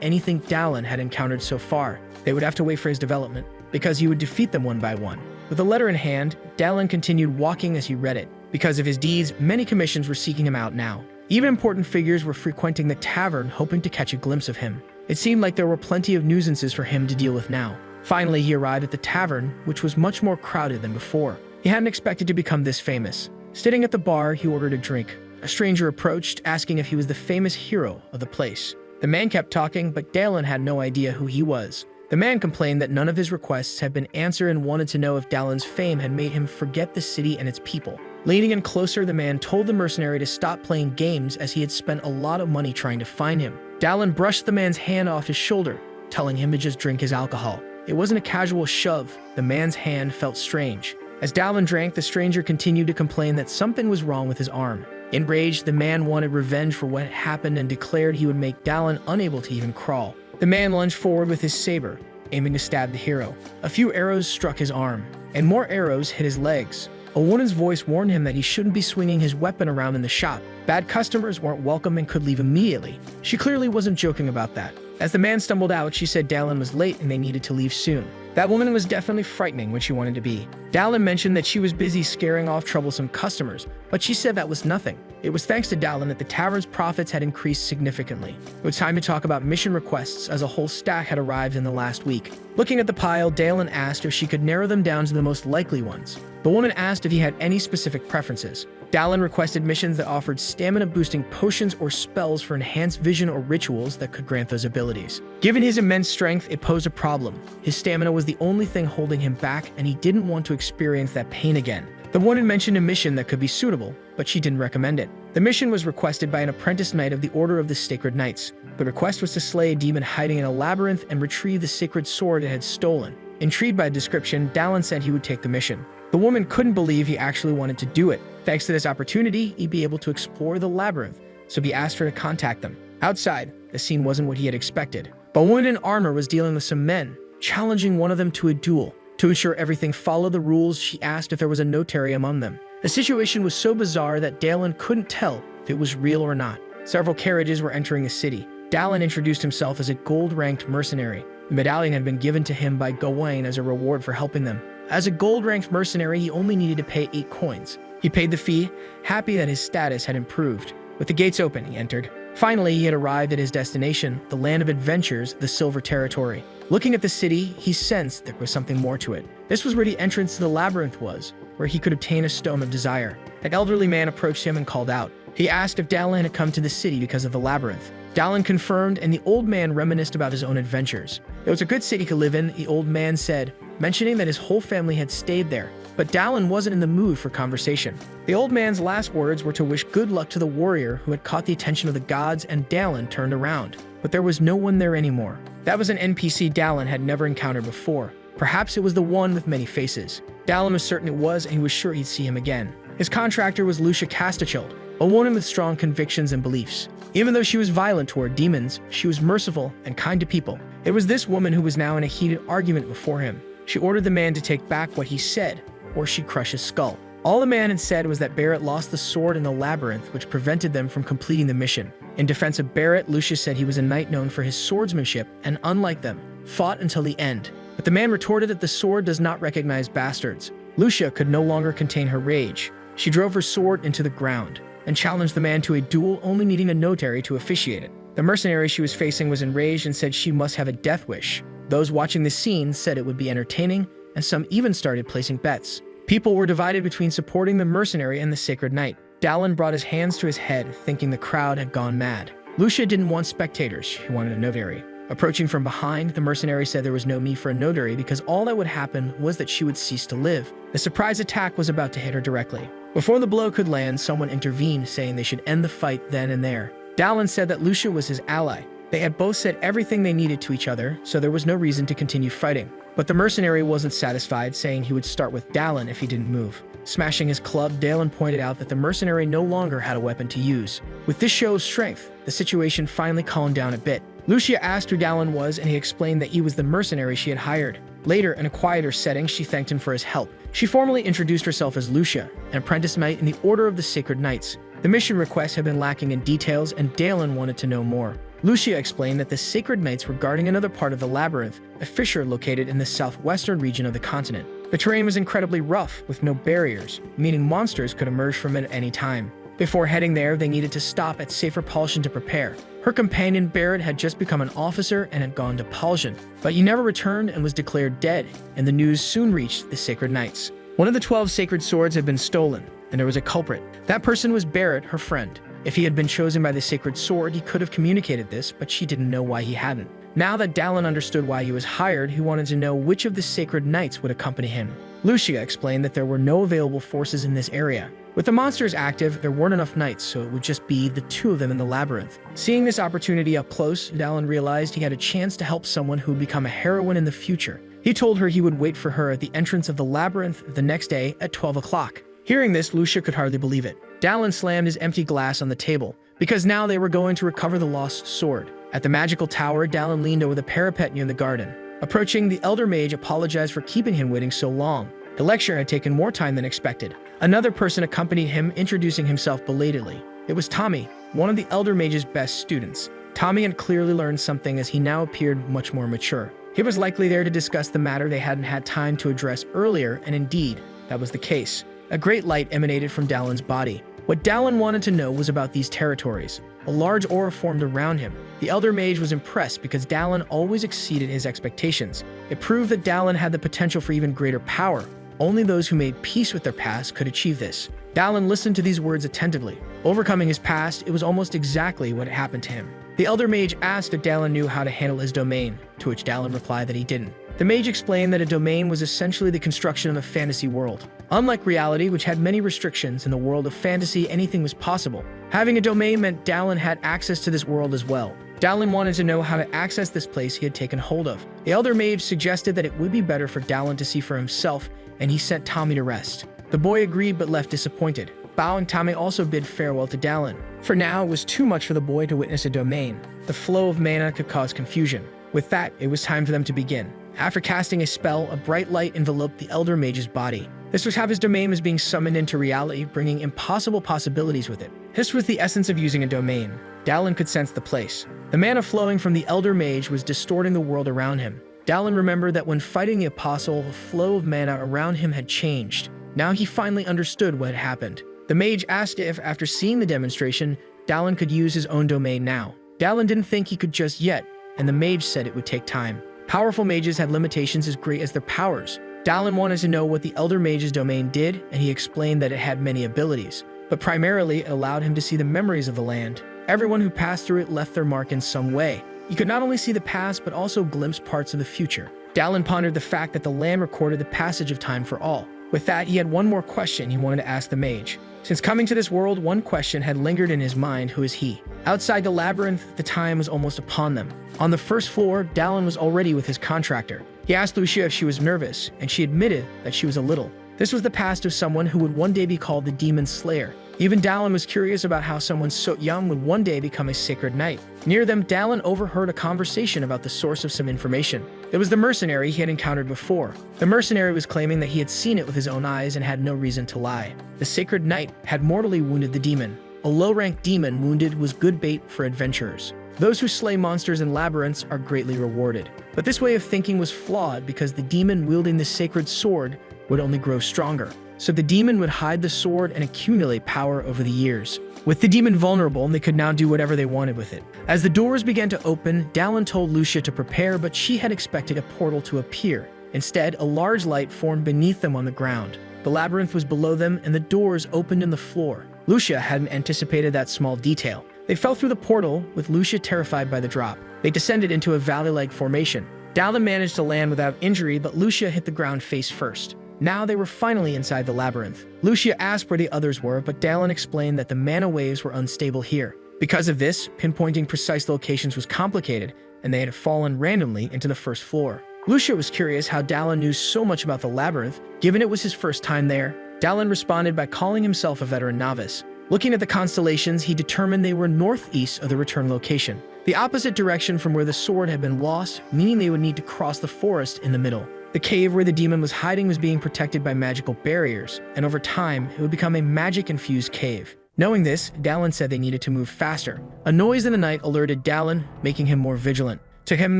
anything Dallin had encountered so far. They would have to wait for his development, because he would defeat them one by one. With a letter in hand, Dallin continued walking as he read it. Because of his deeds, many commissions were seeking him out now. Even important figures were frequenting the tavern hoping to catch a glimpse of him. It seemed like there were plenty of nuisances for him to deal with now. Finally, he arrived at the tavern, which was much more crowded than before. He hadn't expected to become this famous. Sitting at the bar, he ordered a drink. A stranger approached, asking if he was the famous hero of the place. The man kept talking, but Dallin had no idea who he was. The man complained that none of his requests had been answered and wanted to know if Dallin's fame had made him forget the city and its people. Leaning in closer, the man told the mercenary to stop playing games as he had spent a lot of money trying to find him. Dallin brushed the man's hand off his shoulder, telling him to just drink his alcohol. It wasn't a casual shove. The man's hand felt strange. As Dallin drank, the stranger continued to complain that something was wrong with his arm. Enraged, the man wanted revenge for what had happened and declared he would make Dallin unable to even crawl. The man lunged forward with his saber, aiming to stab the hero. A few arrows struck his arm, and more arrows hit his legs. A woman's voice warned him that he shouldn't be swinging his weapon around in the shop. Bad customers weren't welcome and could leave immediately. She clearly wasn't joking about that. As the man stumbled out, she said Dallin was late and they needed to leave soon. That woman was definitely frightening when she wanted to be. Dallin mentioned that she was busy scaring off troublesome customers, but she said that was nothing. It was thanks to Dallin that the tavern's profits had increased significantly. It was time to talk about mission requests as a whole stack had arrived in the last week. Looking at the pile, Dallin asked if she could narrow them down to the most likely ones. The woman asked if he had any specific preferences. Dallin requested missions that offered stamina-boosting potions or spells for enhanced vision or rituals that could grant those abilities. Given his immense strength, it posed a problem. His stamina was the only thing holding him back, and he didn't want to experience that pain again. The woman mentioned a mission that could be suitable, but she didn't recommend it. The mission was requested by an apprentice knight of the Order of the Sacred Knights. The request was to slay a demon hiding in a labyrinth and retrieve the sacred sword it had stolen. Intrigued by the description, Dallin said he would take the mission. The woman couldn't believe he actually wanted to do it. Thanks to this opportunity, he'd be able to explore the labyrinth, so he asked her to contact them. Outside, the scene wasn't what he had expected. But a woman in armor was dealing with some men, challenging one of them to a duel. To ensure everything followed the rules, she asked if there was a notary among them. The situation was so bizarre that Dallin couldn't tell if it was real or not. Several carriages were entering the city. Dallin introduced himself as a gold-ranked mercenary. The medallion had been given to him by Gawain as a reward for helping them. As a gold-ranked mercenary, he only needed to pay 8 coins. He paid the fee, happy that his status had improved. With the gates open, he entered. Finally, he had arrived at his destination, the land of adventures, the Silver Territory. Looking at the city, he sensed there was something more to it. This was where the entrance to the labyrinth was, where he could obtain a stone of desire. An elderly man approached him and called out. He asked if Dallin had come to the city because of the labyrinth. Dallin confirmed, and the old man reminisced about his own adventures. It was a good city to live in, the old man said, mentioning that his whole family had stayed there. But Dallin wasn't in the mood for conversation. The old man's last words were to wish good luck to the warrior who had caught the attention of the gods, and Dallin turned around. But there was no one there anymore. That was an NPC Dallin had never encountered before. Perhaps it was the one with many faces. Dallin was certain it was, and he was sure he'd see him again. His contractor was Lucia Castichild, a woman with strong convictions and beliefs. Even though she was violent toward demons, she was merciful and kind to people. It was this woman who was now in a heated argument before him. She ordered the man to take back what he said, or she'd crush his skull. All the man had said was that Barrett lost the sword in the labyrinth, which prevented them from completing the mission. In defense of Barrett, Lucia said he was a knight known for his swordsmanship and, unlike them, fought until the end. But the man retorted that the sword does not recognize bastards. Lucia could no longer contain her rage. She drove her sword into the ground and challenged the man to a duel, only needing a notary to officiate it. The mercenary she was facing was enraged and said she must have a death wish. Those watching the scene said it would be entertaining, and some even started placing bets. People were divided between supporting the mercenary and the sacred knight. Dallin brought his hands to his head, thinking the crowd had gone mad. Lucia didn't want spectators, she wanted a notary. Approaching from behind, the mercenary said there was no need for a notary because all that would happen was that she would cease to live. The surprise attack was about to hit her directly. Before the blow could land, someone intervened, saying they should end the fight then and there. Dallin said that Lucia was his ally. They had both said everything they needed to each other, so there was no reason to continue fighting. But the mercenary wasn't satisfied, saying he would start with Dallin if he didn't move. Smashing his club, Dallin pointed out that the mercenary no longer had a weapon to use. With this show of strength, the situation finally calmed down a bit. Lucia asked who Dallin was, and he explained that he was the mercenary she had hired. Later, in a quieter setting, she thanked him for his help. She formally introduced herself as Lucia, an apprentice knight in the Order of the Sacred Knights. The mission request had been lacking in details, and Dallin wanted to know more. Lucia explained that the Sacred Knights were guarding another part of the labyrinth, a fissure located in the southwestern region of the continent. The terrain was incredibly rough, with no barriers, meaning monsters could emerge from it at any time. Before heading there, they needed to stop at Safer Palshan to prepare. Her companion Barrett had just become an officer and had gone to Palshan, but he never returned and was declared dead, and the news soon reached the Sacred Knights. One of the 12 sacred swords had been stolen, and there was a culprit. That person was Barrett, her friend. If he had been chosen by the sacred sword, he could have communicated this, but she didn't know why he hadn't. Now that Dallin understood why he was hired, he wanted to know which of the sacred knights would accompany him. Lucia explained that there were no available forces in this area. With the monsters active, there weren't enough knights, so it would just be the 2 of them in the labyrinth. Seeing this opportunity up close, Dallin realized he had a chance to help someone who would become a heroine in the future. He told her he would wait for her at the entrance of the labyrinth the next day at 12 o'clock. Hearing this, Lucia could hardly believe it. Dallin slammed his empty glass on the table, because now they were going to recover the lost sword. At the magical tower, Dallin leaned over the parapet near the garden. Approaching, the elder mage apologized for keeping him waiting so long. The lecture had taken more time than expected. Another person accompanied him, introducing himself belatedly. It was Tommy, one of the elder mage's best students. Tommy had clearly learned something as he now appeared much more mature. He was likely there to discuss the matter they hadn't had time to address earlier, and indeed, that was the case. A great light emanated from Dalin's body. What Dalin wanted to know was about these territories. A large aura formed around him. The elder mage was impressed because Dalin always exceeded his expectations. It proved that Dalin had the potential for even greater power. Only those who made peace with their past could achieve this. Dalin listened to these words attentively. Overcoming his past, it was almost exactly what had happened to him. The elder mage asked if Dalin knew how to handle his domain, to which Dalin replied that he didn't. The mage explained that a domain was essentially the construction of a fantasy world. Unlike reality, which had many restrictions, in the world of fantasy anything was possible. Having a domain meant Dalin had access to this world as well. Dalin wanted to know how to access this place he had taken hold of. The elder mage suggested that it would be better for Dalin to see for himself, and he sent Tommy to rest. The boy agreed but left disappointed. Bao and Tommy also bid farewell to Dalin. For now, it was too much for the boy to witness a domain. The flow of mana could cause confusion. With that, it was time for them to begin. After casting a spell, a bright light enveloped the elder mage's body. This was how his domain was being summoned into reality, bringing impossible possibilities with it. This was the essence of using a domain. Dalin could sense the place. The mana flowing from the elder mage was distorting the world around him. Dalin remembered that when fighting the apostle, the flow of mana around him had changed. Now he finally understood what had happened. The mage asked if, after seeing the demonstration, Dalin could use his own domain now. Dalin didn't think he could just yet, and the mage said it would take time. Powerful mages had limitations as great as their powers. Dalin wanted to know what the elder mage's domain did, and he explained that it had many abilities, but primarily it allowed him to see the memories of the land. Everyone who passed through it left their mark in some way. He could not only see the past, but also glimpse parts of the future. Dalin pondered the fact that the land recorded the passage of time for all. With that, he had one more question he wanted to ask the mage. Since coming to this world, one question had lingered in his mind: who is he? Outside the labyrinth, the time was almost upon them. On the first floor, Dalin was already with his contractor. He asked Lucia if she was nervous, and she admitted that she was a little. This was the past of someone who would one day be called the Demon Slayer. Even Dalin was curious about how someone so young would one day become a sacred knight. Near them, Dalin overheard a conversation about the source of some information. It was the mercenary he had encountered before. The mercenary was claiming that he had seen it with his own eyes and had no reason to lie. The sacred knight had mortally wounded the demon. A low-ranked demon wounded was good bait for adventurers. Those who slay monsters in labyrinths are greatly rewarded. But this way of thinking was flawed because the demon wielding the sacred sword would only grow stronger. So the demon would hide the sword and accumulate power over the years. With the demon vulnerable, they could now do whatever they wanted with it. As the doors began to open, Dalin told Lucia to prepare, but she had expected a portal to appear. Instead, a large light formed beneath them on the ground. The labyrinth was below them, and the doors opened in the floor. Lucia hadn't anticipated that small detail. They fell through the portal, with Lucia terrified by the drop. They descended into a valley-like formation. Dalin managed to land without injury, but Lucia hit the ground face first. Now they were finally inside the labyrinth. Lucia asked where the others were, but Dalin explained that the mana waves were unstable here. Because of this, pinpointing precise locations was complicated, and they had fallen randomly into the first floor. Lucia was curious how Dalin knew so much about the labyrinth, given it was his first time there. Dalin responded by calling himself a veteran novice. Looking at the constellations, he determined they were northeast of the return location, the opposite direction from where the sword had been lost, meaning they would need to cross the forest in the middle. The cave where the demon was hiding was being protected by magical barriers, and over time, it would become a magic-infused cave. Knowing this, Dalin said they needed to move faster. A noise in the night alerted Dalin, making him more vigilant. To him,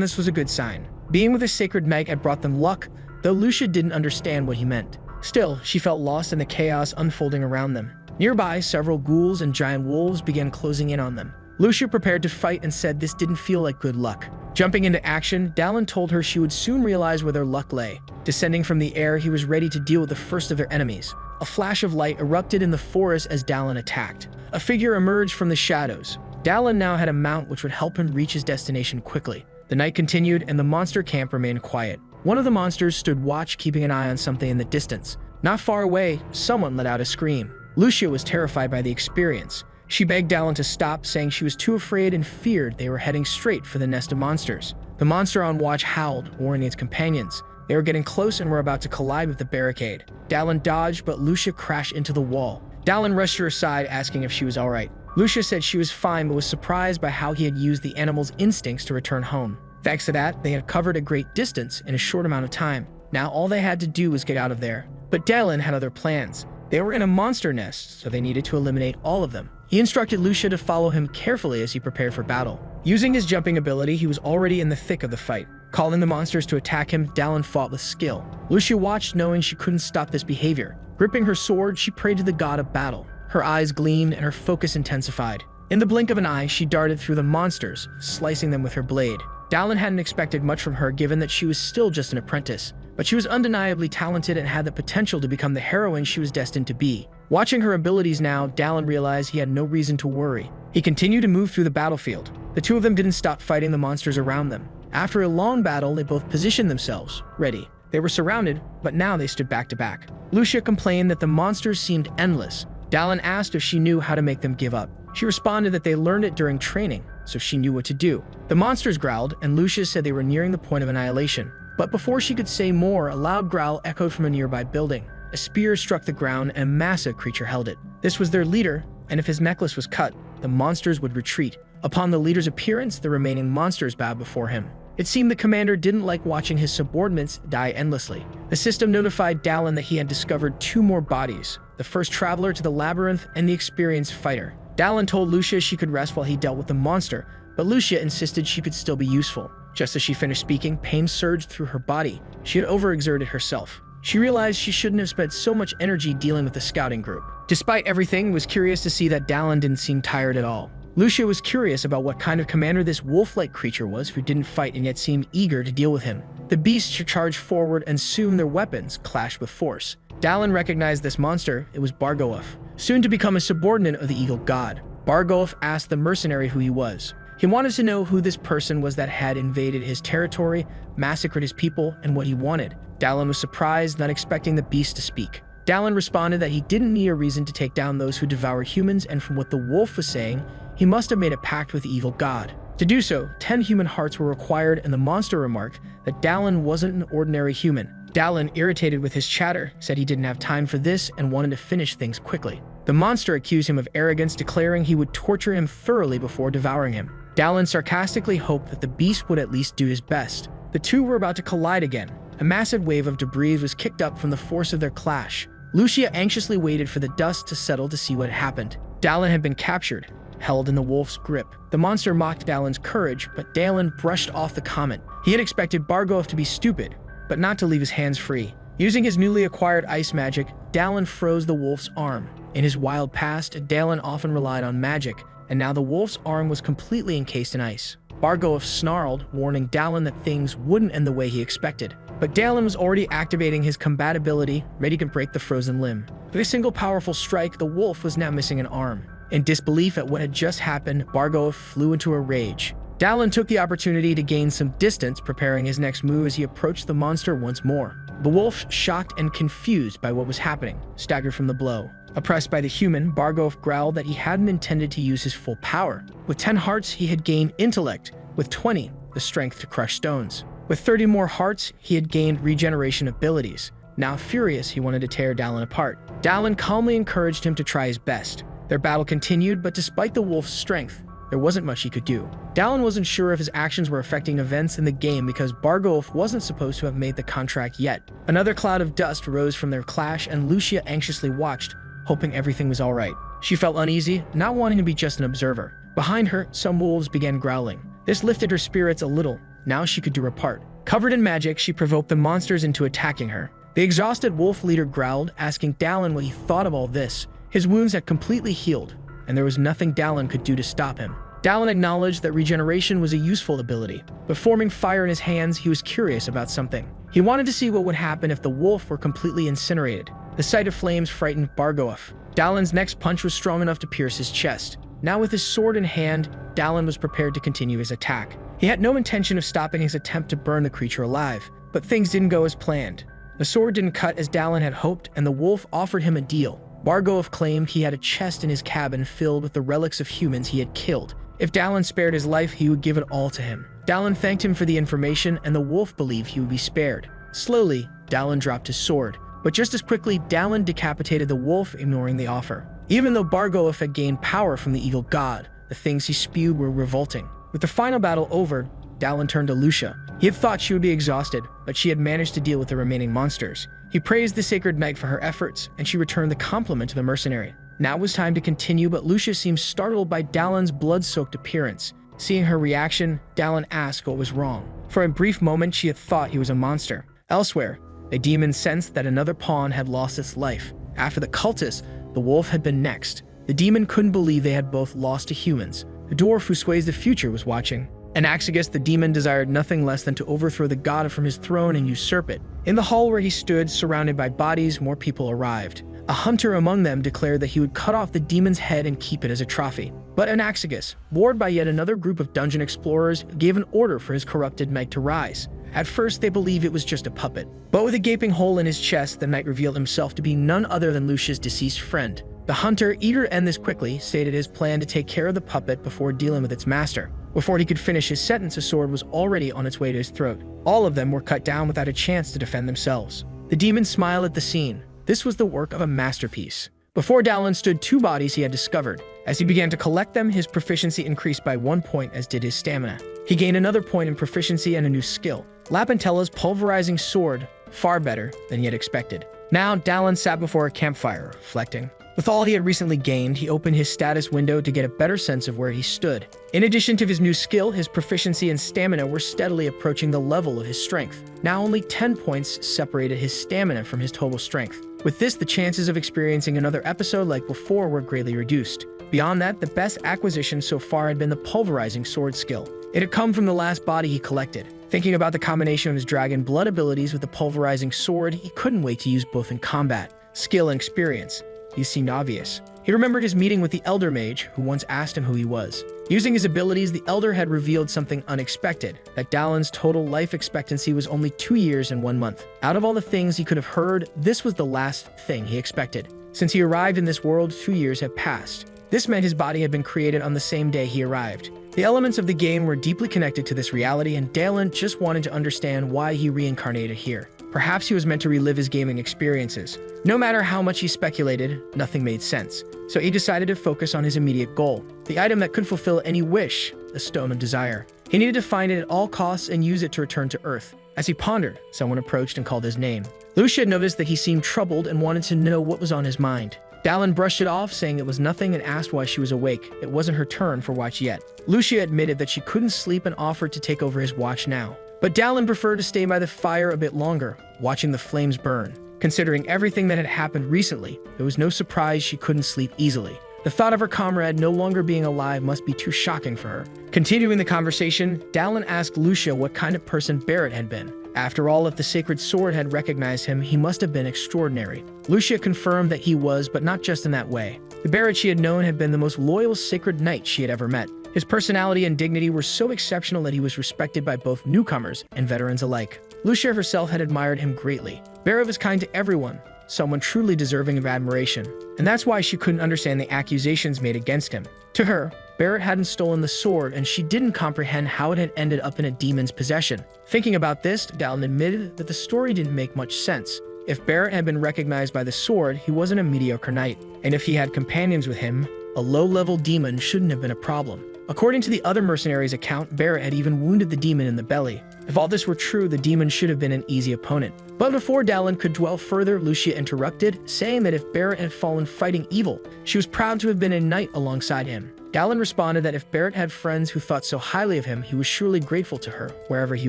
this was a good sign. Being with a sacred knight had brought them luck, though Lucia didn't understand what he meant. Still, she felt lost in the chaos unfolding around them. Nearby, several ghouls and giant wolves began closing in on them. Lucia prepared to fight and said this didn't feel like good luck. Jumping into action, Dalin told her she would soon realize where their luck lay. Descending from the air, he was ready to deal with the first of their enemies. A flash of light erupted in the forest as Dalin attacked. A figure emerged from the shadows. Dalin now had a mount which would help him reach his destination quickly. The night continued, and the monster camp remained quiet. One of the monsters stood watch, keeping an eye on something in the distance. Not far away, someone let out a scream. Lucia was terrified by the experience. She begged Dalin to stop, saying she was too afraid and feared they were heading straight for the nest of monsters. The monster on watch howled, warning its companions. They were getting close and were about to collide with the barricade. Dalin dodged, but Lucia crashed into the wall. Dalin rushed her aside, asking if she was alright. Lucia said she was fine, but was surprised by how he had used the animal's instincts to return home. Thanks to that, they had covered a great distance in a short amount of time. Now all they had to do was get out of there. But Dallin had other plans. They were in a monster nest, so they needed to eliminate all of them. He instructed Lucia to follow him carefully as he prepared for battle. Using his jumping ability, he was already in the thick of the fight. Calling the monsters to attack him, Dallin fought with skill. Lucia watched, knowing she couldn't stop this behavior. Gripping her sword, she prayed to the god of battle. Her eyes gleamed and her focus intensified. In the blink of an eye, she darted through the monsters, slicing them with her blade. Dallin hadn't expected much from her given that she was still just an apprentice, but she was undeniably talented and had the potential to become the heroine she was destined to be. Watching her abilities now, Dallin realized he had no reason to worry. He continued to move through the battlefield. The two of them didn't stop fighting the monsters around them. After a long battle, they both positioned themselves, ready. They were surrounded, but now they stood back to back. Lucia complained that the monsters seemed endless. Dallin asked if she knew how to make them give up. She responded that they learned it during training, so she knew what to do. The monsters growled, and Lucia said they were nearing the point of annihilation. But before she could say more, a loud growl echoed from a nearby building. A spear struck the ground, and a massive creature held it. This was their leader, and if his necklace was cut, the monsters would retreat. Upon the leader's appearance, the remaining monsters bowed before him. It seemed the commander didn't like watching his subordinates die endlessly. The system notified Dallin that he had discovered two more bodies, the first traveler to the labyrinth and the experienced fighter. Dallin told Lucia she could rest while he dealt with the monster, but Lucia insisted she could still be useful. Just as she finished speaking, pain surged through her body. She had overexerted herself. She realized she shouldn't have spent so much energy dealing with the scouting group. Despite everything, was curious to see that Dallin didn't seem tired at all. Lucia was curious about what kind of commander this wolf-like creature was who didn't fight and yet seemed eager to deal with him. The beasts charged forward and soon their weapons clashed with force. Dallin recognized this monster. It was Bargoaf, soon to become a subordinate of the Eagle God. Bargoaf asked the mercenary who he was. He wanted to know who this person was that had invaded his territory, massacred his people, and what he wanted. Dallin was surprised, not expecting the beast to speak. Dallin responded that he didn't need a reason to take down those who devour humans, and from what the wolf was saying, he must have made a pact with the evil god. To do so, 10 human hearts were required, and the monster remarked that Dallin wasn't an ordinary human. Dallin, irritated with his chatter, said he didn't have time for this and wanted to finish things quickly. The monster accused him of arrogance, declaring he would torture him thoroughly before devouring him. Dallin sarcastically hoped that the beast would at least do his best. The two were about to collide again. A massive wave of debris was kicked up from the force of their clash. Lucia anxiously waited for the dust to settle to see what happened. Dallin had been captured, held in the wolf's grip. The monster mocked Dallin's courage, but Dallin brushed off the comment. He had expected Bargoaf to be stupid, but not to leave his hands free. Using his newly acquired ice magic, Dallin froze the wolf's arm. In his wild past, Dallin often relied on magic, and now the wolf's arm was completely encased in ice. Bargoaf snarled, warning Dallin that things wouldn't end the way he expected. But Dallin was already activating his combat ability, ready to break the frozen limb. With a single powerful strike, the wolf was now missing an arm. In disbelief at what had just happened, Bargoaf flew into a rage. Dallin took the opportunity to gain some distance, preparing his next move as he approached the monster once more. The wolf, shocked and confused by what was happening, staggered from the blow. Oppressed by the human, Bargoaf growled that he hadn't intended to use his full power. With 10 hearts, he had gained intellect. With 20, the strength to crush stones. With 30 more hearts, he had gained regeneration abilities. Now furious, he wanted to tear Dallin apart. Dallin calmly encouraged him to try his best. Their battle continued, but despite the wolf's strength, there wasn't much he could do. Dallin wasn't sure if his actions were affecting events in the game because Bargoaf wasn't supposed to have made the contract yet. Another cloud of dust rose from their clash, and Lucia anxiously watched, hoping everything was all right. She felt uneasy, not wanting to be just an observer. Behind her, some wolves began growling. This lifted her spirits a little. Now she could do her part. Covered in magic, she provoked the monsters into attacking her. The exhausted wolf leader growled, asking Dallin what he thought of all this. His wounds had completely healed, and there was nothing Dallin could do to stop him. Dallin acknowledged that regeneration was a useful ability, but forming fire in his hands, he was curious about something. He wanted to see what would happen if the wolf were completely incinerated. The sight of flames frightened Bargoaf. Dallin's next punch was strong enough to pierce his chest. Now with his sword in hand, Dallin was prepared to continue his attack. He had no intention of stopping his attempt to burn the creature alive, but things didn't go as planned. The sword didn't cut as Dallin had hoped, and the wolf offered him a deal. Bargoaf claimed he had a chest in his cabin filled with the relics of humans he had killed. If Dallin spared his life, he would give it all to him. Dallin thanked him for the information, and the wolf believed he would be spared. Slowly, Dallin dropped his sword, but just as quickly, Dallin decapitated the wolf, ignoring the offer. Even though Bargoaf had gained power from the evil god, the things he spewed were revolting. With the final battle over, Dallin turned to Lucia. He had thought she would be exhausted, but she had managed to deal with the remaining monsters. He praised the Sacred Knight for her efforts, and she returned the compliment to the mercenary. Now it was time to continue, but Lucia seemed startled by Dallin's blood-soaked appearance. Seeing her reaction, Dallin asked what was wrong. For a brief moment, she had thought he was a monster. Elsewhere, the demon sensed that another pawn had lost its life. After the cultist, the wolf had been next. The demon couldn't believe they had both lost to humans. The dwarf who sways the future was watching. Anaxagus, the demon, desired nothing less than to overthrow the god from his throne and usurp it. In the hall where he stood, surrounded by bodies, more people arrived. A hunter among them declared that he would cut off the demon's head and keep it as a trophy. But Anaxagus, bored by yet another group of dungeon explorers, gave an order for his corrupted knight to rise. At first, they believed it was just a puppet. But with a gaping hole in his chest, the knight revealed himself to be none other than Lucia's deceased friend. The hunter, eager to end this quickly, stated his plan to take care of the puppet before dealing with its master. Before he could finish his sentence, a sword was already on its way to his throat. All of them were cut down without a chance to defend themselves. The demon smiled at the scene. This was the work of a masterpiece. Before Dallin stood two bodies he had discovered. As he began to collect them, his proficiency increased by 1 point, as did his stamina. He gained another point in proficiency and a new skill. Lapentella's pulverizing sword, far better than he had expected. Now, Dallin sat before a campfire, reflecting. With all he had recently gained, he opened his status window to get a better sense of where he stood. In addition to his new skill, his proficiency and stamina were steadily approaching the level of his strength. Now only 10 points separated his stamina from his total strength. With this, the chances of experiencing another episode like before were greatly reduced. Beyond that, the best acquisition so far had been the pulverizing sword skill. It had come from the last body he collected. Thinking about the combination of his dragon blood abilities with the pulverizing sword, he couldn't wait to use both in combat. Skill and experience. These seemed obvious. He remembered his meeting with the Elder Mage, who once asked him who he was. Using his abilities, the Elder had revealed something unexpected, that Dallin's total life expectancy was only 2 years and 1 month. Out of all the things he could have heard, this was the last thing he expected. Since he arrived in this world, 2 years had passed. This meant his body had been created on the same day he arrived. The elements of the game were deeply connected to this reality, and Dallin just wanted to understand why he reincarnated here. Perhaps he was meant to relive his gaming experiences. No matter how much he speculated, nothing made sense. So he decided to focus on his immediate goal, the item that could fulfill any wish, the Stone of Desire. He needed to find it at all costs and use it to return to Earth. As he pondered, someone approached and called his name. Lucia noticed that he seemed troubled and wanted to know what was on his mind. Dallin brushed it off, saying it was nothing, and asked why she was awake. It wasn't her turn for watch yet. Lucia admitted that she couldn't sleep and offered to take over his watch now. But Dallin preferred to stay by the fire a bit longer, watching the flames burn. Considering everything that had happened recently, it was no surprise she couldn't sleep easily. The thought of her comrade no longer being alive must be too shocking for her. Continuing the conversation, Dallin asked Lucia what kind of person Barrett had been. After all, if the sacred sword had recognized him, he must have been extraordinary. Lucia confirmed that he was, but not just in that way. The Barrett she had known had been the most loyal sacred knight she had ever met. His personality and dignity were so exceptional that he was respected by both newcomers and veterans alike. Lucia herself had admired him greatly. Barrett was kind to everyone, someone truly deserving of admiration. And that's why she couldn't understand the accusations made against him. To her, Barrett hadn't stolen the sword, and she didn't comprehend how it had ended up in a demon's possession. Thinking about this, Dallin admitted that the story didn't make much sense. If Barrett had been recognized by the sword, he wasn't a mediocre knight. And if he had companions with him, a low-level demon shouldn't have been a problem. According to the other mercenaries' account, Barrett had even wounded the demon in the belly. If all this were true, the demon should have been an easy opponent. But before Dallin could dwell further, Lucia interrupted, saying that if Barrett had fallen fighting evil, she was proud to have been a knight alongside him. Dallin responded that if Barrett had friends who thought so highly of him, he was surely grateful to her, wherever he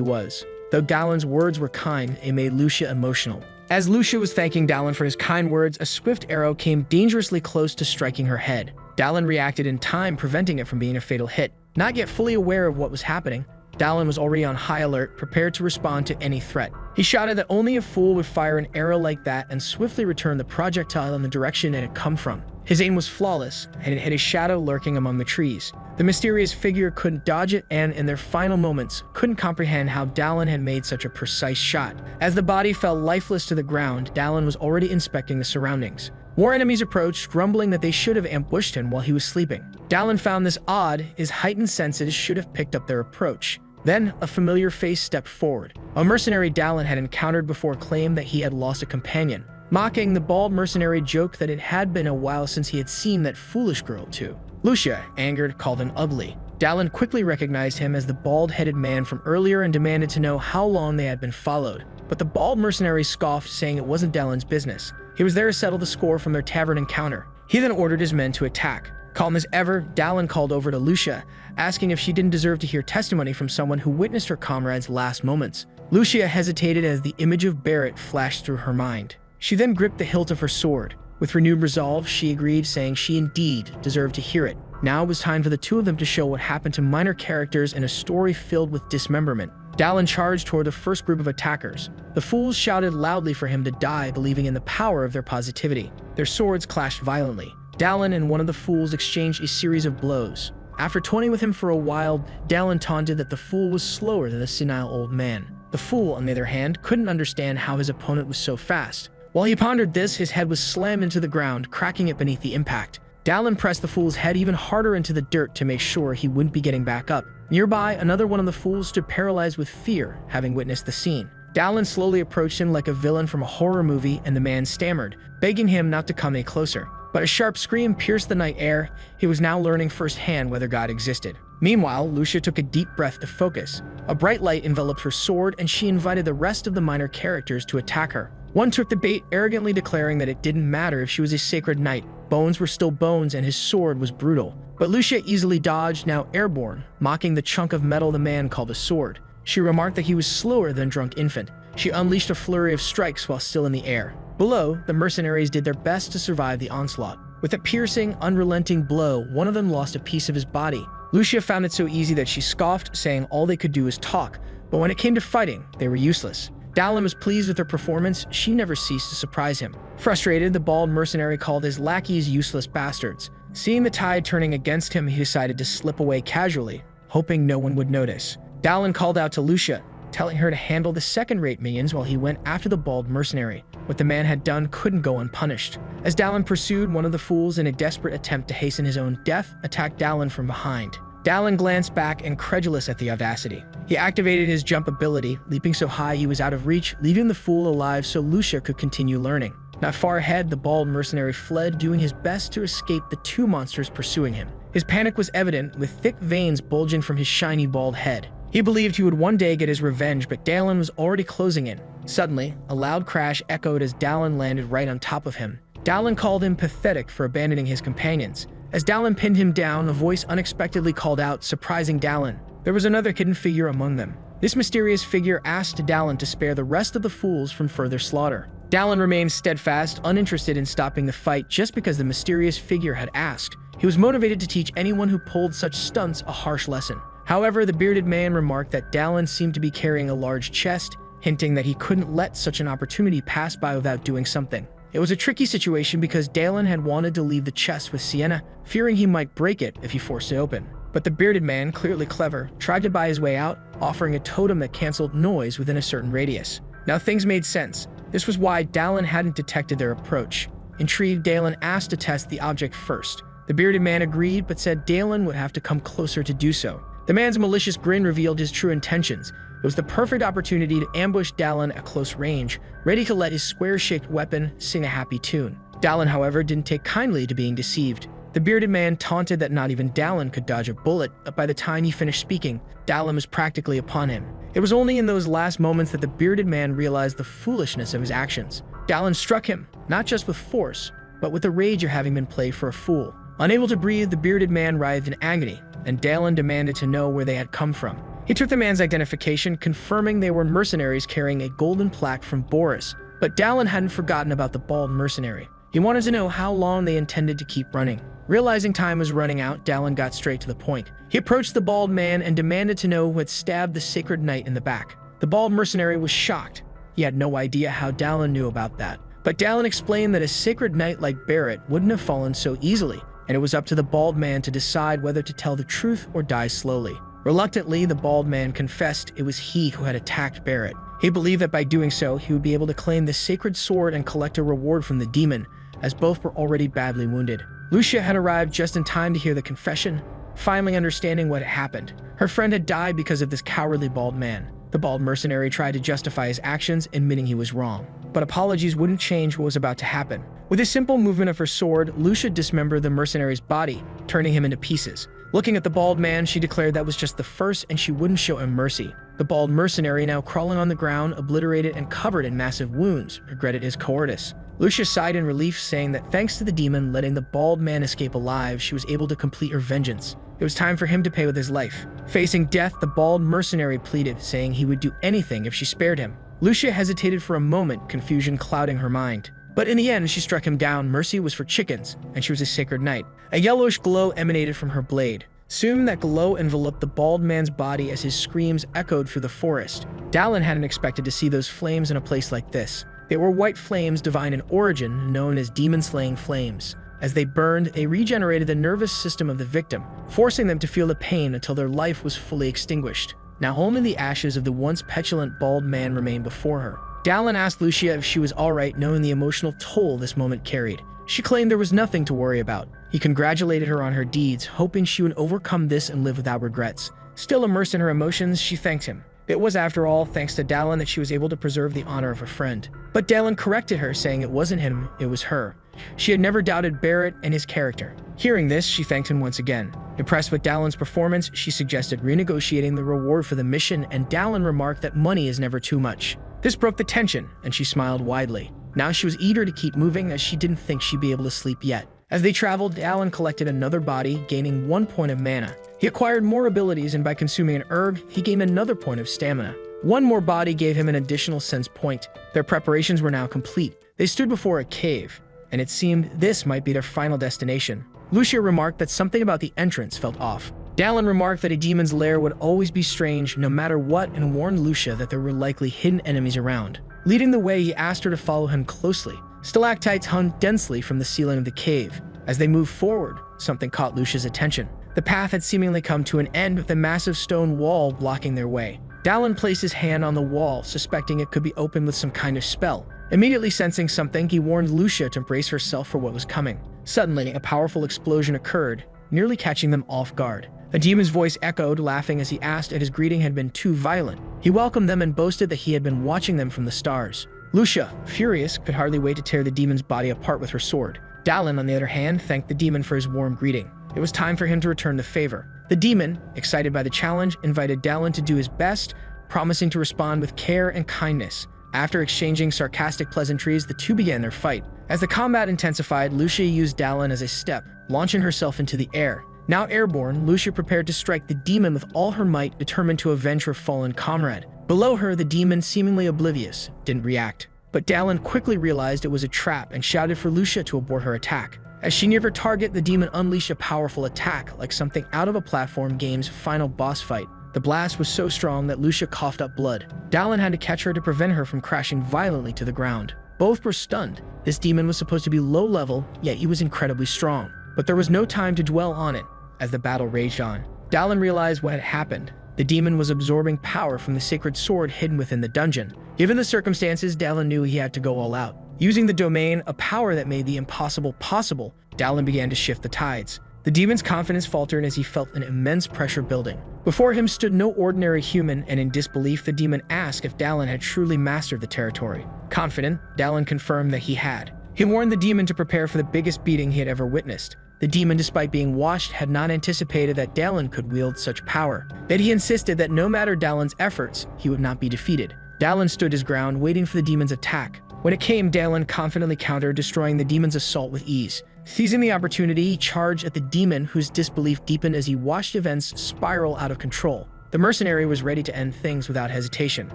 was. Though Dallin's words were kind, it made Lucia emotional. As Lucia was thanking Dallin for his kind words, a swift arrow came dangerously close to striking her head. Dallin reacted in time, preventing it from being a fatal hit. Not yet fully aware of what was happening, Dallin was already on high alert, prepared to respond to any threat. He shouted that only a fool would fire an arrow like that and swiftly returned the projectile in the direction it had come from. His aim was flawless, and it hit a shadow lurking among the trees. The mysterious figure couldn't dodge it and, in their final moments, couldn't comprehend how Dallin had made such a precise shot. As the body fell lifeless to the ground, Dallin was already inspecting the surroundings. More enemies approached, grumbling that they should have ambushed him while he was sleeping. Dallin found this odd. His heightened senses should have picked up their approach. Then, a familiar face stepped forward. A mercenary Dallin had encountered before claimed that he had lost a companion. Mocking, the bald mercenary joked that it had been a while since he had seen that foolish girl too. Lucia, angered, called him ugly. Dallin quickly recognized him as the bald-headed man from earlier and demanded to know how long they had been followed. But the bald mercenary scoffed, saying it wasn't Dallin's business. He was there to settle the score from their tavern encounter. He then ordered his men to attack. Calm as ever, Dallin called over to Lucia, asking if she didn't deserve to hear testimony from someone who witnessed her comrade's last moments. Lucia hesitated as the image of Barrett flashed through her mind. She then gripped the hilt of her sword. With renewed resolve, she agreed, saying she indeed deserved to hear it. Now it was time for the two of them to show what happened to minor characters in a story filled with dismemberment. Dallin charged toward the first group of attackers. The fools shouted loudly for him to die, believing in the power of their positivity. Their swords clashed violently. Dallin and one of the fools exchanged a series of blows. After toying with him for a while, Dallin taunted that the fool was slower than the senile old man. The fool, on the other hand, couldn't understand how his opponent was so fast. While he pondered this, his head was slammed into the ground, cracking it beneath the impact. Dallin pressed the fool's head even harder into the dirt to make sure he wouldn't be getting back up. Nearby, another one of the fools stood paralyzed with fear, having witnessed the scene. Dallin slowly approached him like a villain from a horror movie, and the man stammered, begging him not to come any closer. But a sharp scream pierced the night air. He was now learning firsthand whether God existed. Meanwhile, Lucia took a deep breath to focus. A bright light enveloped her sword, and she invited the rest of the minor characters to attack her. One took the bait, arrogantly declaring that it didn't matter if she was a sacred knight. Bones were still bones, and his sword was brutal. But Lucia easily dodged, now airborne, mocking the chunk of metal the man called a sword. She remarked that he was slower than a drunk infant. She unleashed a flurry of strikes while still in the air. Below, the mercenaries did their best to survive the onslaught. With a piercing, unrelenting blow, one of them lost a piece of his body. Lucia found it so easy that she scoffed, saying all they could do was talk, but when it came to fighting, they were useless. Dallin was pleased with her performance. She never ceased to surprise him. Frustrated, the bald mercenary called his lackeys useless bastards. Seeing the tide turning against him, he decided to slip away casually, hoping no one would notice. Dallin called out to Lucia, telling her to handle the second-rate minions while he went after the bald mercenary. What the man had done couldn't go unpunished. As Dallin pursued, one of the fools, in a desperate attempt to hasten his own death, attacked Dallin from behind. Dallin glanced back, incredulous at the audacity. He activated his jump ability, leaping so high he was out of reach, leaving the fool alive so Lucia could continue learning. Not far ahead, the bald mercenary fled, doing his best to escape the two monsters pursuing him. His panic was evident, with thick veins bulging from his shiny bald head. He believed he would one day get his revenge, but Dallin was already closing in. Suddenly, a loud crash echoed as Dallin landed right on top of him. Dallin called him pathetic for abandoning his companions. As Dallin pinned him down, a voice unexpectedly called out, surprising Dallin. There was another hidden figure among them. This mysterious figure asked Dallin to spare the rest of the fools from further slaughter. Dallin remained steadfast, uninterested in stopping the fight just because the mysterious figure had asked. He was motivated to teach anyone who pulled such stunts a harsh lesson. However, the bearded man remarked that Dallin seemed to be carrying a large chest, hinting that he couldn't let such an opportunity pass by without doing something. It was a tricky situation because Dallin had wanted to leave the chest with Sienna, fearing he might break it if he forced it open. But the bearded man, clearly clever, tried to buy his way out, offering a totem that canceled noise within a certain radius. Now things made sense. This was why Dallin hadn't detected their approach. Intrigued, Dallin asked to test the object first. The bearded man agreed, but said Dallin would have to come closer to do so. The man's malicious grin revealed his true intentions. It was the perfect opportunity to ambush Dallin at close range, ready to let his square-shaped weapon sing a happy tune. Dallin, however, didn't take kindly to being deceived. The bearded man taunted that not even Dallin could dodge a bullet, but by the time he finished speaking, Dallin was practically upon him. It was only in those last moments that the bearded man realized the foolishness of his actions. Dallin struck him, not just with force, but with the rage of having been played for a fool. Unable to breathe, the bearded man writhed in agony, and Dallin demanded to know where they had come from. He took the man's identification, confirming they were mercenaries carrying a golden plaque from Boris. But Dallin hadn't forgotten about the bald mercenary. He wanted to know how long they intended to keep running. Realizing time was running out, Dallin got straight to the point. He approached the bald man and demanded to know who had stabbed the sacred knight in the back. The bald mercenary was shocked. He had no idea how Dallin knew about that. But Dallin explained that a sacred knight like Barrett wouldn't have fallen so easily, and it was up to the bald man to decide whether to tell the truth or die slowly. Reluctantly, the bald man confessed it was he who had attacked Barrett. He believed that by doing so, he would be able to claim the sacred sword and collect a reward from the demon, as both were already badly wounded. Lucia had arrived just in time to hear the confession, finally understanding what had happened. Her friend had died because of this cowardly bald man. The bald mercenary tried to justify his actions, admitting he was wrong. But apologies wouldn't change what was about to happen. With a simple movement of her sword, Lucia dismembered the mercenary's body, turning him into pieces. Looking at the bald man, she declared that was just the first and she wouldn't show him mercy. The bald mercenary, now crawling on the ground, obliterated and covered in massive wounds, regretted his cowardice. Lucia sighed in relief, saying that thanks to the demon letting the bald man escape alive, she was able to complete her vengeance. It was time for him to pay with his life. Facing death, the bald mercenary pleaded, saying he would do anything if she spared him. Lucia hesitated for a moment, confusion clouding her mind. But in the end, she struck him down. Mercy was for chickens, and she was a sacred knight. A yellowish glow emanated from her blade. Soon that glow enveloped the bald man's body as his screams echoed through the forest. Dallin hadn't expected to see those flames in a place like this. They were white flames divine in origin, known as demon-slaying flames. As they burned, they regenerated the nervous system of the victim, forcing them to feel the pain until their life was fully extinguished. Now only the ashes of the once petulant bald man remained before her. Dallin asked Lucia if she was alright, knowing the emotional toll this moment carried. She claimed there was nothing to worry about. He congratulated her on her deeds, hoping she would overcome this and live without regrets. Still immersed in her emotions, she thanked him. It was, after all, thanks to Dallin that she was able to preserve the honor of her friend. But Dallin corrected her, saying it wasn't him, it was her. She had never doubted Barrett and his character. Hearing this, she thanked him once again. Impressed with Dallin's performance, she suggested renegotiating the reward for the mission, and Dallin remarked that money is never too much. This broke the tension, and she smiled widely. Now she was eager to keep moving, as she didn't think she'd be able to sleep yet. As they traveled, Dallin collected another body, gaining 1 point of mana. He acquired more abilities, and by consuming an herb, he gained another point of stamina. 1 more body gave him an additional sense point. Their preparations were now complete. They stood before a cave, and it seemed this might be their final destination. Lucia remarked that something about the entrance felt off. Dallin remarked that a demon's lair would always be strange no matter what, and warned Lucia that there were likely hidden enemies around. Leading the way, he asked her to follow him closely. Stalactites hung densely from the ceiling of the cave. As they moved forward, something caught Lucia's attention. The path had seemingly come to an end, with a massive stone wall blocking their way. Dallin placed his hand on the wall, suspecting it could be opened with some kind of spell. Immediately sensing something, he warned Lucia to brace herself for what was coming. Suddenly, a powerful explosion occurred, nearly catching them off guard. A demon's voice echoed, laughing as he asked if his greeting had been too violent. He welcomed them and boasted that he had been watching them from the stars. Lucia, furious, could hardly wait to tear the demon's body apart with her sword. Dallin, on the other hand, thanked the demon for his warm greeting. It was time for him to return the favor. The demon, excited by the challenge, invited Dallin to do his best, promising to respond with care and kindness. After exchanging sarcastic pleasantries, the two began their fight. As the combat intensified, Lucia used Dallin as a step, launching herself into the air. Now airborne, Lucia prepared to strike the demon with all her might, determined to avenge her fallen comrade. Below her, the demon, seemingly oblivious, didn't react. But Dallin quickly realized it was a trap and shouted for Lucia to abort her attack. As she neared her target, the demon unleashed a powerful attack, like something out of a platform game's final boss fight. The blast was so strong that Lucia coughed up blood. Dallin had to catch her to prevent her from crashing violently to the ground. Both were stunned. This demon was supposed to be low level, yet he was incredibly strong. But there was no time to dwell on it. As the battle raged on, Dallin realized what had happened. The demon was absorbing power from the sacred sword hidden within the dungeon. Given the circumstances, Dallin knew he had to go all out. Using the domain, a power that made the impossible possible, Dallin began to shift the tides. The demon's confidence faltered as he felt an immense pressure building. Before him stood no ordinary human, and in disbelief, the demon asked if Dallin had truly mastered the territory. Confident, Dallin confirmed that he had. He warned the demon to prepare for the biggest beating he had ever witnessed. The demon, despite being washed, had not anticipated that Dallin could wield such power. But he insisted that no matter Dallin's efforts, he would not be defeated. Dallin stood his ground, waiting for the demon's attack. When it came, Dallin confidently countered, destroying the demon's assault with ease. Seizing the opportunity, he charged at the demon, whose disbelief deepened as he watched events spiral out of control. The mercenary was ready to end things without hesitation.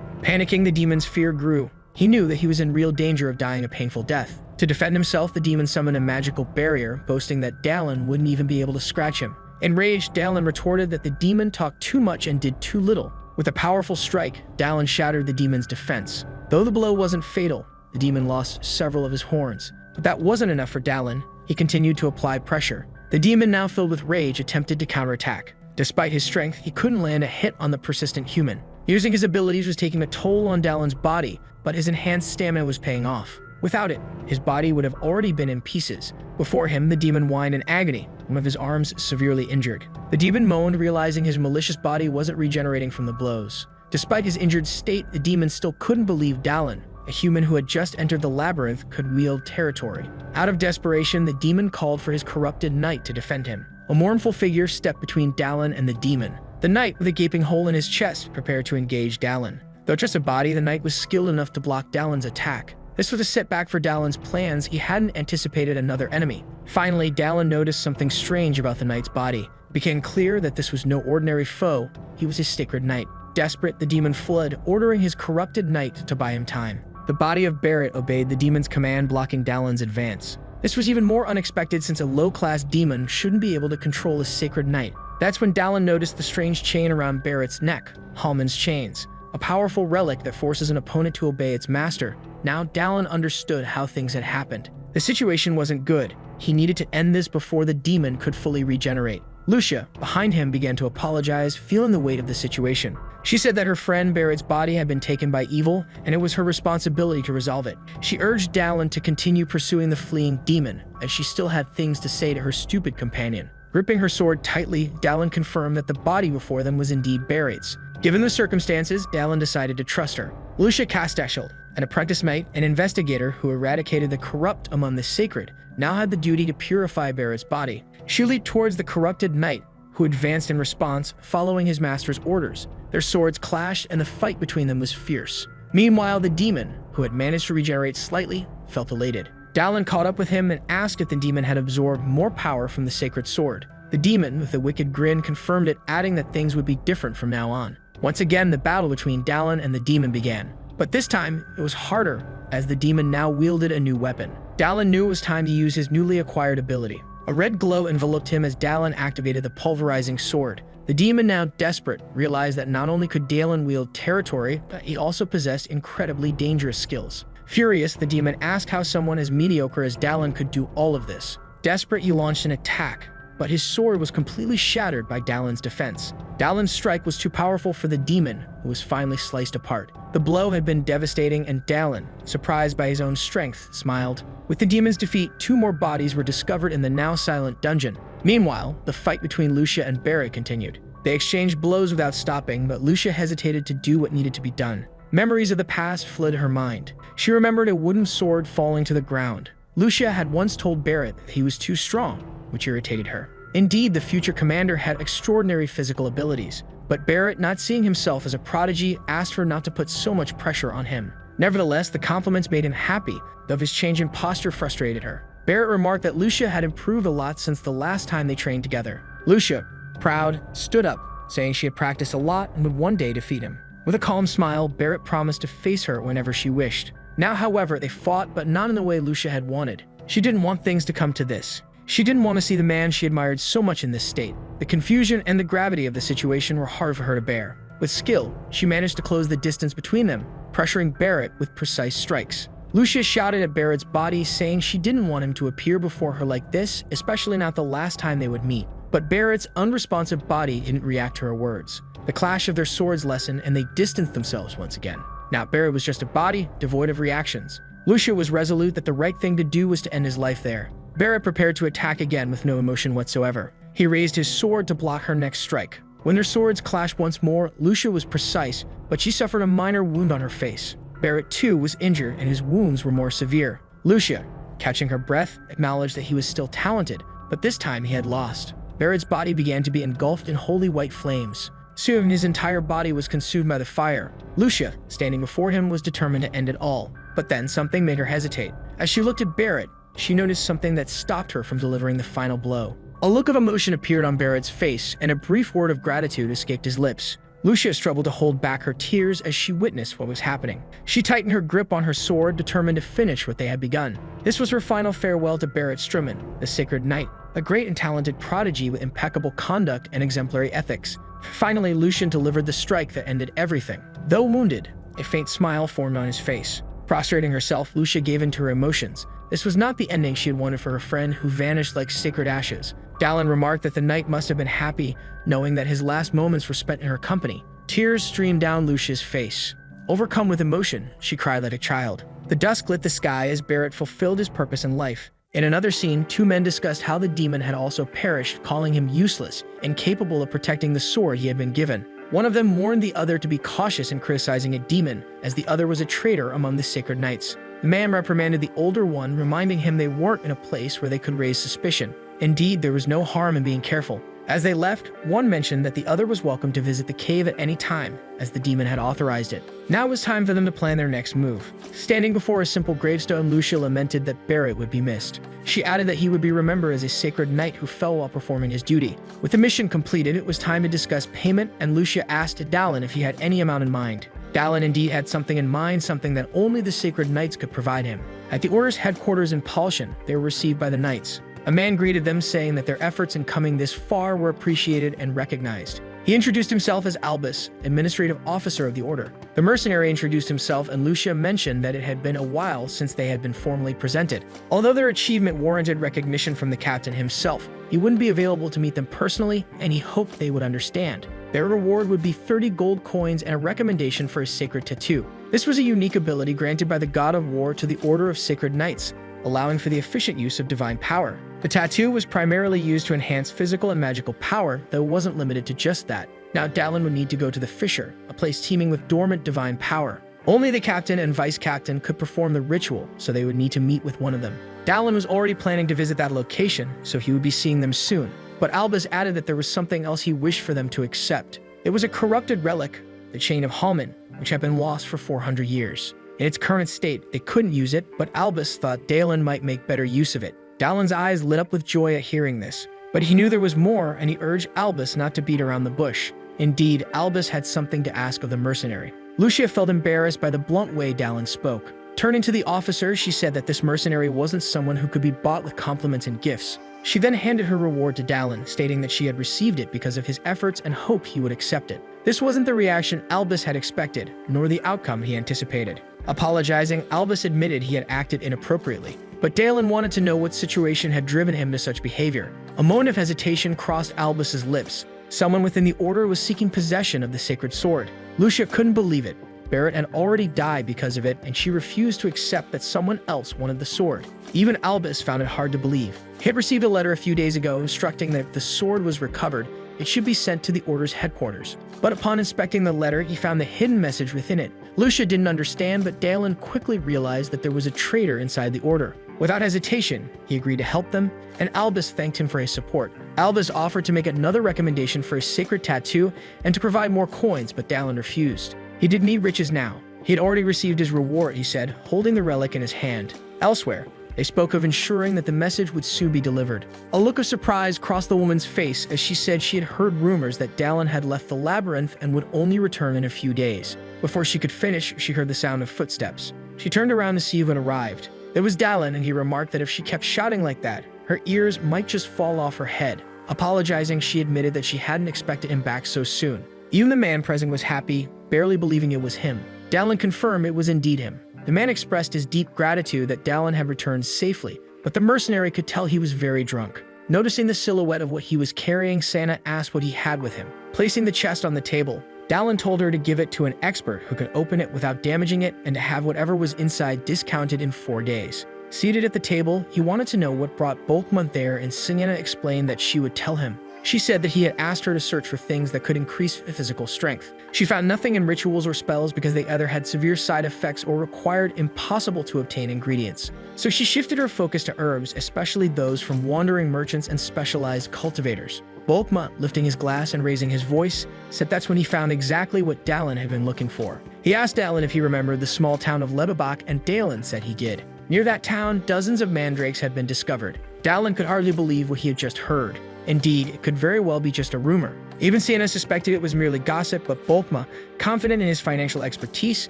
Panicking, the demon's fear grew. He knew that he was in real danger of dying a painful death. To defend himself, the demon summoned a magical barrier, boasting that Dallin wouldn't even be able to scratch him. Enraged, Dallin retorted that the demon talked too much and did too little. With a powerful strike, Dallin shattered the demon's defense. Though the blow wasn't fatal, the demon lost several of his horns. But that wasn't enough for Dallin. He continued to apply pressure. The demon, now filled with rage, attempted to counterattack. Despite his strength, he couldn't land a hit on the persistent human. Using his abilities was taking a toll on Dallin's body, but his enhanced stamina was paying off. Without it, his body would have already been in pieces. Before him, the demon whined in agony, one of his arms severely injured. The demon moaned, realizing his malicious body wasn't regenerating from the blows. Despite his injured state, the demon still couldn't believe Dallin, a human who had just entered the labyrinth, could wield territory. Out of desperation, the demon called for his corrupted knight to defend him. A mournful figure stepped between Dallin and the demon. The knight, with a gaping hole in his chest, prepared to engage Dallin. Though just a body, the knight was skilled enough to block Dallin's attack. This was a setback for Dallin's plans. He hadn't anticipated another enemy. Finally, Dallin noticed something strange about the knight's body. It became clear that this was no ordinary foe. He was his sacred knight. Desperate, the demon fled, ordering his corrupted knight to buy him time. The body of Barrett obeyed the demon's command, blocking Dallin's advance. This was even more unexpected since a low-class demon shouldn't be able to control a sacred knight. That's when Dallin noticed the strange chain around Barrett's neck, Hallman's chains, a powerful relic that forces an opponent to obey its master. Now Dallin understood how things had happened. The situation wasn't good. He needed to end this before the demon could fully regenerate. Lucia, behind him, began to apologize, feeling the weight of the situation. She said that her friend Barrett's body had been taken by evil, and it was her responsibility to resolve it. She urged Dallin to continue pursuing the fleeing demon, as she still had things to say to her stupid companion. Gripping her sword tightly, Dallin confirmed that the body before them was indeed Barrett's. Given the circumstances, Dallin decided to trust her. Lucia Castashel, an apprentice knight and investigator who eradicated the corrupt among the sacred, now had the duty to purify Barrett's body. She leaped towards the corrupted knight, who advanced in response, following his master's orders. Their swords clashed, and the fight between them was fierce. Meanwhile, the demon, who had managed to regenerate slightly, felt elated. Dallin caught up with him and asked if the demon had absorbed more power from the sacred sword. The demon, with a wicked grin, confirmed it, adding that things would be different from now on. Once again, the battle between Dallin and the demon began. But this time, it was harder, as the demon now wielded a new weapon. Dallin knew it was time to use his newly acquired ability. A red glow enveloped him as Dallin activated the pulverizing sword. The demon, now desperate, realized that not only could Dallin wield territory, but he also possessed incredibly dangerous skills. Furious, the demon asked how someone as mediocre as Dallin could do all of this. Desperate, he launched an attack, but his sword was completely shattered by Dallin's defense. Dallin's strike was too powerful for the demon, who was finally sliced apart. The blow had been devastating, and Dallin, surprised by his own strength, smiled. With the demon's defeat, 2 more bodies were discovered in the now silent dungeon. Meanwhile, the fight between Lucia and Barrett continued. They exchanged blows without stopping, but Lucia hesitated to do what needed to be done. Memories of the past flooded her mind. She remembered a wooden sword falling to the ground. Lucia had once told Barrett that he was too strong, which irritated her. Indeed, the future commander had extraordinary physical abilities, but Barrett, not seeing himself as a prodigy, asked her not to put so much pressure on him. Nevertheless, the compliments made him happy, though his change in posture frustrated her. Barrett remarked that Lucia had improved a lot since the last time they trained together. Lucia, proud, stood up, saying she had practiced a lot and would one day defeat him. With a calm smile, Barrett promised to face her whenever she wished. Now, however, they fought, but not in the way Lucia had wanted. She didn't want things to come to this. She didn't want to see the man she admired so much in this state. The confusion and the gravity of the situation were hard for her to bear. With skill, she managed to close the distance between them, pressuring Barrett with precise strikes. Lucia shouted at Barrett's body, saying she didn't want him to appear before her like this, especially not the last time they would meet. But Barrett's unresponsive body didn't react to her words. The clash of their swords lessened, and they distanced themselves once again. Now Barrett was just a body, devoid of reactions. Lucia was resolute that the right thing to do was to end his life there. Barrett prepared to attack again with no emotion whatsoever. He raised his sword to block her next strike. When their swords clashed once more, Lucia was precise, but she suffered a minor wound on her face. Barrett, too, was injured, and his wounds were more severe. Lucia, catching her breath, acknowledged that he was still talented, but this time he had lost. Barrett's body began to be engulfed in holy white flames. Soon, his entire body was consumed by the fire. Lucia, standing before him, was determined to end it all. But then something made her hesitate. As she looked at Barrett, she noticed something that stopped her from delivering the final blow. A look of emotion appeared on Barrett's face, and a brief word of gratitude escaped his lips. Lucia struggled to hold back her tears as she witnessed what was happening. She tightened her grip on her sword, determined to finish what they had begun. This was her final farewell to Barrett Struman, the Sacred Knight, a great and talented prodigy with impeccable conduct and exemplary ethics. Finally, Lucian delivered the strike that ended everything. Though wounded, a faint smile formed on his face. Prostrating herself, Lucia gave in to her emotions. This was not the ending she had wanted for her friend, who vanished like sacred ashes. Dallin remarked that the knight must have been happy, knowing that his last moments were spent in her company. Tears streamed down Lucia's face. Overcome with emotion, she cried like a child. The dusk lit the sky as Barrett fulfilled his purpose in life. In another scene, 2 men discussed how the demon had also perished, calling him useless, incapable of protecting the sword he had been given. One of them warned the other to be cautious in criticizing a demon, as the other was a traitor among the sacred knights. The man reprimanded the older one, reminding him they weren't in a place where they could raise suspicion. Indeed, there was no harm in being careful. As they left, one mentioned that the other was welcome to visit the cave at any time, as the demon had authorized it. Now it was time for them to plan their next move. Standing before a simple gravestone, Lucia lamented that Barrett would be missed. She added that he would be remembered as a sacred knight who fell while performing his duty. With the mission completed, it was time to discuss payment, and Lucia asked Dallin if he had any amount in mind. Dallin indeed had something in mind, something that only the sacred knights could provide him. At the Order's headquarters in Palshan, they were received by the knights. A man greeted them, saying that their efforts in coming this far were appreciated and recognized. He introduced himself as Albus, administrative officer of the Order. The mercenary introduced himself, and Lucia mentioned that it had been a while since they had been formally presented. Although their achievement warranted recognition from the captain himself, he wouldn't be available to meet them personally, and he hoped they would understand. Their reward would be 30 gold coins and a recommendation for a sacred tattoo. This was a unique ability granted by the god of war to the Order of Sacred Knights, allowing for the efficient use of divine power. The tattoo was primarily used to enhance physical and magical power, though it wasn't limited to just that. Now Dallin would need to go to the Fissure, a place teeming with dormant divine power. Only the captain and vice captain could perform the ritual, so they would need to meet with one of them. Dallin was already planning to visit that location, so he would be seeing them soon. But Albus added that there was something else he wished for them to accept. It was a corrupted relic, the Chain of Hallman, which had been lost for 400 years. In its current state, they couldn't use it, but Albus thought Dallin might make better use of it. Dallin's eyes lit up with joy at hearing this, but he knew there was more, and he urged Albus not to beat around the bush. Indeed, Albus had something to ask of the mercenary. Lucia felt embarrassed by the blunt way Dallin spoke. Turning to the officer, she said that this mercenary wasn't someone who could be bought with compliments and gifts. She then handed her reward to Dallin, stating that she had received it because of his efforts and hoped he would accept it. This wasn't the reaction Albus had expected, nor the outcome he anticipated. Apologizing, Albus admitted he had acted inappropriately, but Dallin wanted to know what situation had driven him to such behavior. A moment of hesitation crossed Albus's lips. Someone within the Order was seeking possession of the sacred sword. Lucia couldn't believe it. Barrett had already died because of it, and she refused to accept that someone else wanted the sword. Even Albus found it hard to believe. He had received a letter a few days ago instructing that if the sword was recovered, it should be sent to the Order's headquarters. But upon inspecting the letter, he found the hidden message within it. Lucia didn't understand, but Dallin quickly realized that there was a traitor inside the Order. Without hesitation, he agreed to help them, and Albus thanked him for his support. Albus offered to make another recommendation for a sacred tattoo and to provide more coins, but Dallin refused. He didn't need riches now. He had already received his reward, he said, holding the relic in his hand. Elsewhere, they spoke of ensuring that the message would soon be delivered. A look of surprise crossed the woman's face as she said she had heard rumors that Dallin had left the labyrinth and would only return in a few days. Before she could finish, she heard the sound of footsteps. She turned around to see who had arrived. It was Dallin, and he remarked that if she kept shouting like that, her ears might just fall off her head. Apologizing, she admitted that she hadn't expected him back so soon. Even the man present was happy, barely believing it was him. Dallin confirmed it was indeed him. The man expressed his deep gratitude that Dallin had returned safely, but the mercenary could tell he was very drunk. Noticing the silhouette of what he was carrying, Santa asked what he had with him. Placing the chest on the table, Dallin told her to give it to an expert who could open it without damaging it and to have whatever was inside discounted in 4 days. Seated at the table, he wanted to know what brought Bulkma there, and Sienna explained that she would tell him. She said that he had asked her to search for things that could increase physical strength. She found nothing in rituals or spells because they either had severe side effects or required impossible to obtain ingredients. So she shifted her focus to herbs, especially those from wandering merchants and specialized cultivators. Bulkma, lifting his glass and raising his voice, said that's when he found exactly what Dallin had been looking for. He asked Dallin if he remembered the small town of Lebebach, and Dallin said he did. Near that town, dozens of mandrakes had been discovered. Dallin could hardly believe what he had just heard. Indeed, it could very well be just a rumor. Even Sienna suspected it was merely gossip, but Bulkma, confident in his financial expertise,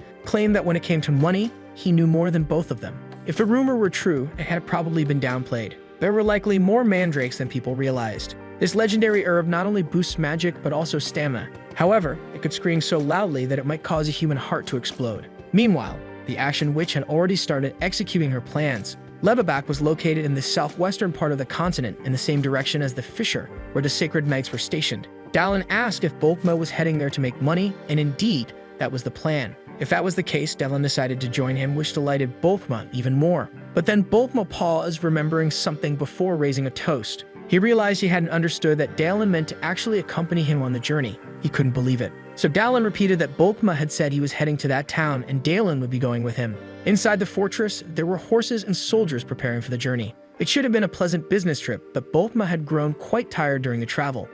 claimed that when it came to money, he knew more than both of them. If the rumor were true, it had probably been downplayed. There were likely more mandrakes than people realized. This legendary herb not only boosts magic, but also stamina. However, it could scream so loudly that it might cause a human heart to explode. Meanwhile, the Action Witch had already started executing her plans. Lebebach was located in the southwestern part of the continent, in the same direction as the Fissure, where the Sacred Knights were stationed. Dallin asked if Bulkma was heading there to make money, and indeed, that was the plan. If that was the case, Dallin decided to join him, which delighted Bulkma even more. But then Bulkma paused, remembering something before raising a toast. He realized he hadn't understood that Dallin meant to actually accompany him on the journey. He couldn't believe it. So Dallin repeated that Bulkma had said he was heading to that town and Dallin would be going with him. Inside the fortress, there were horses and soldiers preparing for the journey. It should have been a pleasant business trip, but Bulkma had grown quite tired during the travel.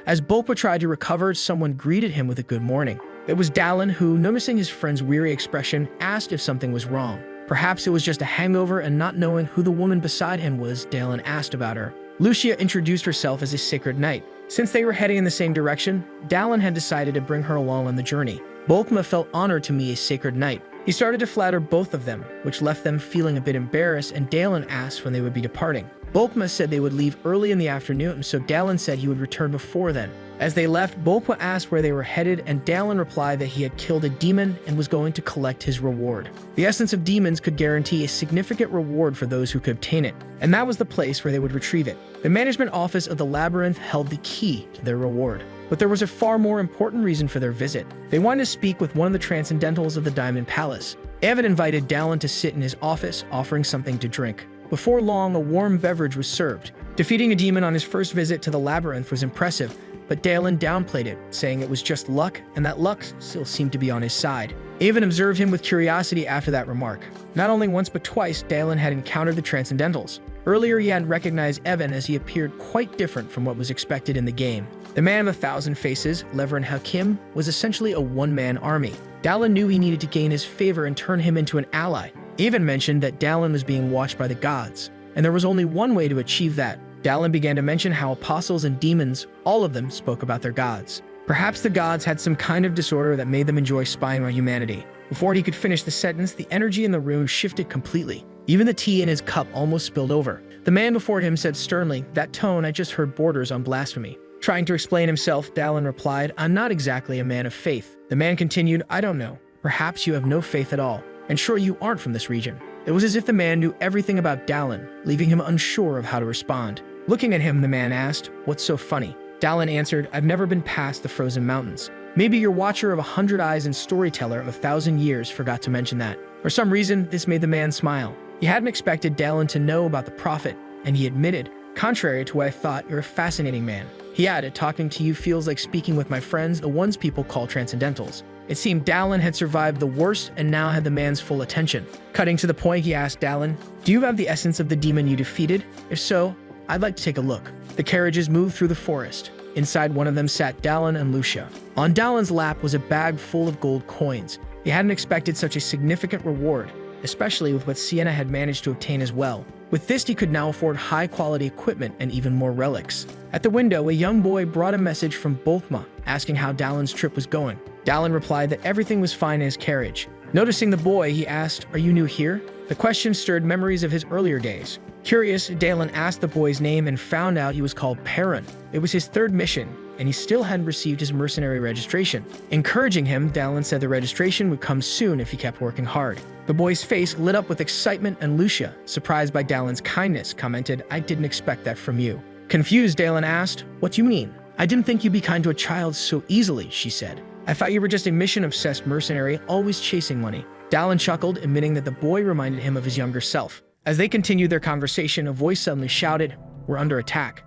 As Bulkma tried to recover, someone greeted him with a good morning. It was Dallin who, noticing his friend's weary expression, asked if something was wrong. Perhaps it was just a hangover, and not knowing who the woman beside him was, Dallin asked about her. Lucia introduced herself as a sacred knight. Since they were heading in the same direction, Dallin had decided to bring her along on the journey. Bulkma felt honored to meet a sacred knight. He started to flatter both of them, which left them feeling a bit embarrassed, and Dallin asked when they would be departing. Bulkma said they would leave early in the afternoon, so Dallin said he would return before then. As they left, Bulkma asked where they were headed, and Dallin replied that he had killed a demon and was going to collect his reward. The essence of demons could guarantee a significant reward for those who could obtain it, and that was the place where they would retrieve it. The management office of the labyrinth held the key to their reward. But there was a far more important reason for their visit. They wanted to speak with one of the transcendentals of the Diamond Palace. Evan invited Dallin to sit in his office, offering something to drink. Before long, a warm beverage was served. Defeating a demon on his first visit to the labyrinth was impressive, but Dallin downplayed it, saying it was just luck, and that luck still seemed to be on his side. Avon observed him with curiosity after that remark. Not only once but twice, Dallin had encountered the Transcendentals. Earlier, he hadn't recognized Evan, as he appeared quite different from what was expected in the game. The Man of 1,000 Faces, Leverin Hakim, was essentially a one-man army. Dallin knew he needed to gain his favor and turn him into an ally. Avon mentioned that Dallin was being watched by the gods, and there was only one way to achieve that. Dallin began to mention how apostles and demons, all of them, spoke about their gods. Perhaps the gods had some kind of disorder that made them enjoy spying on humanity. Before he could finish the sentence, the energy in the room shifted completely. Even the tea in his cup almost spilled over. The man before him said sternly, "That tone I just heard borders on blasphemy." Trying to explain himself, Dallin replied, "I'm not exactly a man of faith." The man continued, "I don't know. Perhaps you have no faith at all. And sure, you aren't from this region." It was as if the man knew everything about Dallin, leaving him unsure of how to respond. Looking at him, the man asked, "What's so funny?" Dallin answered, "I've never been past the frozen mountains." Maybe your watcher of 100 eyes and storyteller of 1,000 years forgot to mention that. For some reason, this made the man smile. He hadn't expected Dallin to know about the prophet, and he admitted, "Contrary to what I thought, you're a fascinating man." He added, "Talking to you feels like speaking with my friends, the ones people call transcendentals." It seemed Dallin had survived the worst and now had the man's full attention. Cutting to the point, he asked Dallin, "Do you have the essence of the demon you defeated? If so, I'd like to take a look." The carriages moved through the forest. Inside one of them sat Dallin and Lucia. On Dallin's lap was a bag full of gold coins. He hadn't expected such a significant reward, especially with what Sienna had managed to obtain as well. With this, he could now afford high-quality equipment and even more relics. At the window, a young boy brought a message from Bulkma, asking how Dallin's trip was going. Dallin replied that everything was fine in his carriage. Noticing the boy, he asked, "Are you new here?" The question stirred memories of his earlier days. Curious, Dallin asked the boy's name and found out he was called Perrin. It was his third mission, and he still hadn't received his mercenary registration. Encouraging him, Dallin said the registration would come soon if he kept working hard. The boy's face lit up with excitement, and Lucia, surprised by Dallin's kindness, commented, "I didn't expect that from you." Confused, Dallin asked, "What do you mean?" "I didn't think you'd be kind to a child so easily," she said. "I thought you were just a mission-obsessed mercenary, always chasing money." Dallin chuckled, admitting that the boy reminded him of his younger self. As they continued their conversation, a voice suddenly shouted, "We're under attack."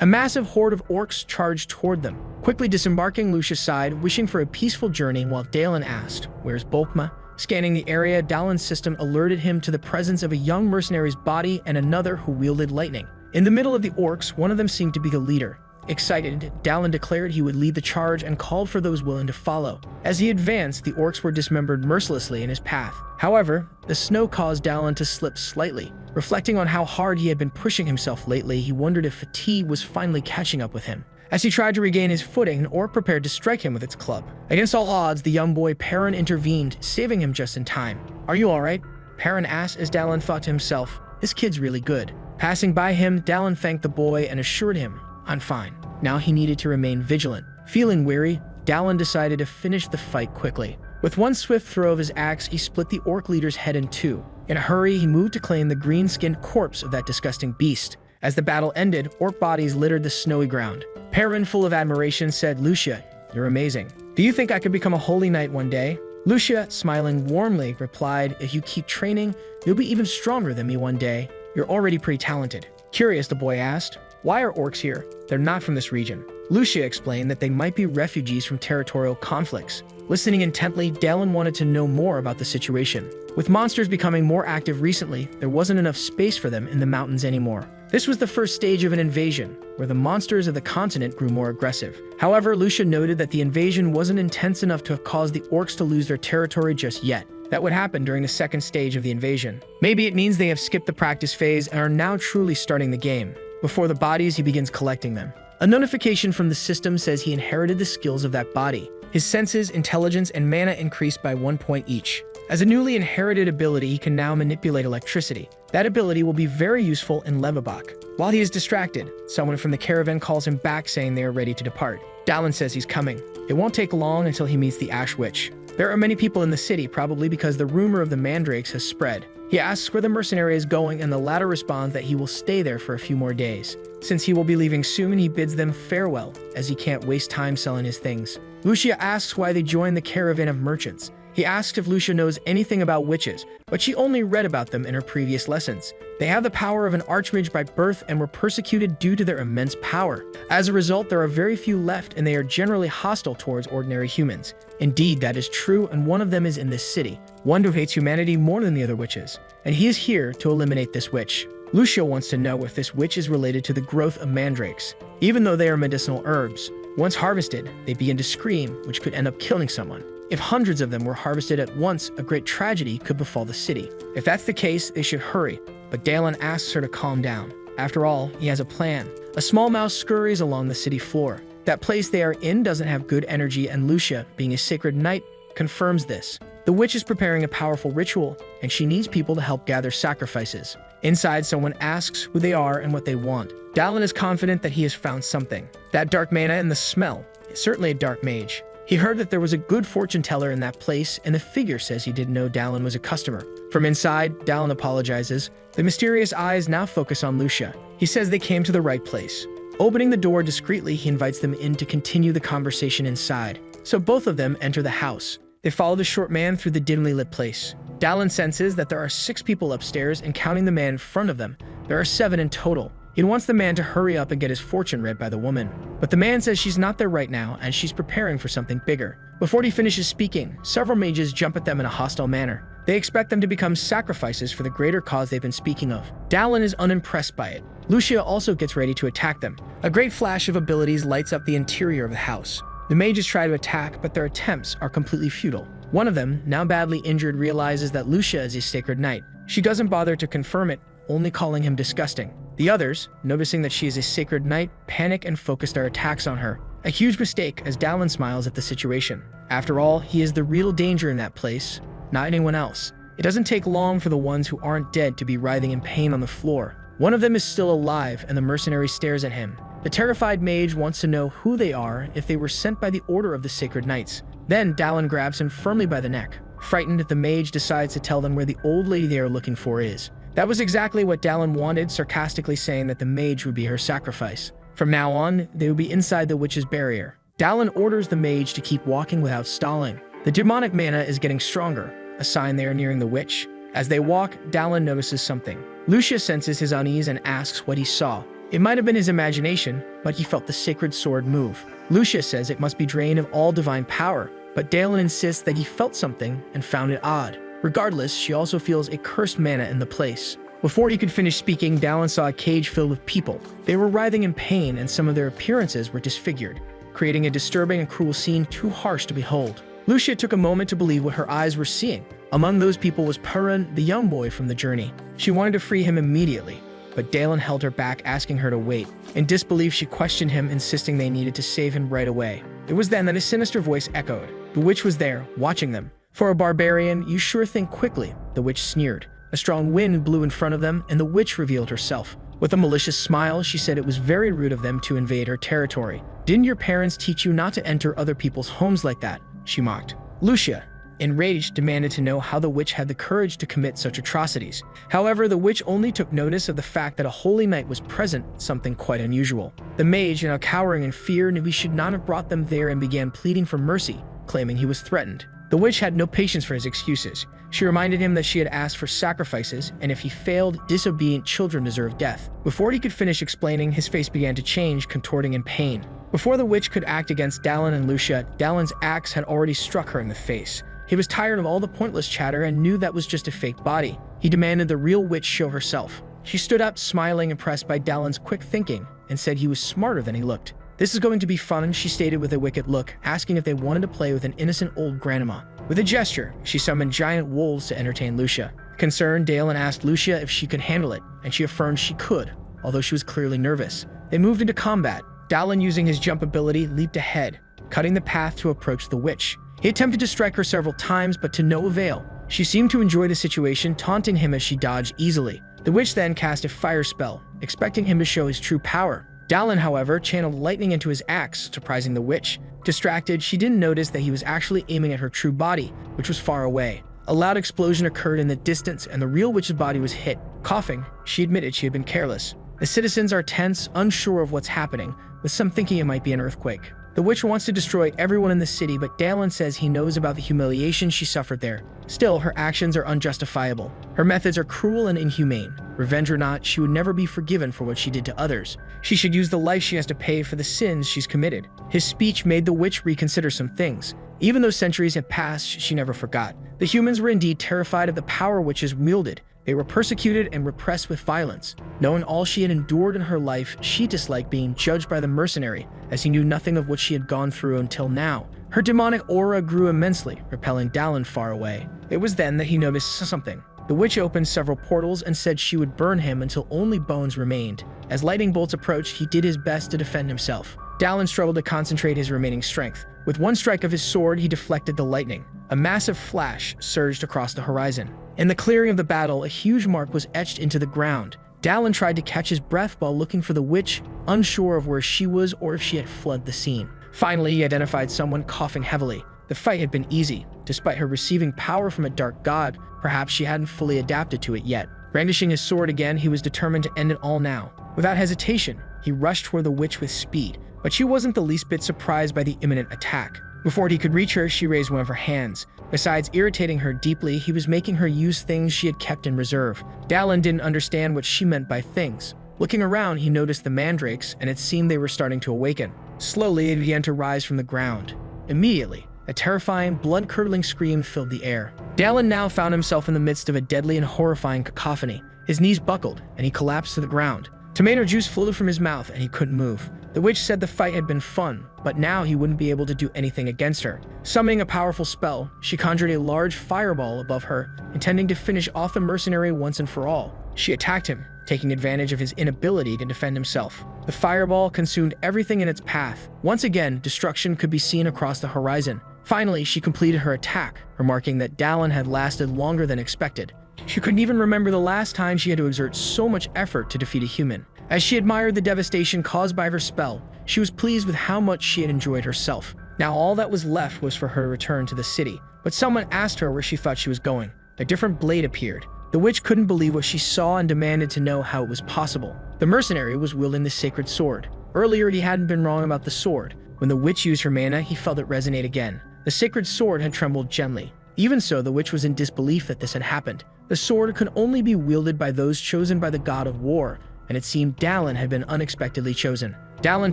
A massive horde of orcs charged toward them. Quickly disembarking, Lucia sighed, wishing for a peaceful journey, while Dallin asked, "Where's Bulkma?" Scanning the area, Dallin's system alerted him to the presence of a young mercenary's body and another who wielded lightning. In the middle of the orcs, one of them seemed to be the leader. Excited, Dallin declared he would lead the charge and called for those willing to follow. As he advanced, the orcs were dismembered mercilessly in his path. However, the snow caused Dallin to slip slightly. Reflecting on how hard he had been pushing himself lately, he wondered if fatigue was finally catching up with him. As he tried to regain his footing, an orc prepared to strike him with its club. Against all odds, the young boy Perrin intervened, saving him just in time. "Are you alright?" Perrin asked, as Dallin thought to himself, "This kid's really good." Passing by him, Dallin thanked the boy and assured him, "I'm fine." Now he needed to remain vigilant. Feeling weary, Dallin decided to finish the fight quickly. With one swift throw of his axe, he split the orc leader's head in two. In a hurry, he moved to claim the green-skinned corpse of that disgusting beast. As the battle ended, orc bodies littered the snowy ground. Perrin, full of admiration, said, "Lucia, you're amazing. Do you think I could become a holy knight one day?" Lucia, smiling warmly, replied, "If you keep training, you'll be even stronger than me one day. You're already pretty talented." Curious, the boy asked, "Why are orcs here? They're not from this region." Lucia explained that they might be refugees from territorial conflicts. Listening intently, Dalen wanted to know more about the situation. With monsters becoming more active recently, there wasn't enough space for them in the mountains anymore. This was the first stage of an invasion, where the monsters of the continent grew more aggressive. However, Lucia noted that the invasion wasn't intense enough to have caused the orcs to lose their territory just yet. That would happen during the second stage of the invasion. Maybe it means they have skipped the practice phase and are now truly starting the game. Before the bodies, he begins collecting them. A notification from the system says he inherited the skills of that body. His senses, intelligence, and mana increased by 1 point each. As a newly inherited ability, he can now manipulate electricity. That ability will be very useful in Levabok. While he is distracted, someone from the caravan calls him back saying they are ready to depart. Dalen says he's coming. It won't take long until he meets the Ash Witch. There are many people in the city, probably because the rumor of the mandrakes has spread. He asks where the mercenary is going, and the latter responds that he will stay there for a few more days. Since he will be leaving soon, he bids them farewell, as he can't waste time selling his things. Lucia asks why they joined the caravan of merchants. He asks if Lucia knows anything about witches, but she only read about them in her previous lessons. They have the power of an archmage by birth and were persecuted due to their immense power. As a result, there are very few left, and they are generally hostile towards ordinary humans. Indeed, that is true, and one of them is in this city, one who hates humanity more than the other witches, and he is here to eliminate this witch. Lucia wants to know if this witch is related to the growth of mandrakes. Even though they are medicinal herbs, once harvested, they begin to scream, which could end up killing someone. If hundreds of them were harvested at once, a great tragedy could befall the city. If that's the case, they should hurry, but Dalen asks her to calm down. After all, he has a plan. A small mouse scurries along the city floor. That place they are in doesn't have good energy, and Lucia, being a sacred knight, confirms this. The witch is preparing a powerful ritual, and she needs people to help gather sacrifices. Inside, someone asks who they are and what they want. Dalen is confident that he has found something. That dark mana and the smell is certainly a dark mage. He heard that there was a good fortune teller in that place, and the figure says he didn't know Dalen was a customer. From inside, Dalen apologizes. The mysterious eyes now focus on Lucia. He says they came to the right place. Opening the door discreetly, he invites them in to continue the conversation inside. So both of them enter the house. They follow the short man through the dimly lit place. Dalen senses that there are 6 people upstairs, and counting the man in front of them, there are 7 in total. He wants the man to hurry up and get his fortune read by the woman. But the man says she's not there right now, and she's preparing for something bigger. Before he finishes speaking, several mages jump at them in a hostile manner. They expect them to become sacrifices for the greater cause they've been speaking of. Dalen is unimpressed by it. Lucia also gets ready to attack them. A great flash of abilities lights up the interior of the house. The mages try to attack, but their attempts are completely futile. One of them, now badly injured, realizes that Lucia is a sacred knight. She doesn't bother to confirm it, only calling him disgusting. The others, noticing that she is a sacred knight, panic and focus their attacks on her. A huge mistake, as Dalen smiles at the situation. After all, he is the real danger in that place, not anyone else. It doesn't take long for the ones who aren't dead to be writhing in pain on the floor. One of them is still alive, and the mercenary stares at him. The terrified mage wants to know who they are, if they were sent by the order of the sacred knights. Then Dalen grabs him firmly by the neck. Frightened, the mage decides to tell them where the old lady they are looking for is. That was exactly what Dalen wanted, sarcastically saying that the mage would be her sacrifice. From now on, they would be inside the witch's barrier. Dalen orders the mage to keep walking without stalling. The demonic mana is getting stronger, a sign they are nearing the witch. As they walk, Dalen notices something. Lucia senses his unease and asks what he saw. It might have been his imagination, but he felt the sacred sword move. Lucia says it must be drained of all divine power, but Dalen insists that he felt something and found it odd. Regardless, she also feels a cursed mana in the place. Before he could finish speaking, Dalen saw a cage filled with people. They were writhing in pain, and some of their appearances were disfigured, creating a disturbing and cruel scene too harsh to behold. Lucia took a moment to believe what her eyes were seeing. Among those people was Perrin, the young boy from the journey. She wanted to free him immediately, but Dalen held her back, asking her to wait. In disbelief, she questioned him, insisting they needed to save him right away. It was then that a sinister voice echoed. The witch was there, watching them. "For a barbarian, you sure think quickly," the witch sneered. A strong wind blew in front of them, and the witch revealed herself. With a malicious smile, she said it was very rude of them to invade her territory. "Didn't your parents teach you not to enter other people's homes like that?" she mocked. Lucia, enraged, demanded to know how the witch had the courage to commit such atrocities. However, the witch only took notice of the fact that a holy knight was present, something quite unusual. The mage, now cowering in fear, knew he should not have brought them there and began pleading for mercy, claiming he was threatened. The witch had no patience for his excuses. She reminded him that she had asked for sacrifices, and if he failed, disobedient children deserved death. Before he could finish explaining, his face began to change, contorting in pain. Before the witch could act against Dallin and Lucia, Dallin's axe had already struck her in the face. He was tired of all the pointless chatter and knew that was just a fake body. He demanded the real witch show herself. She stood up, smiling, impressed by Dallin's quick thinking, and said he was smarter than he looked. "This is going to be fun," she stated with a wicked look, asking if they wanted to play with an innocent old grandma. With a gesture, she summoned giant wolves to entertain Lucia. Concerned, Dallin asked Lucia if she could handle it, and she affirmed she could, although she was clearly nervous. They moved into combat. Dallin, using his jump ability, leaped ahead, cutting the path to approach the witch. He attempted to strike her several times, but to no avail. She seemed to enjoy the situation, taunting him as she dodged easily. The witch then cast a fire spell, expecting him to show his true power. Dallin, however, channeled lightning into his axe, surprising the witch. Distracted, she didn't notice that he was actually aiming at her true body, which was far away. A loud explosion occurred in the distance, and the real witch's body was hit. Coughing, she admitted she had been careless. The citizens are tense, unsure of what's happening, with some thinking it might be an earthquake. The witch wants to destroy everyone in the city, but Dallin says he knows about the humiliation she suffered there. Still, her actions are unjustifiable. Her methods are cruel and inhumane. Revenge or not, she would never be forgiven for what she did to others. She should use the life she has to pay for the sins she's committed. His speech made the witch reconsider some things. Even though centuries had passed, she never forgot. The humans were indeed terrified of the power witches wielded. They were persecuted and repressed with violence. Knowing all she had endured in her life, she disliked being judged by the mercenary, as he knew nothing of what she had gone through until now. Her demonic aura grew immensely, repelling Dallin far away. It was then that he noticed something. The witch opened several portals and said she would burn him until only bones remained. As lightning bolts approached, he did his best to defend himself. Dallin struggled to concentrate his remaining strength. With one strike of his sword, he deflected the lightning. A massive flash surged across the horizon. In the clearing of the battle, a huge mark was etched into the ground. Dallin tried to catch his breath while looking for the witch, unsure of where she was or if she had fled the scene. Finally, he identified someone coughing heavily. The fight had been easy. Despite her receiving power from a dark god, perhaps she hadn't fully adapted to it yet. Brandishing his sword again, he was determined to end it all now. Without hesitation, he rushed toward the witch with speed, but she wasn't the least bit surprised by the imminent attack. Before he could reach her, she raised one of her hands. Besides irritating her deeply, he was making her use things she had kept in reserve. Dallin didn't understand what she meant by things. Looking around, he noticed the mandrakes, and it seemed they were starting to awaken. Slowly, it began to rise from the ground. Immediately, a terrifying, blood-curdling scream filled the air. Dallin now found himself in the midst of a deadly and horrifying cacophony. His knees buckled, and he collapsed to the ground. Tomato juice flowed from his mouth, and he couldn't move. The witch said the fight had been fun, but now he wouldn't be able to do anything against her. Summoning a powerful spell, she conjured a large fireball above her, intending to finish off the mercenary once and for all. She attacked him, taking advantage of his inability to defend himself. The fireball consumed everything in its path. Once again, destruction could be seen across the horizon. Finally, she completed her attack, remarking that Dallin had lasted longer than expected. She couldn't even remember the last time she had to exert so much effort to defeat a human. As she admired the devastation caused by her spell, she was pleased with how much she had enjoyed herself. Now all that was left was for her to return to the city. But someone asked her where she thought she was going. A different blade appeared. The witch couldn't believe what she saw and demanded to know how it was possible. The mercenary was wielding the sacred sword. Earlier, he hadn't been wrong about the sword. When the witch used her mana, he felt it resonate again. The sacred sword had trembled gently. Even so, the witch was in disbelief that this had happened. The sword could only be wielded by those chosen by the god of war, and it seemed Dallin had been unexpectedly chosen. Dallin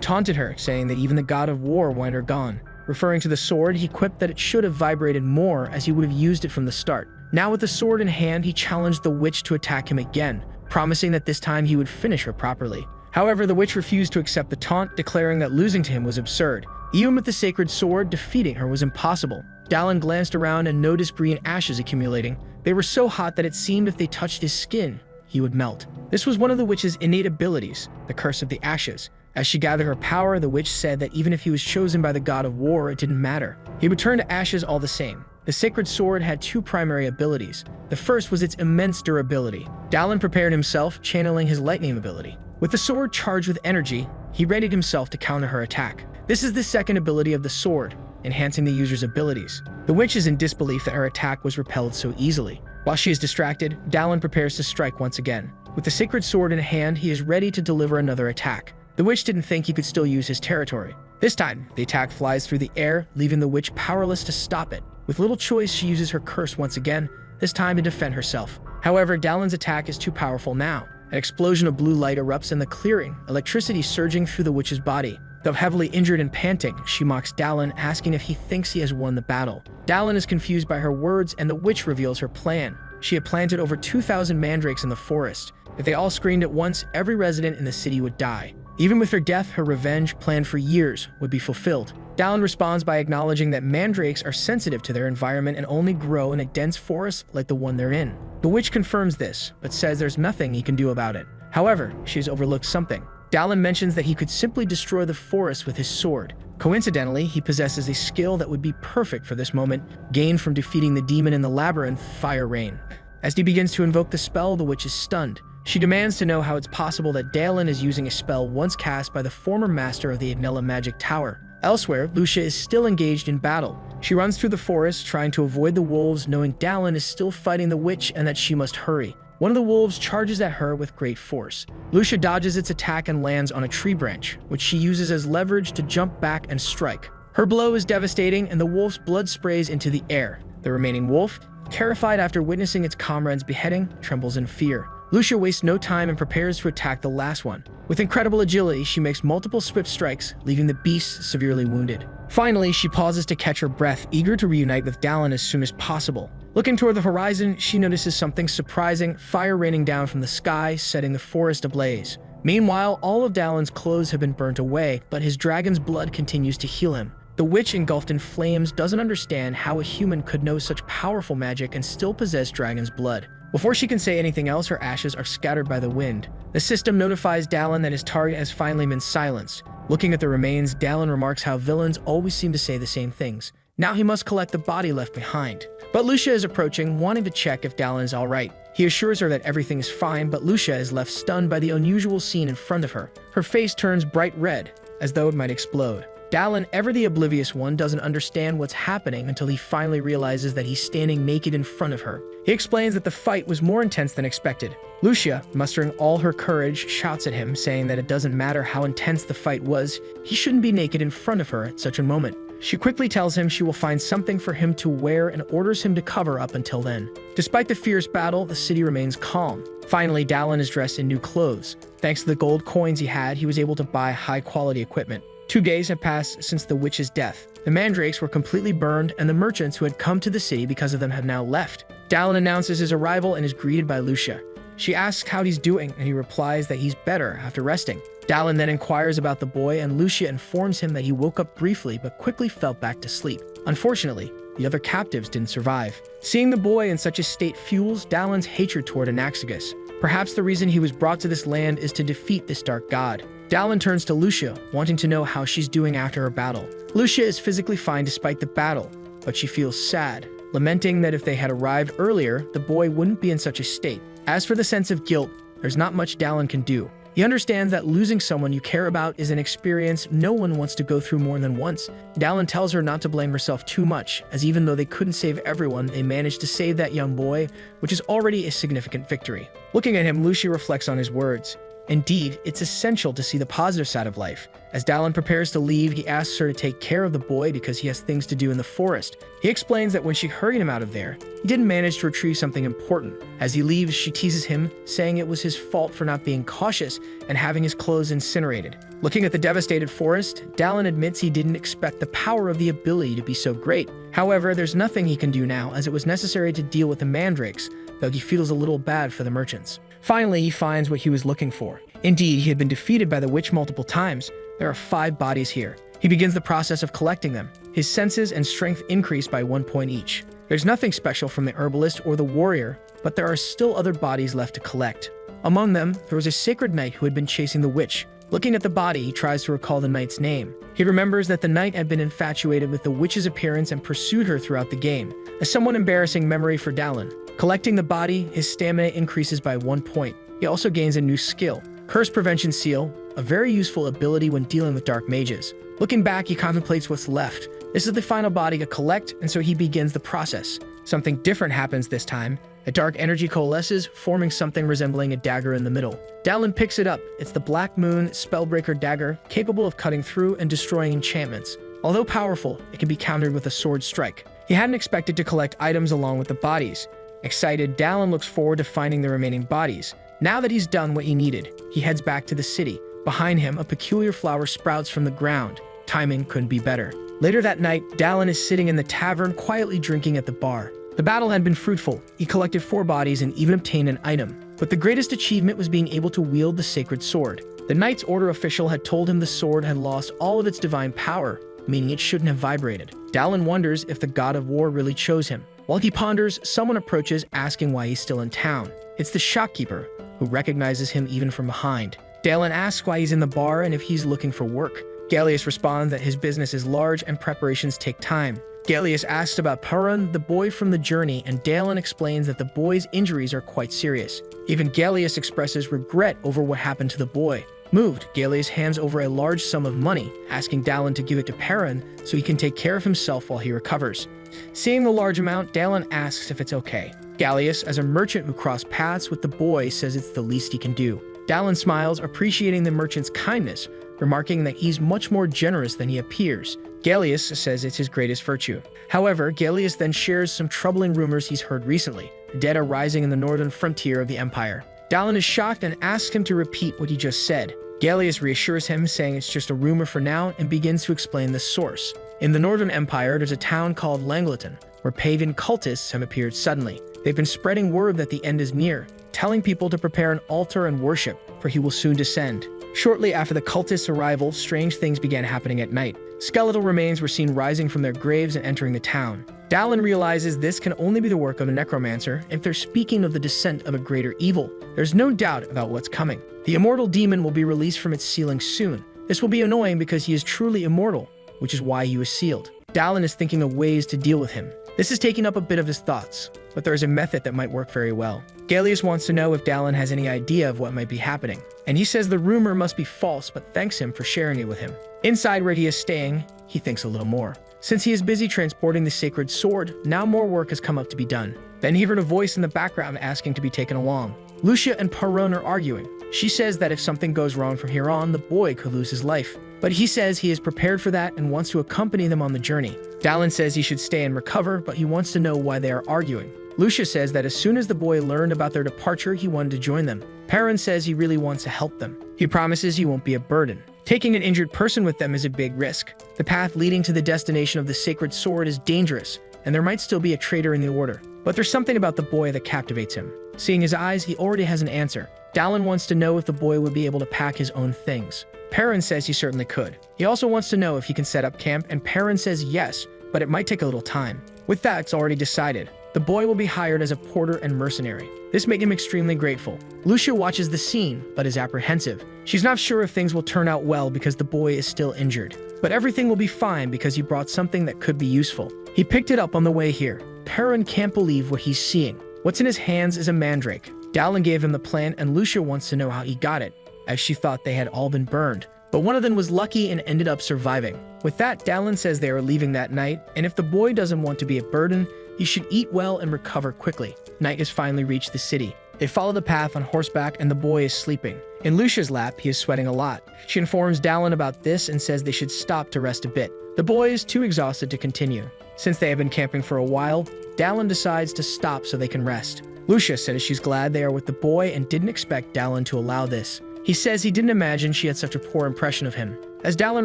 taunted her, saying that even the god of war wanted her gone. Referring to the sword, he quipped that it should have vibrated more as he would have used it from the start. Now with the sword in hand, he challenged the witch to attack him again, promising that this time he would finish her properly. However, the witch refused to accept the taunt, declaring that losing to him was absurd. Even with the sacred sword, defeating her was impossible. Dallin glanced around and noticed green ashes accumulating. They were so hot that it seemed if they touched his skin, he would melt. This was one of the witch's innate abilities, the curse of the ashes. As she gathered her power, the witch said that even if he was chosen by the god of war, it didn't matter. He would turn to ashes all the same. The sacred sword had two primary abilities. The first was its immense durability. Dallin prepared himself, channeling his lightning ability. With the sword charged with energy, he readied himself to counter her attack. This is the second ability of the sword, enhancing the user's abilities. The witch is in disbelief that her attack was repelled so easily. While she is distracted, Dallin prepares to strike once again. With the sacred sword in hand, he is ready to deliver another attack. The witch didn't think he could still use his territory. This time, the attack flies through the air, leaving the witch powerless to stop it. With little choice, she uses her curse once again, this time to defend herself. However, Dallin's attack is too powerful now. An explosion of blue light erupts in the clearing, electricity surging through the witch's body. Though heavily injured and panting, she mocks Dallin, asking if he thinks he has won the battle. Dallin is confused by her words, and the witch reveals her plan. She had planted over 2,000 mandrakes in the forest. If they all screamed at once, every resident in the city would die. Even with her death, her revenge, planned for years, would be fulfilled. Dallin responds by acknowledging that mandrakes are sensitive to their environment and only grow in a dense forest like the one they're in. The witch confirms this, but says there's nothing he can do about it. However, she has overlooked something. Dallin mentions that he could simply destroy the forest with his sword. Coincidentally, he possesses a skill that would be perfect for this moment, gained from defeating the demon in the labyrinth, Fire Rain. As he begins to invoke the spell, the witch is stunned. She demands to know how it's possible that Dallin is using a spell once cast by the former master of the Ignella Magic Tower. Elsewhere, Lucia is still engaged in battle. She runs through the forest, trying to avoid the wolves, knowing Dallin is still fighting the witch and that she must hurry. One of the wolves charges at her with great force. Lucia dodges its attack and lands on a tree branch, which she uses as leverage to jump back and strike. Her blow is devastating, and the wolf's blood sprays into the air. The remaining wolf, terrified after witnessing its comrade's beheading, trembles in fear. Lucia wastes no time and prepares to attack the last one. With incredible agility, she makes multiple swift strikes, leaving the beast severely wounded. Finally, she pauses to catch her breath, eager to reunite with Dallin as soon as possible. Looking toward the horizon, she notices something surprising, fire raining down from the sky, setting the forest ablaze. Meanwhile, all of Dallin's clothes have been burnt away, but his dragon's blood continues to heal him. The witch, engulfed in flames, doesn't understand how a human could know such powerful magic and still possess dragon's blood. Before she can say anything else, her ashes are scattered by the wind. The system notifies Dallin that his target has finally been silenced. Looking at the remains, Dallin remarks how villains always seem to say the same things. Now he must collect the body left behind. But Lucia is approaching, wanting to check if Dallin is alright. He assures her that everything is fine, but Lucia is left stunned by the unusual scene in front of her. Her face turns bright red, as though it might explode. Dallin, ever the oblivious one, doesn't understand what's happening until he finally realizes that he's standing naked in front of her. He explains that the fight was more intense than expected. Lucia, mustering all her courage, shouts at him, saying that it doesn't matter how intense the fight was, he shouldn't be naked in front of her at such a moment. She quickly tells him she will find something for him to wear and orders him to cover up until then. Despite the fierce battle, the city remains calm. Finally, Dallin is dressed in new clothes. Thanks to the gold coins he was able to buy high-quality equipment. 2 days have passed since the witch's death. The mandrakes were completely burned, and the merchants who had come to the city because of them have now left. Dallin announces his arrival and is greeted by Lucia. She asks how he's doing, and he replies that he's better after resting. Dallin then inquires about the boy, and Lucia informs him that he woke up briefly but quickly fell back to sleep. Unfortunately, the other captives didn't survive. Seeing the boy in such a state fuels Dallin's hatred toward Anaxagus. Perhaps the reason he was brought to this land is to defeat this dark god. Dallin turns to Lucia, wanting to know how she's doing after her battle. Lucia is physically fine despite the battle, but she feels sad, lamenting that if they had arrived earlier, the boy wouldn't be in such a state. As for the sense of guilt, there's not much Dallin can do. He understands that losing someone you care about is an experience no one wants to go through more than once. Dallin tells her not to blame herself too much, as even though they couldn't save everyone, they managed to save that young boy, which is already a significant victory. Looking at him, Lucia reflects on his words. Indeed, it's essential to see the positive side of life. As Dallin prepares to leave, he asks her to take care of the boy because he has things to do in the forest. He explains that when she hurried him out of there, he didn't manage to retrieve something important. As he leaves, she teases him, saying it was his fault for not being cautious and having his clothes incinerated. Looking at the devastated forest, Dallin admits he didn't expect the power of the ability to be so great. However, there's nothing he can do now, as it was necessary to deal with the mandrakes, though he feels a little bad for the merchants. Finally, he finds what he was looking for. Indeed, he had been defeated by the witch multiple times. There are 5 bodies here. He begins the process of collecting them. His senses and strength increase by 1 point each. There's nothing special from the herbalist or the warrior, but there are still other bodies left to collect. Among them, there was a sacred knight who had been chasing the witch. Looking at the body, he tries to recall the knight's name. He remembers that the knight had been infatuated with the witch's appearance and pursued her throughout the game. A somewhat embarrassing memory for Dallin. Collecting the body, his stamina increases by 1 point. He also gains a new skill, Curse Prevention Seal, a very useful ability when dealing with dark mages. Looking back, he contemplates what's left. This is the final body to collect, and so he begins the process. Something different happens this time. A dark energy coalesces, forming something resembling a dagger in the middle. Dallin picks it up. It's the Black Moon Spellbreaker dagger, capable of cutting through and destroying enchantments. Although powerful, it can be countered with a sword strike. He hadn't expected to collect items along with the bodies. Excited, Dallin looks forward to finding the remaining bodies. Now that he's done what he needed, he heads back to the city. Behind him, a peculiar flower sprouts from the ground. Timing couldn't be better. Later that night, Dallin is sitting in the tavern, quietly drinking at the bar. The battle had been fruitful. He collected 4 bodies and even obtained an item. But the greatest achievement was being able to wield the sacred sword. The Knight's Order official had told him the sword had lost all of its divine power, meaning it shouldn't have vibrated. Dallin wonders if the god of war really chose him. While he ponders, someone approaches, asking why he's still in town. It's the shopkeeper, who recognizes him even from behind. Dallin asks why he's in the bar and if he's looking for work. Gallius responds that his business is large and preparations take time. Gallius asks about Perun, the boy from the journey, and Dallin explains that the boy's injuries are quite serious. Even Gallius expresses regret over what happened to the boy. Moved, Gallius hands over a large sum of money, asking Dallin to give it to Perun so he can take care of himself while he recovers. Seeing the large amount, Dallin asks if it's okay. Gallius, as a merchant who crossed paths with the boy, says it's the least he can do. Dallin smiles, appreciating the merchant's kindness, remarking that he's much more generous than he appears. Gallius says it's his greatest virtue. However, Gallius then shares some troubling rumors he's heard recently. The dead are rising in the northern frontier of the empire. Dallin is shocked and asks him to repeat what he just said. Gallius reassures him, saying it's just a rumor for now, and begins to explain the source. In the northern empire, there's a town called Langleton, where pagan cultists have appeared suddenly. They've been spreading word that the end is near, telling people to prepare an altar and worship, for he will soon descend. Shortly after the cultists' arrival, strange things began happening at night. Skeletal remains were seen rising from their graves and entering the town. Dallin realizes this can only be the work of a necromancer. If they're speaking of the descent of a greater evil, there's no doubt about what's coming. The immortal demon will be released from its sealing soon. This will be annoying because he is truly immortal, which is why he was sealed. Dallin is thinking of ways to deal with him. This is taking up a bit of his thoughts, but there is a method that might work very well. Gallius wants to know if Dallin has any idea of what might be happening, and he says the rumor must be false but thanks him for sharing it with him. Inside where he is staying, he thinks a little more. Since he is busy transporting the sacred sword, now more work has come up to be done. Then he heard a voice in the background asking to be taken along. Lucia and Perun are arguing. She says that if something goes wrong from here on, the boy could lose his life. But he says he is prepared for that and wants to accompany them on the journey. Dallin says he should stay and recover, but he wants to know why they are arguing. Lucia says that as soon as the boy learned about their departure, he wanted to join them. Perun says he really wants to help them. He promises he won't be a burden. Taking an injured person with them is a big risk. The path leading to the destination of the sacred sword is dangerous, and there might still be a traitor in the order. But there's something about the boy that captivates him. Seeing his eyes, he already has an answer. Dallin wants to know if the boy would be able to pack his own things. Perun says he certainly could. He also wants to know if he can set up camp, and Perun says yes, but it might take a little time. With that, it's already decided. The boy will be hired as a porter and mercenary. This made him extremely grateful. Lucia watches the scene, but is apprehensive. She's not sure if things will turn out well because the boy is still injured. But everything will be fine because he brought something that could be useful. He picked it up on the way here. Perun can't believe what he's seeing. What's in his hands is a mandrake. Dallin gave him the plant, and Lucia wants to know how he got it, as she thought they had all been burned. But one of them was lucky and ended up surviving. With that, Dallin says they are leaving that night, and if the boy doesn't want to be a burden, he should eat well and recover quickly. Night has finally reached the city. They follow the path on horseback, and the boy is sleeping. In Lucia's lap, he is sweating a lot. She informs Dallin about this and says they should stop to rest a bit. The boy is too exhausted to continue. Since they have been camping for a while, Dallin decides to stop so they can rest. Lucia says she's glad they are with the boy and didn't expect Dallin to allow this. He says he didn't imagine she had such a poor impression of him. As Dallin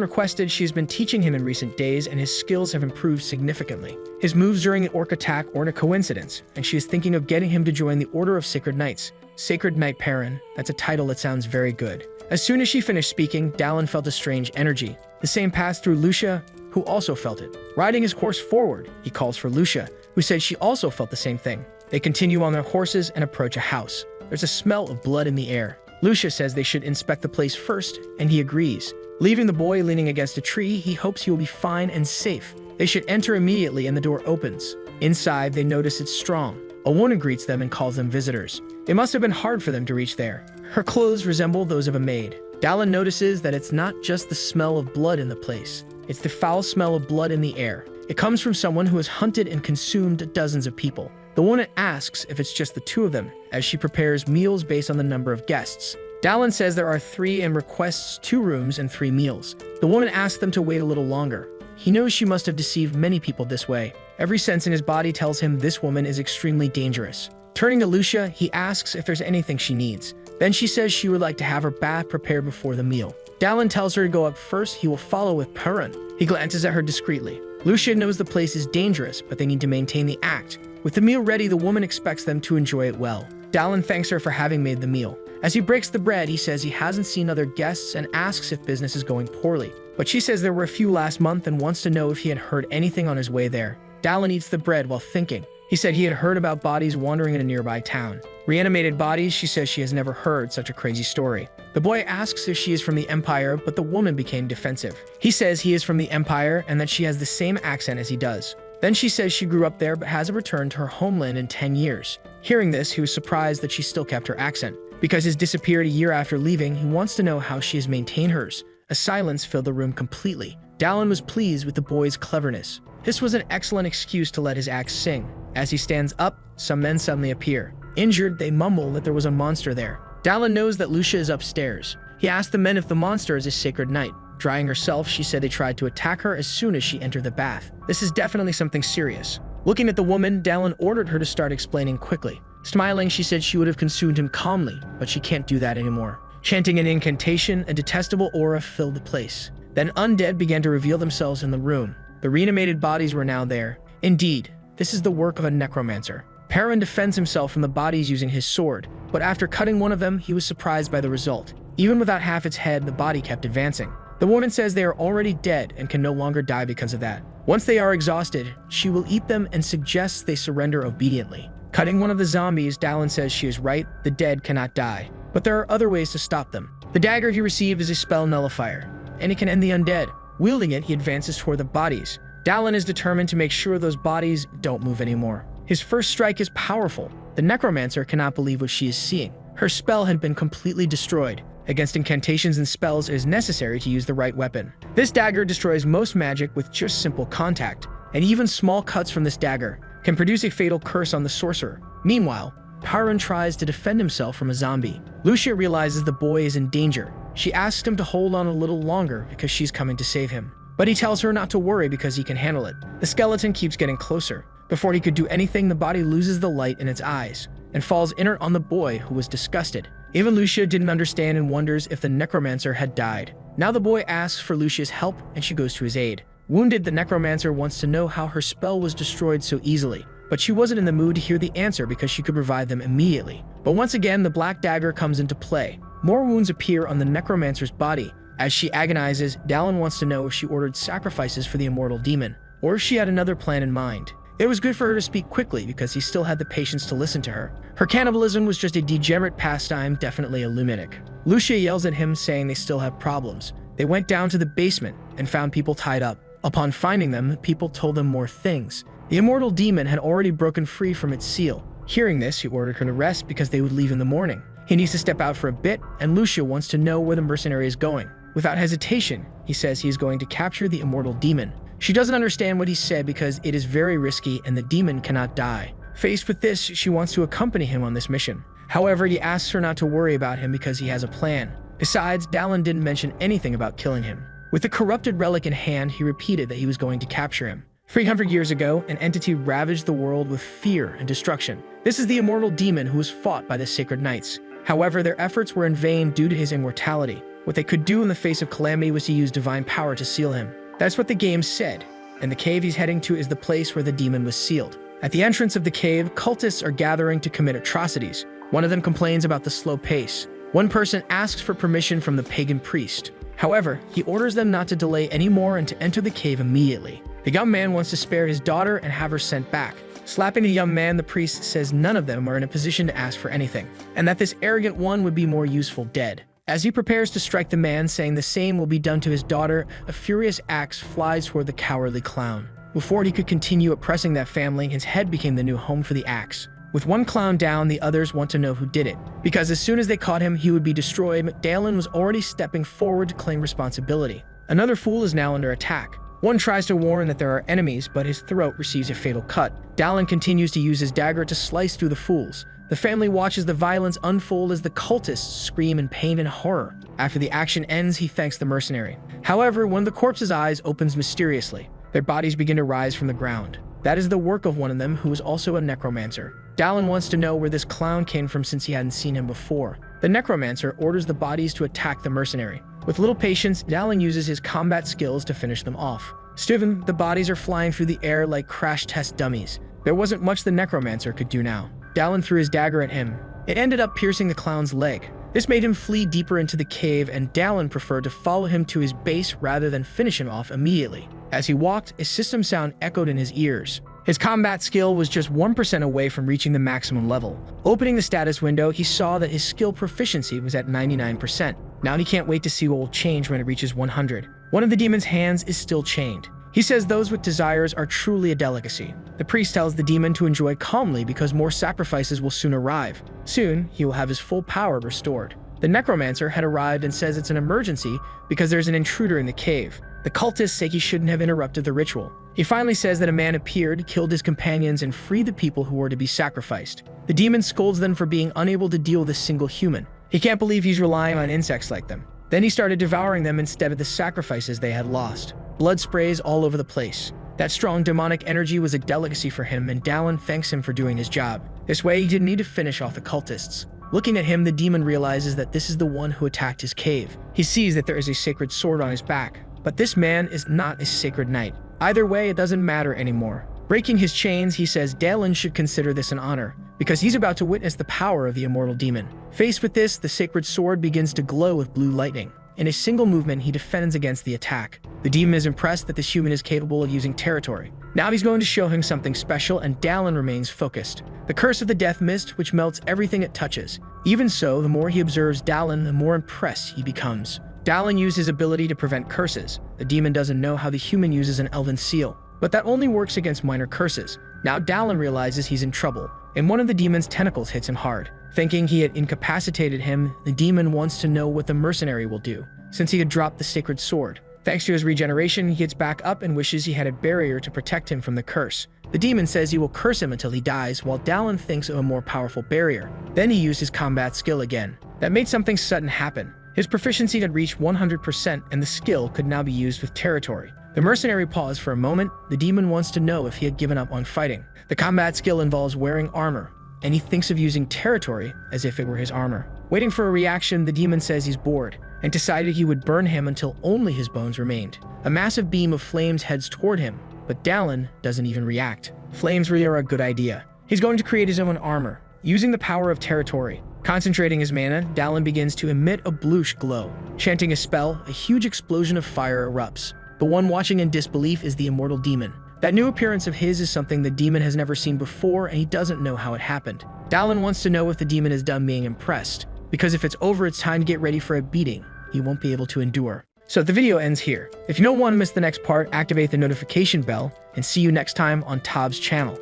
requested, she has been teaching him in recent days, and his skills have improved significantly. His moves during the orc attack weren't a coincidence, and she is thinking of getting him to join the Order of Sacred Knights. Sacred Knight Perun, that's a title that sounds very good. As soon as she finished speaking, Dallin felt a strange energy. The same passed through Lucia, who also felt it. Riding his horse forward, he calls for Lucia, who said she also felt the same thing. They continue on their horses and approach a house. There's a smell of blood in the air. Lucia says they should inspect the place first, and he agrees. Leaving the boy leaning against a tree, he hopes he will be fine and safe. They should enter immediately, and the door opens. Inside, they notice it's strong. A woman greets them and calls them visitors. It must have been hard for them to reach there. Her clothes resemble those of a maid. Dallin notices that it's not just the smell of blood in the place. It's the foul smell of blood in the air. It comes from someone who has hunted and consumed dozens of people. The woman asks if it's just the two of them, as she prepares meals based on the number of guests. Dallin says there are 3 and requests 2 rooms and 3 meals. The woman asks them to wait a little longer. He knows she must have deceived many people this way. Every sense in his body tells him this woman is extremely dangerous. Turning to Lucia, he asks if there's anything she needs. Then she says she would like to have her bath prepared before the meal. Dallin tells her to go up first. He will follow with Perrin. He glances at her discreetly. Lucia knows the place is dangerous, but they need to maintain the act. With the meal ready, the woman expects them to enjoy it well. Dallin thanks her for having made the meal. As he breaks the bread, he says he hasn't seen other guests and asks if business is going poorly. But she says there were a few last month and wants to know if he had heard anything on his way there. Dallin eats the bread while thinking. He said he had heard about bodies wandering in a nearby town. Reanimated bodies, she says she has never heard such a crazy story. The boy asks if she is from the Empire, but the woman became defensive. He says he is from the Empire and that she has the same accent as he does. Then she says she grew up there but hasn't returned to her homeland in 10 years. Hearing this, he was surprised that she still kept her accent. Because he's disappeared a year after leaving, he wants to know how she has maintained hers. A silence filled the room completely. Dallin was pleased with the boy's cleverness. This was an excellent excuse to let his axe sing. As he stands up, some men suddenly appear. Injured, they mumble that there was a monster there. Dallin knows that Lucia is upstairs. He asked the men if the monster is a sacred knight. Drying herself, she said they tried to attack her as soon as she entered the bath. This is definitely something serious. Looking at the woman, Dallin ordered her to start explaining quickly. Smiling, she said she would have consumed him calmly, but she can't do that anymore. Chanting an incantation, a detestable aura filled the place. Then undead began to reveal themselves in the room. The reanimated bodies were now there. Indeed, this is the work of a necromancer. Perrin defends himself from the bodies using his sword, but after cutting one of them, he was surprised by the result. Even without half its head, the body kept advancing. The woman says they are already dead and can no longer die because of that. Once they are exhausted, she will eat them and suggests they surrender obediently. Cutting one of the zombies, Dallin says she is right, the dead cannot die. But there are other ways to stop them. The dagger he received is a spell nullifier, and it can end the undead. Wielding it, he advances toward the bodies. Dallin is determined to make sure those bodies don't move anymore. His first strike is powerful. The necromancer cannot believe what she is seeing. Her spell had been completely destroyed. Against incantations and spells, it is necessary to use the right weapon. This dagger destroys most magic with just simple contact, and even small cuts from this dagger can produce a fatal curse on the sorcerer. Meanwhile, Perrin tries to defend himself from a zombie. Lucia realizes the boy is in danger. She asks him to hold on a little longer because she's coming to save him. But he tells her not to worry because he can handle it. The skeleton keeps getting closer. Before he could do anything, the body loses the light in its eyes and falls inert on the boy, who was disgusted. Even Lucia didn't understand and wonders if the necromancer had died. Now the boy asks for Lucia's help and she goes to his aid. Wounded, the necromancer wants to know how her spell was destroyed so easily, but she wasn't in the mood to hear the answer because she could provide them immediately. But once again, the black dagger comes into play. More wounds appear on the necromancer's body. As she agonizes, Dallin wants to know if she ordered sacrifices for the immortal demon, or if she had another plan in mind. It was good for her to speak quickly because he still had the patience to listen to her. Her cannibalism was just a degenerate pastime, definitely a lunatic. Lucia yells at him, saying they still have problems. They went down to the basement and found people tied up. Upon finding them, people told them more things. The immortal demon had already broken free from its seal. Hearing this, he ordered her to rest because they would leave in the morning. He needs to step out for a bit, and Lucia wants to know where the mercenary is going. Without hesitation, he says he is going to capture the immortal demon. She doesn't understand what he said because it is very risky and the demon cannot die. Faced with this, she wants to accompany him on this mission. However, he asks her not to worry about him because he has a plan. Besides, Dallin didn't mention anything about killing him. With the corrupted relic in hand, he repeated that he was going to capture him. 300 years ago, an entity ravaged the world with fear and destruction. This is the immortal demon who was fought by the sacred knights. However, their efforts were in vain due to his immortality. What they could do in the face of calamity was to use divine power to seal him. That's what the game said, and the cave he's heading to is the place where the demon was sealed. At the entrance of the cave, cultists are gathering to commit atrocities. One of them complains about the slow pace. One person asks for permission from the pagan priest. However, he orders them not to delay anymore and to enter the cave immediately. The young man wants to spare his daughter and have her sent back. Slapping the young man, the priest says none of them are in a position to ask for anything, and that this arrogant one would be more useful dead. As he prepares to strike the man, saying the same will be done to his daughter, a furious axe flies toward the cowardly clown. Before he could continue oppressing that family, his head became the new home for the axe. With one clown down, the others want to know who did it, because as soon as they caught him, he would be destroyed. Dallin was already stepping forward to claim responsibility. Another fool is now under attack. One tries to warn that there are enemies, but his throat receives a fatal cut. Dallin continues to use his dagger to slice through the fools. The family watches the violence unfold as the cultists scream in pain and horror. After the action ends, he thanks the mercenary. However, one of the corpse's eyes opens mysteriously. Their bodies begin to rise from the ground. That is the work of one of them, who is also a necromancer. Dallin wants to know where this clown came from since he hadn't seen him before. The necromancer orders the bodies to attack the mercenary. With little patience, Dallin uses his combat skills to finish them off. Stiffen, the bodies are flying through the air like crash test dummies. There wasn't much the necromancer could do now. Dallin threw his dagger at him. It ended up piercing the clown's leg. This made him flee deeper into the cave, and Dallin preferred to follow him to his base rather than finish him off immediately. As he walked, a system sound echoed in his ears. His combat skill was just 1% away from reaching the maximum level. Opening the status window, he saw that his skill proficiency was at 99%. Now he can't wait to see what will change when it reaches 100. One of the demon's hands is still chained. He says those with desires are truly a delicacy. The priest tells the demon to enjoy calmly because more sacrifices will soon arrive. Soon, he will have his full power restored. The necromancer had arrived and says it's an emergency because there's an intruder in the cave. The cultists say he shouldn't have interrupted the ritual. He finally says that a man appeared, killed his companions, and freed the people who were to be sacrificed. The demon scolds them for being unable to deal with a single human. He can't believe he's relying on insects like them. Then he started devouring them instead of the sacrifices they had lost. Blood sprays all over the place. That strong demonic energy was a delicacy for him, and Dallin thanks him for doing his job. This way, he didn't need to finish off the cultists. Looking at him, the demon realizes that this is the one who attacked his cave. He sees that there is a sacred sword on his back, but this man is not a sacred knight. Either way, it doesn't matter anymore. Breaking his chains, he says Dallin should consider this an honor, because he's about to witness the power of the immortal demon. Faced with this, the sacred sword begins to glow with blue lightning. In a single movement, he defends against the attack. The demon is impressed that this human is capable of using territory. Now he's going to show him something special, and Dallin remains focused. The curse of the death mist, which melts everything it touches. Even so, the more he observes Dallin, the more impressed he becomes. Dallin used his ability to prevent curses. The demon doesn't know how the human uses an elven seal, but that only works against minor curses. Now Dallin realizes he's in trouble, and one of the demon's tentacles hits him hard. Thinking he had incapacitated him, the demon wants to know what the mercenary will do, since he had dropped the sacred sword. Thanks to his regeneration, he gets back up and wishes he had a barrier to protect him from the curse. The demon says he will curse him until he dies, while Dallin thinks of a more powerful barrier. Then he used his combat skill again. That made something sudden happen. His proficiency had reached 100%, and the skill could now be used with territory. The mercenary paused for a moment. The demon wants to know if he had given up on fighting. The combat skill involves wearing armor, and he thinks of using territory as if it were his armor. Waiting for a reaction, the demon says he's bored, and decided he would burn him until only his bones remained. A massive beam of flames heads toward him, but Dallin doesn't even react. Flames really are a good idea. He's going to create his own armor, using the power of territory. Concentrating his mana, Dallin begins to emit a bluish glow. Chanting a spell, a huge explosion of fire erupts. The one watching in disbelief is the immortal demon. That new appearance of his is something the demon has never seen before, and he doesn't know how it happened. Dallin wants to know if the demon is done being impressed, because if it's over, it's time to get ready for a beating he won't be able to endure. So the video ends here. If you don't want to miss the next part, activate the notification bell, and see you next time on Tob's channel.